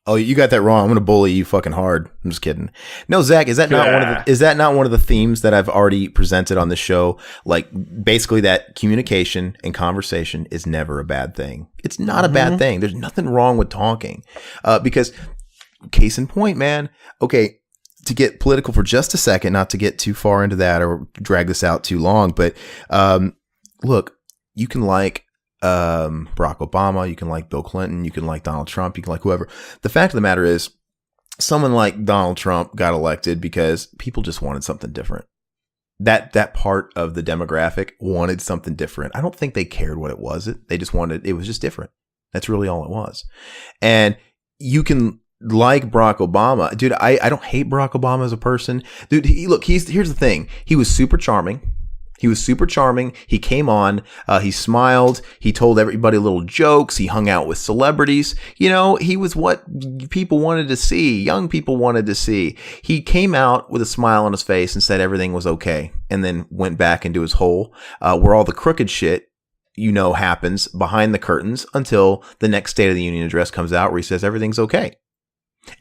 Oh, you got that wrong. I'm going to bully you fucking hard. I'm just kidding. No, Zach, is that not one of the themes that I've already presented on the show? Like, basically that communication and conversation is never a bad thing. It's not a bad thing. There's nothing wrong with talking. Because, case in point, man. Okay, to get political for just a second, not to get too far into that or drag this out too long, but look, you can like Barack Obama, you can like Bill Clinton, you can like Donald Trump, you can like whoever. The fact of the matter is, someone like Donald Trump got elected because people just wanted something different. That part of the demographic wanted something different. I don't think they cared what it was. They just wanted, it was just different. That's really all it was. And you can like Barack Obama. Dude, I don't hate Barack Obama as a person. Dude, here's the thing. He was super charming. He came on, he smiled, he told everybody little jokes, he hung out with celebrities. He was what people wanted to see, young people wanted to see. He came out with a smile on his face and said everything was okay, and then went back into his hole, where all the crooked shit, happens behind the curtains until the next State of the Union address comes out where he says everything's okay.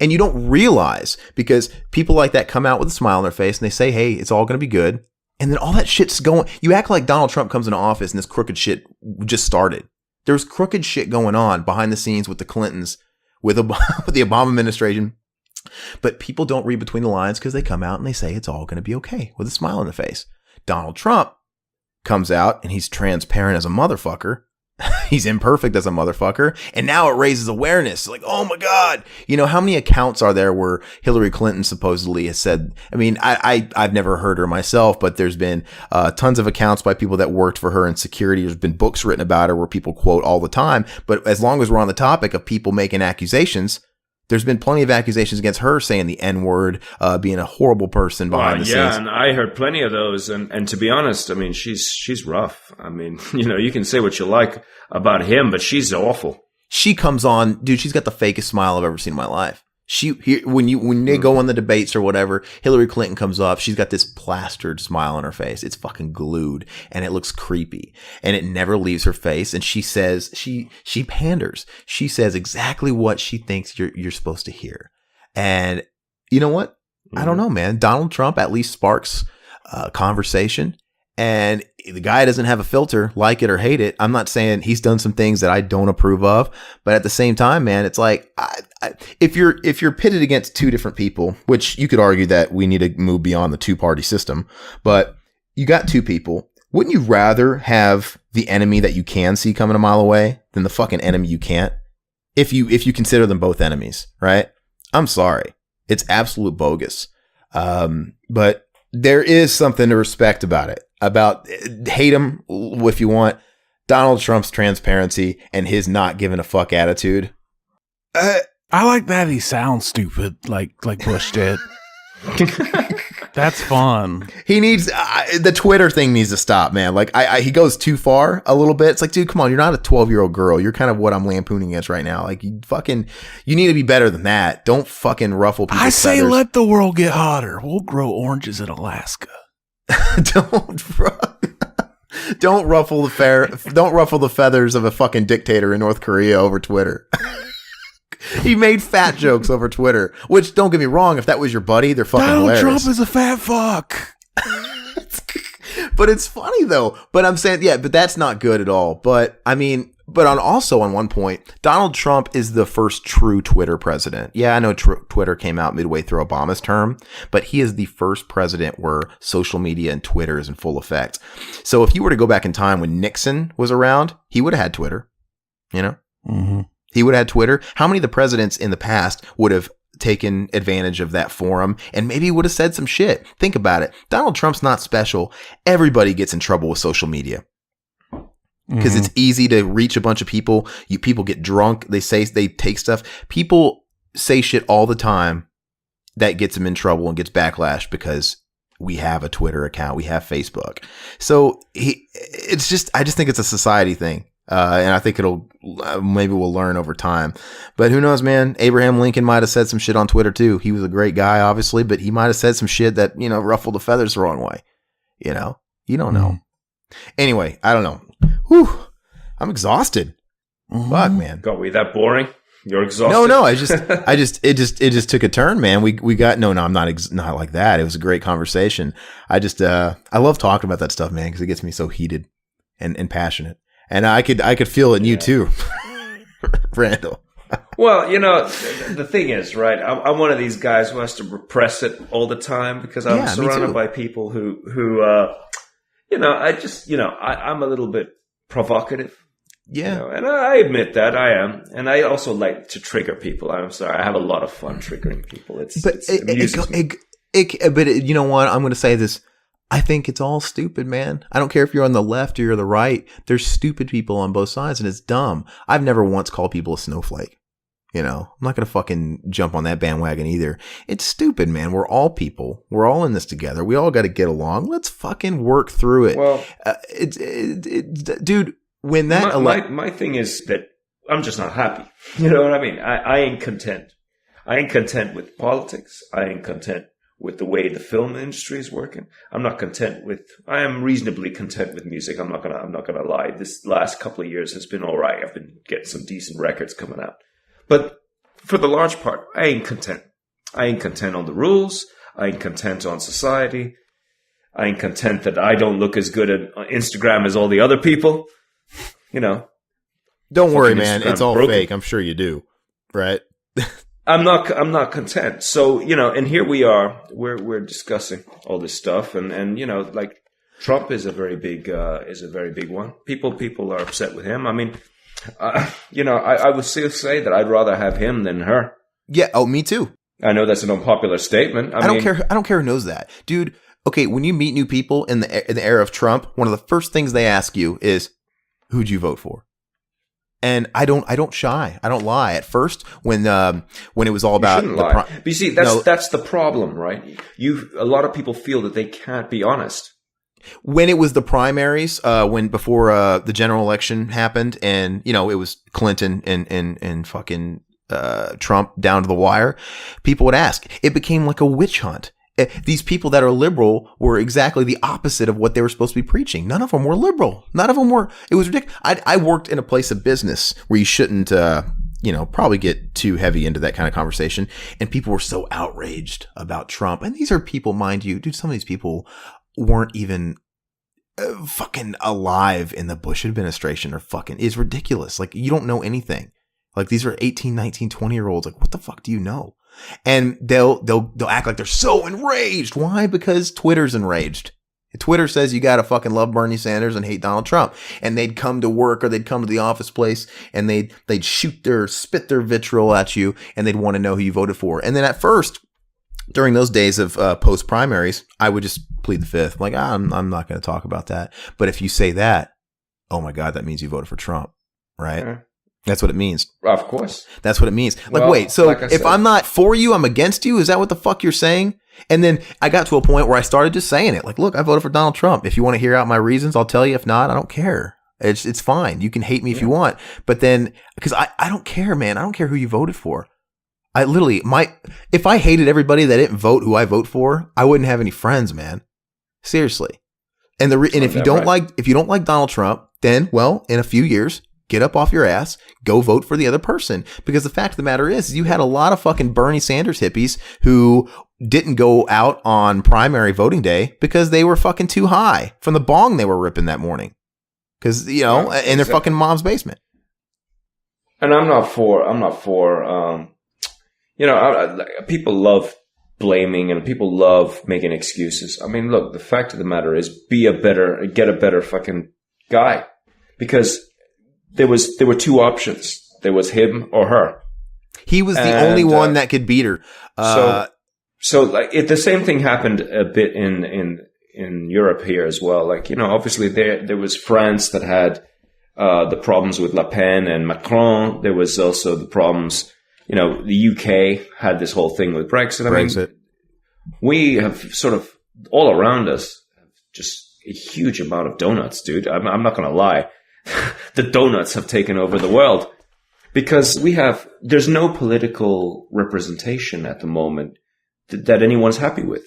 And you don't realize, because people like that come out with a smile on their face and they say, hey, it's all going to be good. And then all that shit's going, you act like Donald Trump comes into office and this crooked shit just started. There's crooked shit going on behind the scenes with the Clintons, with the Obama administration. But people don't read between the lines because they come out and they say it's all going to be okay with a smile on the face. Donald Trump comes out and he's transparent as a motherfucker. He's imperfect as a motherfucker. And now it raises awareness. Like, oh my God. How many accounts are there where Hillary Clinton supposedly has said, I mean, I've never heard her myself, but there's been tons of accounts by people that worked for her in security. There's been books written about her where people quote all the time. But as long as we're on the topic of people making accusations, there's been plenty of accusations against her saying the N-word, being a horrible person behind the scenes. Yeah, and I heard plenty of those. And to be honest, I mean, she's rough. I mean, you can say what you like about him, but she's awful. She comes on, dude, she's got the fakest smile I've ever seen in my life. When they go on the debates or whatever, Hillary Clinton comes up, she's got this plastered smile on her face. It's fucking glued and it looks creepy and it never leaves her face. And she says, she panders. She says exactly what she thinks you're supposed to hear. And you know what? I don't know, man. Donald Trump at least sparks conversation. And the guy doesn't have a filter, like it or hate it. I'm not saying he's done some things that I don't approve of, but at the same time, man, it's like, if you're pitted against two different people, which you could argue that we need to move beyond the two-party system, but you got two people. Wouldn't you rather have the enemy that you can see coming a mile away than the fucking enemy you can't? If you consider them both enemies, right? I'm sorry. It's absolute bogus. But there is something to respect about it. Hate him if you want. Donald Trump's transparency and his not giving a fuck attitude. I like that he sounds stupid, like Bush did. That's fun. He needs the Twitter thing needs to stop, man. Like he goes too far a little bit. It's like, dude, come on, you're not a 12-year-old girl. You're kind of what I'm lampooning against right now. Like you need to be better than that. Don't fucking ruffle people's feathers. I say let the world get hotter. We'll grow oranges in Alaska. Don't, bro. Don't ruffle the feathers of a fucking dictator in North Korea over Twitter. He made fat jokes over Twitter, which, don't get me wrong, if that was your buddy, they're fucking Donald hilarious. Trump is a fat fuck. But it's funny though. But I'm saying, yeah, but that's not good at all. But I mean, but on one point, Donald Trump is the first true Twitter president. Yeah, I know Twitter came out midway through Obama's term, but he is the first president where social media and Twitter is in full effect. So if you were to go back in time when Nixon was around, he would have had Twitter, you know? Mm-hmm. He would have had Twitter. How many of the presidents in the past would have taken advantage of that forum and maybe would have said some shit? Think about it. Donald Trump's not special. Everybody gets in trouble with social media because it's easy to reach a bunch of people. People get drunk. They take stuff. People say shit all the time that gets them in trouble and gets backlash because we have a Twitter account. We have Facebook. So I just think it's a society thing. And I think maybe we'll learn over time, but who knows, man. Abraham Lincoln might have said some shit on Twitter too. He was a great guy, obviously, but he might have said some shit that, ruffled the feathers the wrong way. You don't know. Anyway, I don't know. Whew, I'm exhausted. Fuck, man. God, were you that boring? You're exhausted. No, it just took a turn, man. We got, no, I'm not like that. It was a great conversation. I love talking about that stuff, man, because it gets me so heated and passionate. And I could feel it in you too, Randal. Well, the thing is, right? I'm one of these guys who has to repress it all the time because I'm surrounded by people who I'm a little bit provocative. Yeah. And I admit that I am. And I also like to trigger people. I'm sorry. I have a lot of fun triggering people. It amuses me. But you know what? I'm going to say this. I think it's all stupid, man. I don't care if you're on the left or you're the right. There's stupid people on both sides, and it's dumb. I've never once called people a snowflake. I'm not going to fucking jump on that bandwagon either. It's stupid, man. We're all people. We're all in this together. We all got to get along. Let's fucking work through it. Well, dude, when that... My thing is that I'm just not happy. You know what I mean? I ain't content. I ain't content with politics. I ain't content with the way the film industry is working. I am reasonably content with music. I'm not gonna lie. This last couple of years has been all right. I've been getting some decent records coming out. But for the large part, I ain't content. I ain't content on the rules. I ain't content on society. I ain't content that I don't look as good at Instagram as all the other people. Don't worry, man. Instagram it's all broken. fake. I'm sure you do. Right? I'm not content. So, and here we are, we're discussing all this stuff and like Trump is a very big one. People are upset with him. I mean, I would still say that I'd rather have him than her. Yeah. Oh, me too. I know that's an unpopular statement. I don't care. I don't care who knows that, dude. Okay. When you meet new people in the era of Trump, one of the first things they ask you is, who'd you vote for? And I don't shy. I don't lie. At first, when it was all about but you see, that's the problem, right? A lot of people feel that they can't be honest. When it was the primaries, before the general election happened, and it was Clinton and fucking Trump down to the wire, people would ask. It became like a witch hunt. These people that are liberal were exactly the opposite of what they were supposed to be preaching. None of them were liberal. None of them were. It was ridiculous. I worked in a place of business where you shouldn't, probably get too heavy into that kind of conversation. And people were so outraged about Trump. And these are people, mind you, dude, some of these people weren't even fucking alive in the Bush administration or fucking, it's ridiculous. Like, you don't know anything. Like, these are 18, 19, 20-year-olds. Like, what the fuck do you know? And they'll act like they're so enraged. Why? Because Twitter's enraged. Twitter says you gotta fucking love Bernie Sanders and hate Donald Trump. And they'd come to work or they'd come to the office place and they'd spit their vitriol at you and they'd want to know who you voted for. And then at first, during those days of post primaries, I would just plead the fifth. Like, I'm not going to talk about that. But if you say that, oh my God, that means you voted for Trump, right? Yeah. That's what it means. Of course. That's what it means. Like, well, wait, so like I if said, I'm not for you, I'm against you? Is that what the fuck you're saying? And then I got to a point where I started just saying it. Like, look, I voted for Donald Trump. If you want to hear out my reasons, I'll tell you. If not, I don't care. It's fine. You can hate me if you want. But then, because I don't care, man. I don't care who you voted for. I literally, if I hated everybody that didn't vote who I vote for, I wouldn't have any friends, man. Seriously. And if you don't like Donald Trump, then, well, in a few years, get up off your ass, go vote for the other person. Because the fact of the matter is, you had a lot of fucking Bernie Sanders hippies who didn't go out on primary voting day because they were fucking too high from the bong they were ripping that morning. Because, in their fucking mom's basement. And I'm not for, people love blaming and people love making excuses. I mean, look, the fact of the matter is get a better fucking guy. Because there were two options. There was him or her. He was the only one that could beat her. The same thing happened a bit in Europe here as well. Like, obviously there was France that had the problems with Le Pen and Macron. There was also the problems, the UK had this whole thing with Brexit. Brexit. We have sort of all around us just a huge amount of donuts, dude. I'm not going to lie. The donuts have taken over the world because there's no political representation at the moment that anyone's happy with.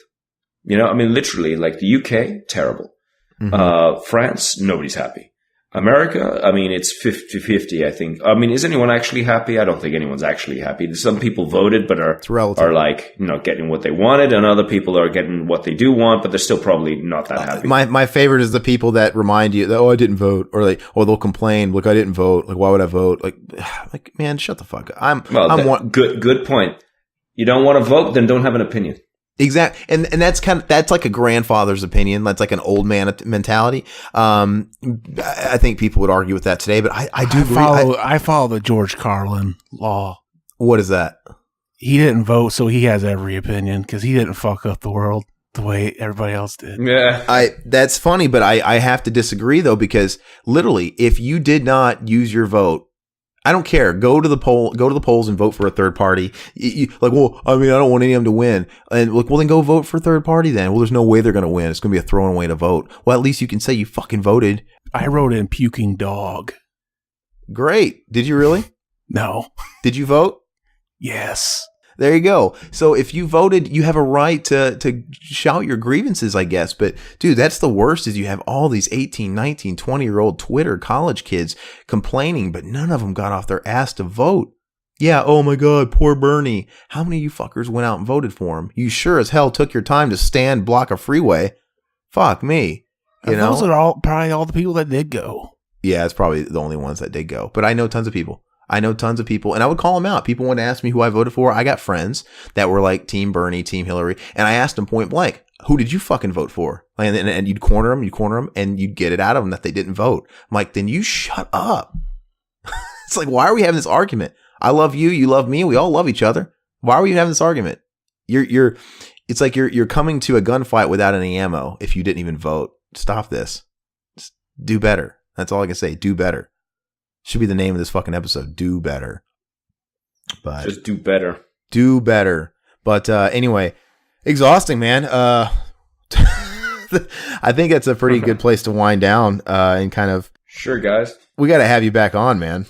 Literally, like the UK, terrible. Mm-hmm. France, nobody's happy. America, it's 50-50, I think. Is anyone actually happy? I don't think anyone's actually happy. Some people voted, but are like, getting what they wanted, and other people are getting what they do want, but they're still probably not that happy. My favorite is the people that remind you that, I didn't vote, or they'll complain, look, I didn't vote. Like, why would I vote? Like, man, shut the fuck up. Good point. You don't want to vote, then don't have an opinion. Exactly. And that's like a grandfather's opinion. That's like an old man mentality. I think people would argue with that today, but I do agree. I follow the George Carlin law. What is that? He didn't vote, so he has every opinion because he didn't fuck up the world the way everybody else did. Yeah. That's funny, but I have to disagree though, because literally, if you did not use your vote, I don't care. Go to the polls and vote for a third party. I don't want any of them to win. And look, well, then go vote for a third party then. Well, there's no way they're going to win. It's going to be a throwing away to vote. Well, at least you can say you fucking voted. I wrote in puking dog. Great. Did you really? No. Did you vote? Yes. There you go. So if you voted, you have a right to shout your grievances, I guess. But dude, that's the worst is you have all these 18, 19, 20-year-old Twitter college kids complaining, but none of them got off their ass to vote. Yeah. Oh my God. Poor Bernie. How many of you fuckers went out and voted for him? You sure as hell took your time to block a freeway. Fuck me. Those are probably all the people that did go. Yeah. It's probably the only ones that did go, but I know tons of people. And I would call them out. People want to ask me who I voted for. I got friends that were like Team Bernie, Team Hillary. And I asked them point blank, who did you fucking vote for? And you'd corner them, and you'd get it out of them that they didn't vote. I'm like, then you shut up. It's like, why are we having this argument? I love you. You love me. We all love each other. Why are we having this argument? It's like you're coming to a gunfight without any ammo if you didn't even vote. Stop this. Just do better. That's all I can say. Do better. Should be the name of this fucking episode. Do better. But just do better. Do better. But anyway, exhausting, man. I think that's a pretty good place to wind down and kind of. Sure, guys. We got to have you back on, man.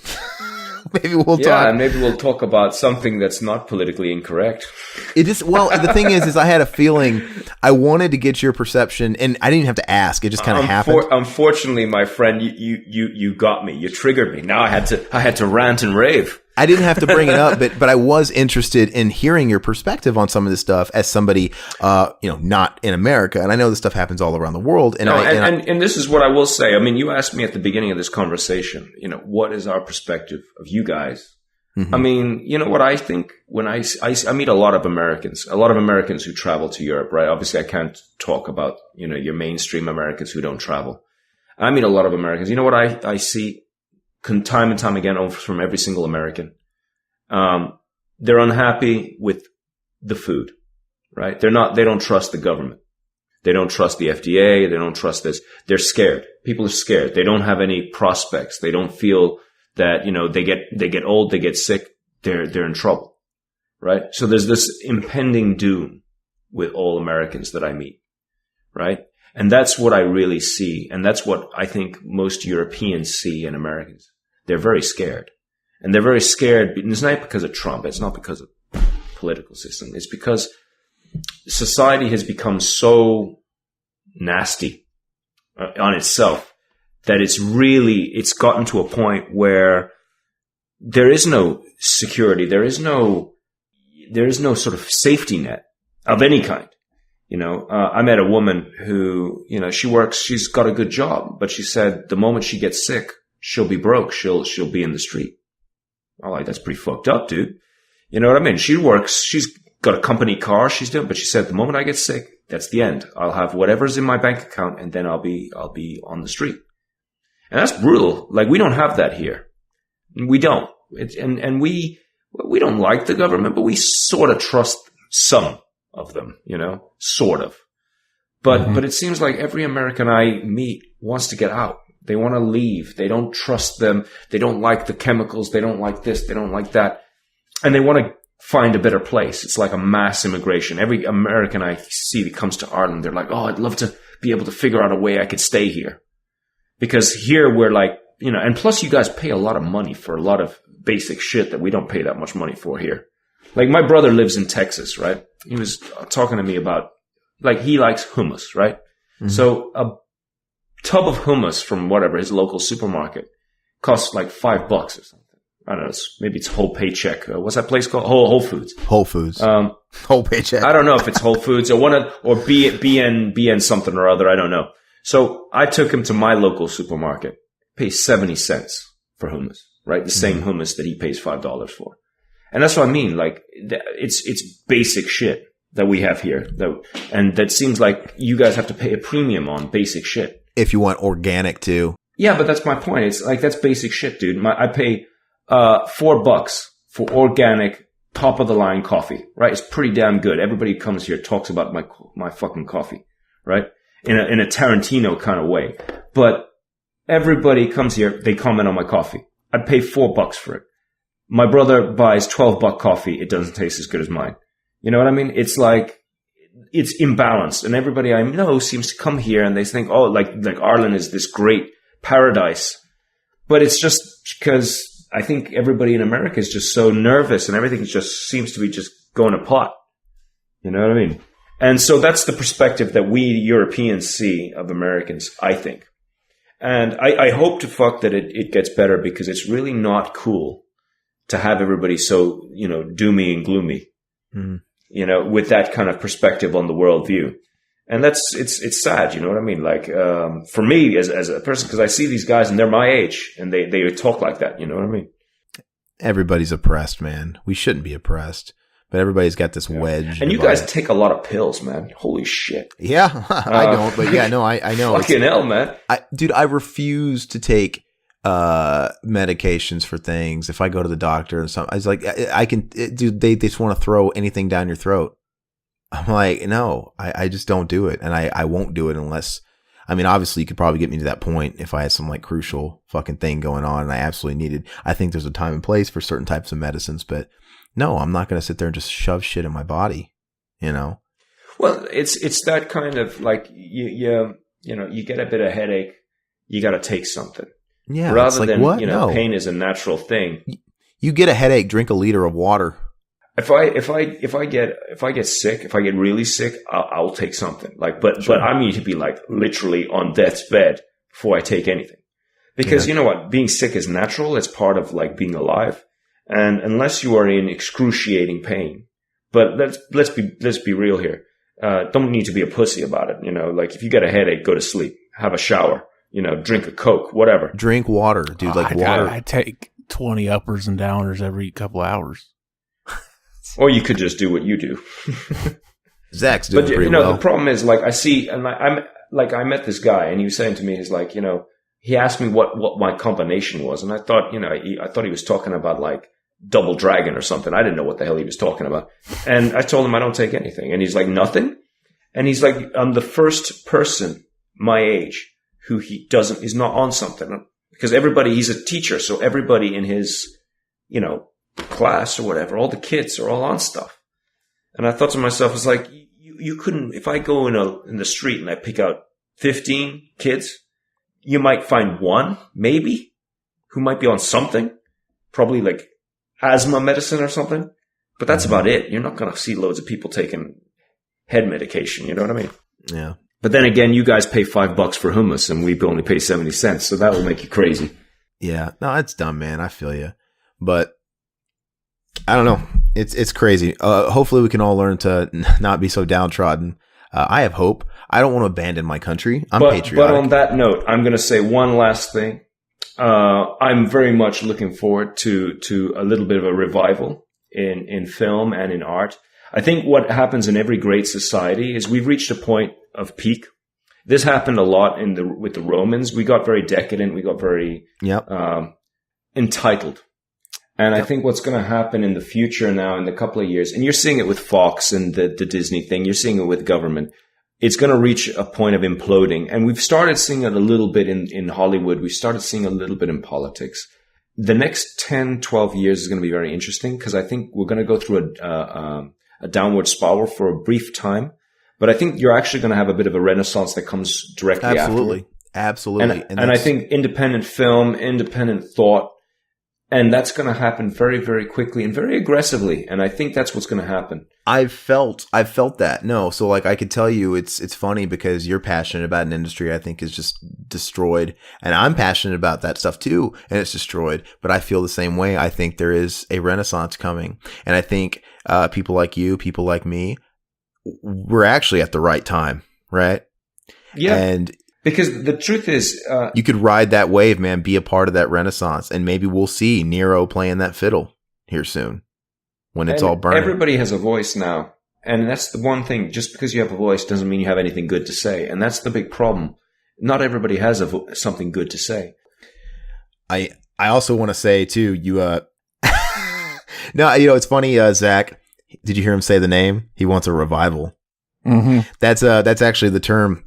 Maybe we'll talk. Yeah, and maybe we'll talk about something that's not politically incorrect. The thing is I had a feeling I wanted to get your perception, and I didn't even have to ask. It just kind of happened. Unfortunately, my friend, you got me. You triggered me. Now I had to rant and rave. I didn't have to bring it up, but I was interested in hearing your perspective on some of this stuff as somebody, not in America. And I know this stuff happens all around the world. And this is what I will say. I mean, you asked me at the beginning of this conversation, what is our perspective of you guys? Mm-hmm. I mean, you know what I think when I meet a lot of Americans who travel to Europe, right? Obviously I can't talk about, your mainstream Americans who don't travel. I meet a lot of Americans. You know what I see? Time and time again from every single American. They're unhappy with the food, right? They don't trust the government. They don't trust the FDA. They don't trust this. They're scared. People are scared. They don't have any prospects. They don't feel that, they get old, they get sick. They're in trouble, right? So there's this impending doom with all Americans that I meet, right? And that's what I really see. And that's what I think most Europeans see in Americans. They're very scared. And they're very scared. It's not because of Trump. It's not because of the political system. It's because society has become so nasty on itself, that it's gotten to a point where there is no security. There is no sort of safety net of any kind. I met a woman who, she's got a good job, but she said the moment she gets sick, she'll be broke. She'll be in the street. I'm like, that's pretty fucked up, dude. You know what I mean? She works, she's got a company car she's doing, but she said the moment I get sick, that's the end. I'll have whatever's in my bank account and then I'll be on the street. And that's brutal. Like, we don't have that here. We don't. And we don't like the government, but we sort of trust some of them, sort of. But it seems like every American I meet wants to get out. They want to leave. They don't trust them. They don't like the chemicals. They don't like this. They don't like that. And they want to find a better place. It's like a mass immigration. Every American I see that comes to Ireland, they're like, oh, I'd love to be able to figure out a way I could stay here. Because here we're like, and plus you guys pay a lot of money for a lot of basic shit that we don't pay that much money for here. Like, my brother lives in Texas, right? He was talking to me about, like, he likes hummus, right? Mm-hmm. So a tub of hummus from whatever, his local supermarket, costs like $5 or something. I don't know. Maybe it's Whole Paycheck. What's that place called? Whole Foods. Whole Foods. Whole Paycheck. I don't know if it's Whole Foods or BN something or other. I don't know. So I took him to my local supermarket. Pay 70 cents for hummus, right? The same hummus that he pays $5 for. And that's what I mean. Like, it's basic shit that we have here. And that seems like you guys have to pay a premium on basic shit. If you want organic too. Yeah, but that's my point. It's like, that's basic shit, dude. I pay $4 for organic, top of the line coffee, right? It's pretty damn good. Everybody who comes here talks about my fucking coffee, right? In a Tarantino kind of way. But everybody comes here, they comment on my coffee. I'd pay $4 for it. My brother buys $12 coffee. It doesn't taste as good as mine. You know what I mean? It's like, it's imbalanced. And everybody I know seems to come here and they think, oh, like Ireland is this great paradise. But it's just because I think everybody in America is just so nervous and everything just seems to be just going to pot. You know what I mean? And so that's the perspective that we Europeans see of Americans, I think. And I hope to fuck that it gets better, because it's really not cool to have everybody so, doomy and gloomy, with that kind of perspective on the worldview. And it's sad, you know what I mean? Like, for me as a person, because I see these guys and they're my age and they talk like that, you know what I mean? Everybody's oppressed, man. We shouldn't be oppressed, but everybody's got this wedge. And you guys take a lot of pills, man. Holy shit. Yeah, I don't, but yeah, no, I know. Fucking hell, man. Dude, I refuse to take medications for things. If I go to the doctor and something, I was like, dude, they just want to throw anything down your throat. I'm like, no, I just don't do it. And I won't do it unless, obviously you could probably get me to that point if I had some like crucial fucking thing going on and I absolutely I think there's a time and place for certain types of medicines, but no, I'm not going to sit there and just shove shit in my body, Well, it's that kind of like, you get a bit of headache, you got to take something. Yeah. Rather like, than, what? No. Pain is a natural thing. You get a headache, drink a liter of water. If I get sick, if I get really sick, I'll take something. Like, but I need to be like literally on death's bed before I take anything. Because you know what? Being sick is natural. It's part of like being alive. And unless you are in excruciating pain, but let's be real here. Don't need to be a pussy about it. Like if you get a headache, go to sleep, have a shower, drink a Coke, whatever. Drink water, dude. Water. I take 20 uppers and downers every couple hours. Or you could just do what you do. Zach's doing pretty well. The problem is, like, I see, and I met this guy, and he was saying to me, he's like, he asked me what my combination was, and I thought, I thought he was talking about like Double Dragon or something. I didn't know what the hell he was talking about, and I told him I don't take anything, and he's like, nothing, and he's like, I'm the first person my age who is not on something, because he's a teacher, so everybody in his, class or whatever, all the kids are all on stuff. And I thought to myself, it's like, you couldn't, if I go in the street and I pick out 15 kids, you might find one, maybe, who might be on something, probably like asthma medicine or something. But that's about it. You're not going to see loads of people taking head medication. You know what I mean? Yeah. But then again, you guys pay $5 for hummus and we only pay 70 cents. So that will make you crazy. Yeah. No, it's dumb, man. I feel you. But I don't know. It's crazy. Hopefully we can all learn to not be so downtrodden. I have hope. I don't want to abandon my country. I'm patriotic. But on that note, I'm going to say one last thing. I'm very much looking forward to a little bit of a revival in film and in art. I think what happens in every great society is we've reached a point of peak. This happened a lot with the Romans. We got very decadent. We got very entitled. And I think what's going to happen in the future now, in a couple of years, and you're seeing it with Fox and the Disney thing, you're seeing it with government, it's going to reach a point of imploding. And we've started seeing it a little bit in Hollywood. We started seeing a little bit in politics. The next 10, 12 years is going to be very interesting because I think we're going to go through a downward spiral for a brief time. But I think you're actually going to have a bit of a renaissance that comes directly after. Absolutely. And I think independent film, independent thought, and that's going to happen very, very quickly and very aggressively. And I think that's what's going to happen. I've felt that. No. So like I could tell you it's funny because you're passionate about an industry I think is just destroyed. And I'm passionate about that stuff too. And it's destroyed. But I feel the same way. I think there is a renaissance coming. And I think people like you, people like me, we're actually at the right time. Right? Yeah. And because the truth is, you could ride that wave, man, be a part of that renaissance. And maybe we'll see Nero playing that fiddle here soon when it's all burning. Everybody has a voice now. And that's the one thing. Just because you have a voice doesn't mean you have anything good to say. And that's the big problem. Not everybody has something good to say. I also want to say too, no, it's funny, Zach, did you hear him say the name? He wants a revival. Mm-hmm. That's actually the term.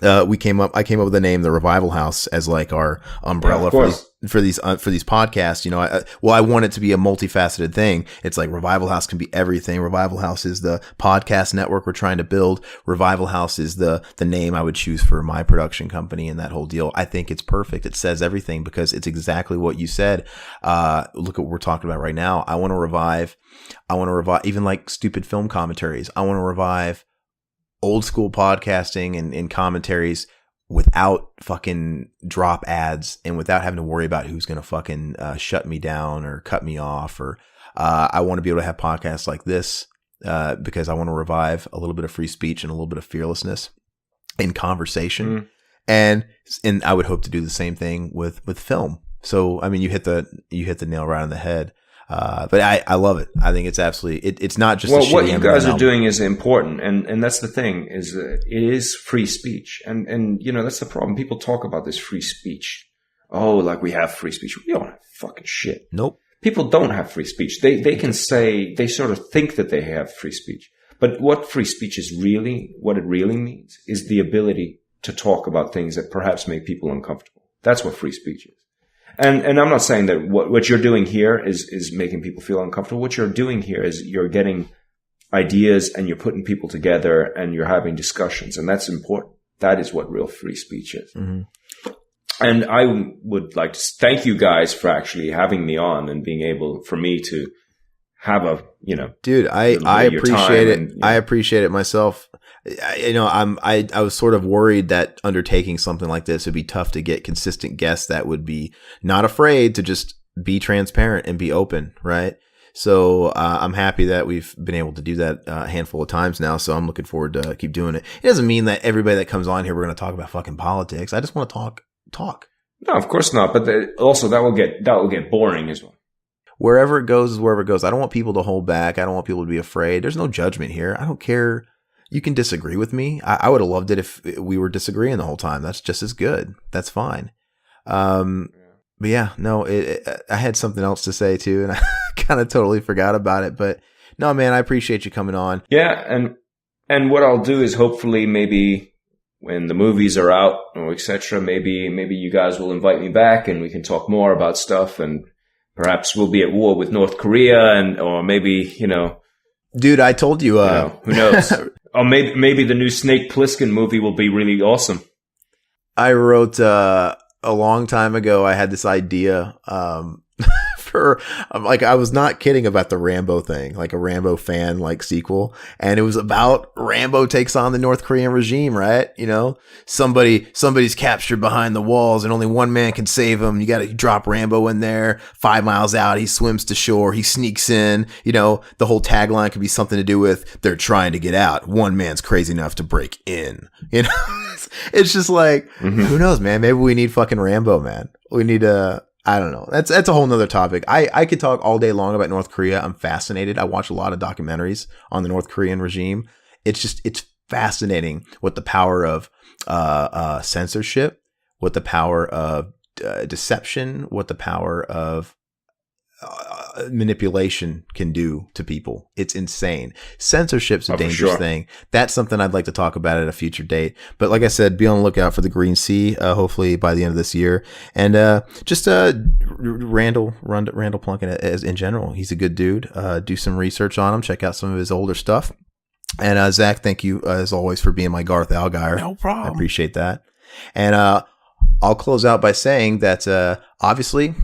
I came up with the name, the Revival House, as like our umbrella for these podcasts. I want it to be a multifaceted thing. It's like Revival House can be everything. Revival House is the podcast network we're trying to build. Revival House is the name I would choose for my production company and that whole deal. I think it's perfect. It says everything because it's exactly what you said. Look at what we're talking about right now. I want to revive even like stupid film commentaries. I want to revive old school podcasting and commentaries without fucking drop ads and without having to worry about who's going to fucking shut me down or cut me off. Or I want to be able to have podcasts like this because I want to revive a little bit of free speech and a little bit of fearlessness in conversation. And I would hope to do the same thing with film. So, I mean, you hit the nail right on the head. But I love it. I think it's absolutely, it's not just, what you guys are doing is important. And that's the thing is it is free speech. And, that's the problem. People talk about this free speech. Oh, like we have free speech. We don't have fucking shit. Nope. People don't have free speech. They can say, they sort of think that they have free speech. But what free speech is really, what it really means is the ability to talk about things that perhaps make people uncomfortable. That's what free speech is. And I'm not saying that what you're doing here is making people feel uncomfortable. What you're doing here is you're getting ideas and you're putting people together and you're having discussions. And that's important. That is what real free speech is. Mm-hmm. And I would like to thank you guys for actually having me on and being able for me to have dude, I appreciate it. I appreciate it myself. I was sort of worried that undertaking something like this would be tough to get consistent guests that would be not afraid to just be transparent and be open. Right. So, I'm happy that we've been able to do that a handful of times now. So I'm looking forward to keep doing it. It doesn't mean that everybody that comes on here, we're going to talk about fucking politics. I just want to talk. No, of course not. But also that will get boring as well. Wherever it goes is wherever it goes. I don't want people to hold back. I don't want people to be afraid. There's no judgment here. I don't care. You can disagree with me. I would have loved it if we were disagreeing the whole time. That's just as good. That's fine. But yeah, no, I had something else to say too, and I kind of totally forgot about it. But no, man, I appreciate you coming on. Yeah, and what I'll do is hopefully maybe when the movies are out or etc., maybe you guys will invite me back and we can talk more about stuff, and perhaps we'll be at war with North Korea, or maybe dude, I told you, who knows. Or maybe the new Snake Plissken movie will be really awesome. I wrote a long time ago. I had this idea remember, like, I was not kidding about the Rambo thing, like a Rambo fan, like, sequel. And it was about Rambo takes on the North Korean regime, right? You know, somebody's captured behind the walls and only one man can save him. You got to drop Rambo in there. 5 miles out, he swims to shore. He sneaks in. You know, the whole tagline could be something to do with they're trying to get out. One man's crazy enough to break in. You know, it's just like, who knows, man? Maybe we need fucking Rambo, man. We need I don't know. That's a whole nother topic. I could talk all day long about North Korea. I'm fascinated. I watch a lot of documentaries on the North Korean regime. It's fascinating what the power of censorship, what the power of deception, what the power of manipulation can do to people. It's insane. Censorship's a dangerous thing. That's something I'd like to talk about at a future date. But like I said, be on the lookout for the Green Sea, hopefully by the end of this year. And just Randal Plunkett as in general. He's a good dude. Do some research on him. Check out some of his older stuff. And Zach, thank you as always for being my Garth Algire. No problem. I appreciate that. And I'll close out by saying that obviously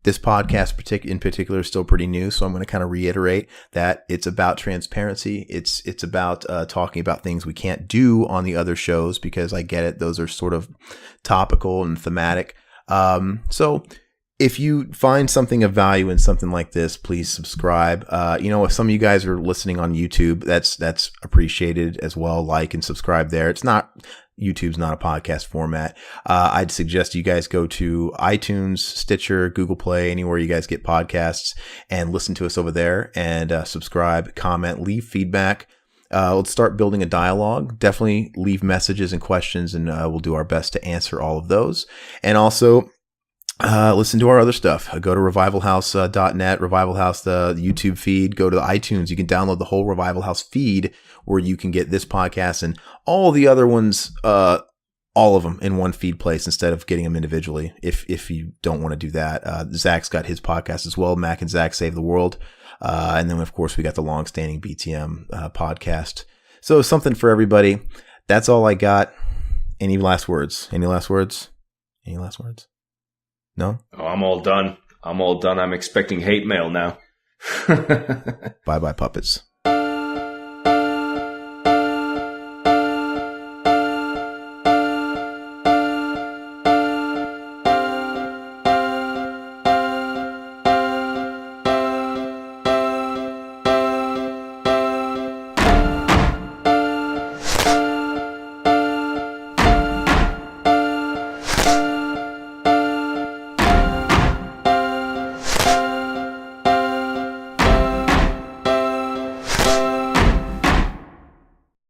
this podcast in particular is still pretty new, so I'm going to kind of reiterate that it's about transparency. It's about talking about things we can't do on the other shows because I get it; those are sort of topical and thematic. So if you find something of value in something like this, please subscribe. You know, if some of you guys are listening on YouTube, that's appreciated as well. Like and subscribe there. YouTube's not a podcast format. I'd suggest you guys go to iTunes, Stitcher, Google Play, anywhere you guys get podcasts, and listen to us over there and subscribe, comment, leave feedback. Let's start building a dialogue. Definitely leave messages and questions, and we'll do our best to answer all of those. And also, listen to our other stuff. Go to revivalhouse.net, Revival House, the YouTube feed. Go to the iTunes. You can download the whole Revival House feed where you can get this podcast and all the other ones, all of them in one feed place instead of getting them individually. If you don't want to do that, Zach's got his podcast as well. Mac and Zach Save the World. And then of course we got the longstanding BTM podcast. So something for everybody. That's all I got. Any last words? No? Oh, I'm all done. I'm expecting hate mail now. Bye-bye, puppets.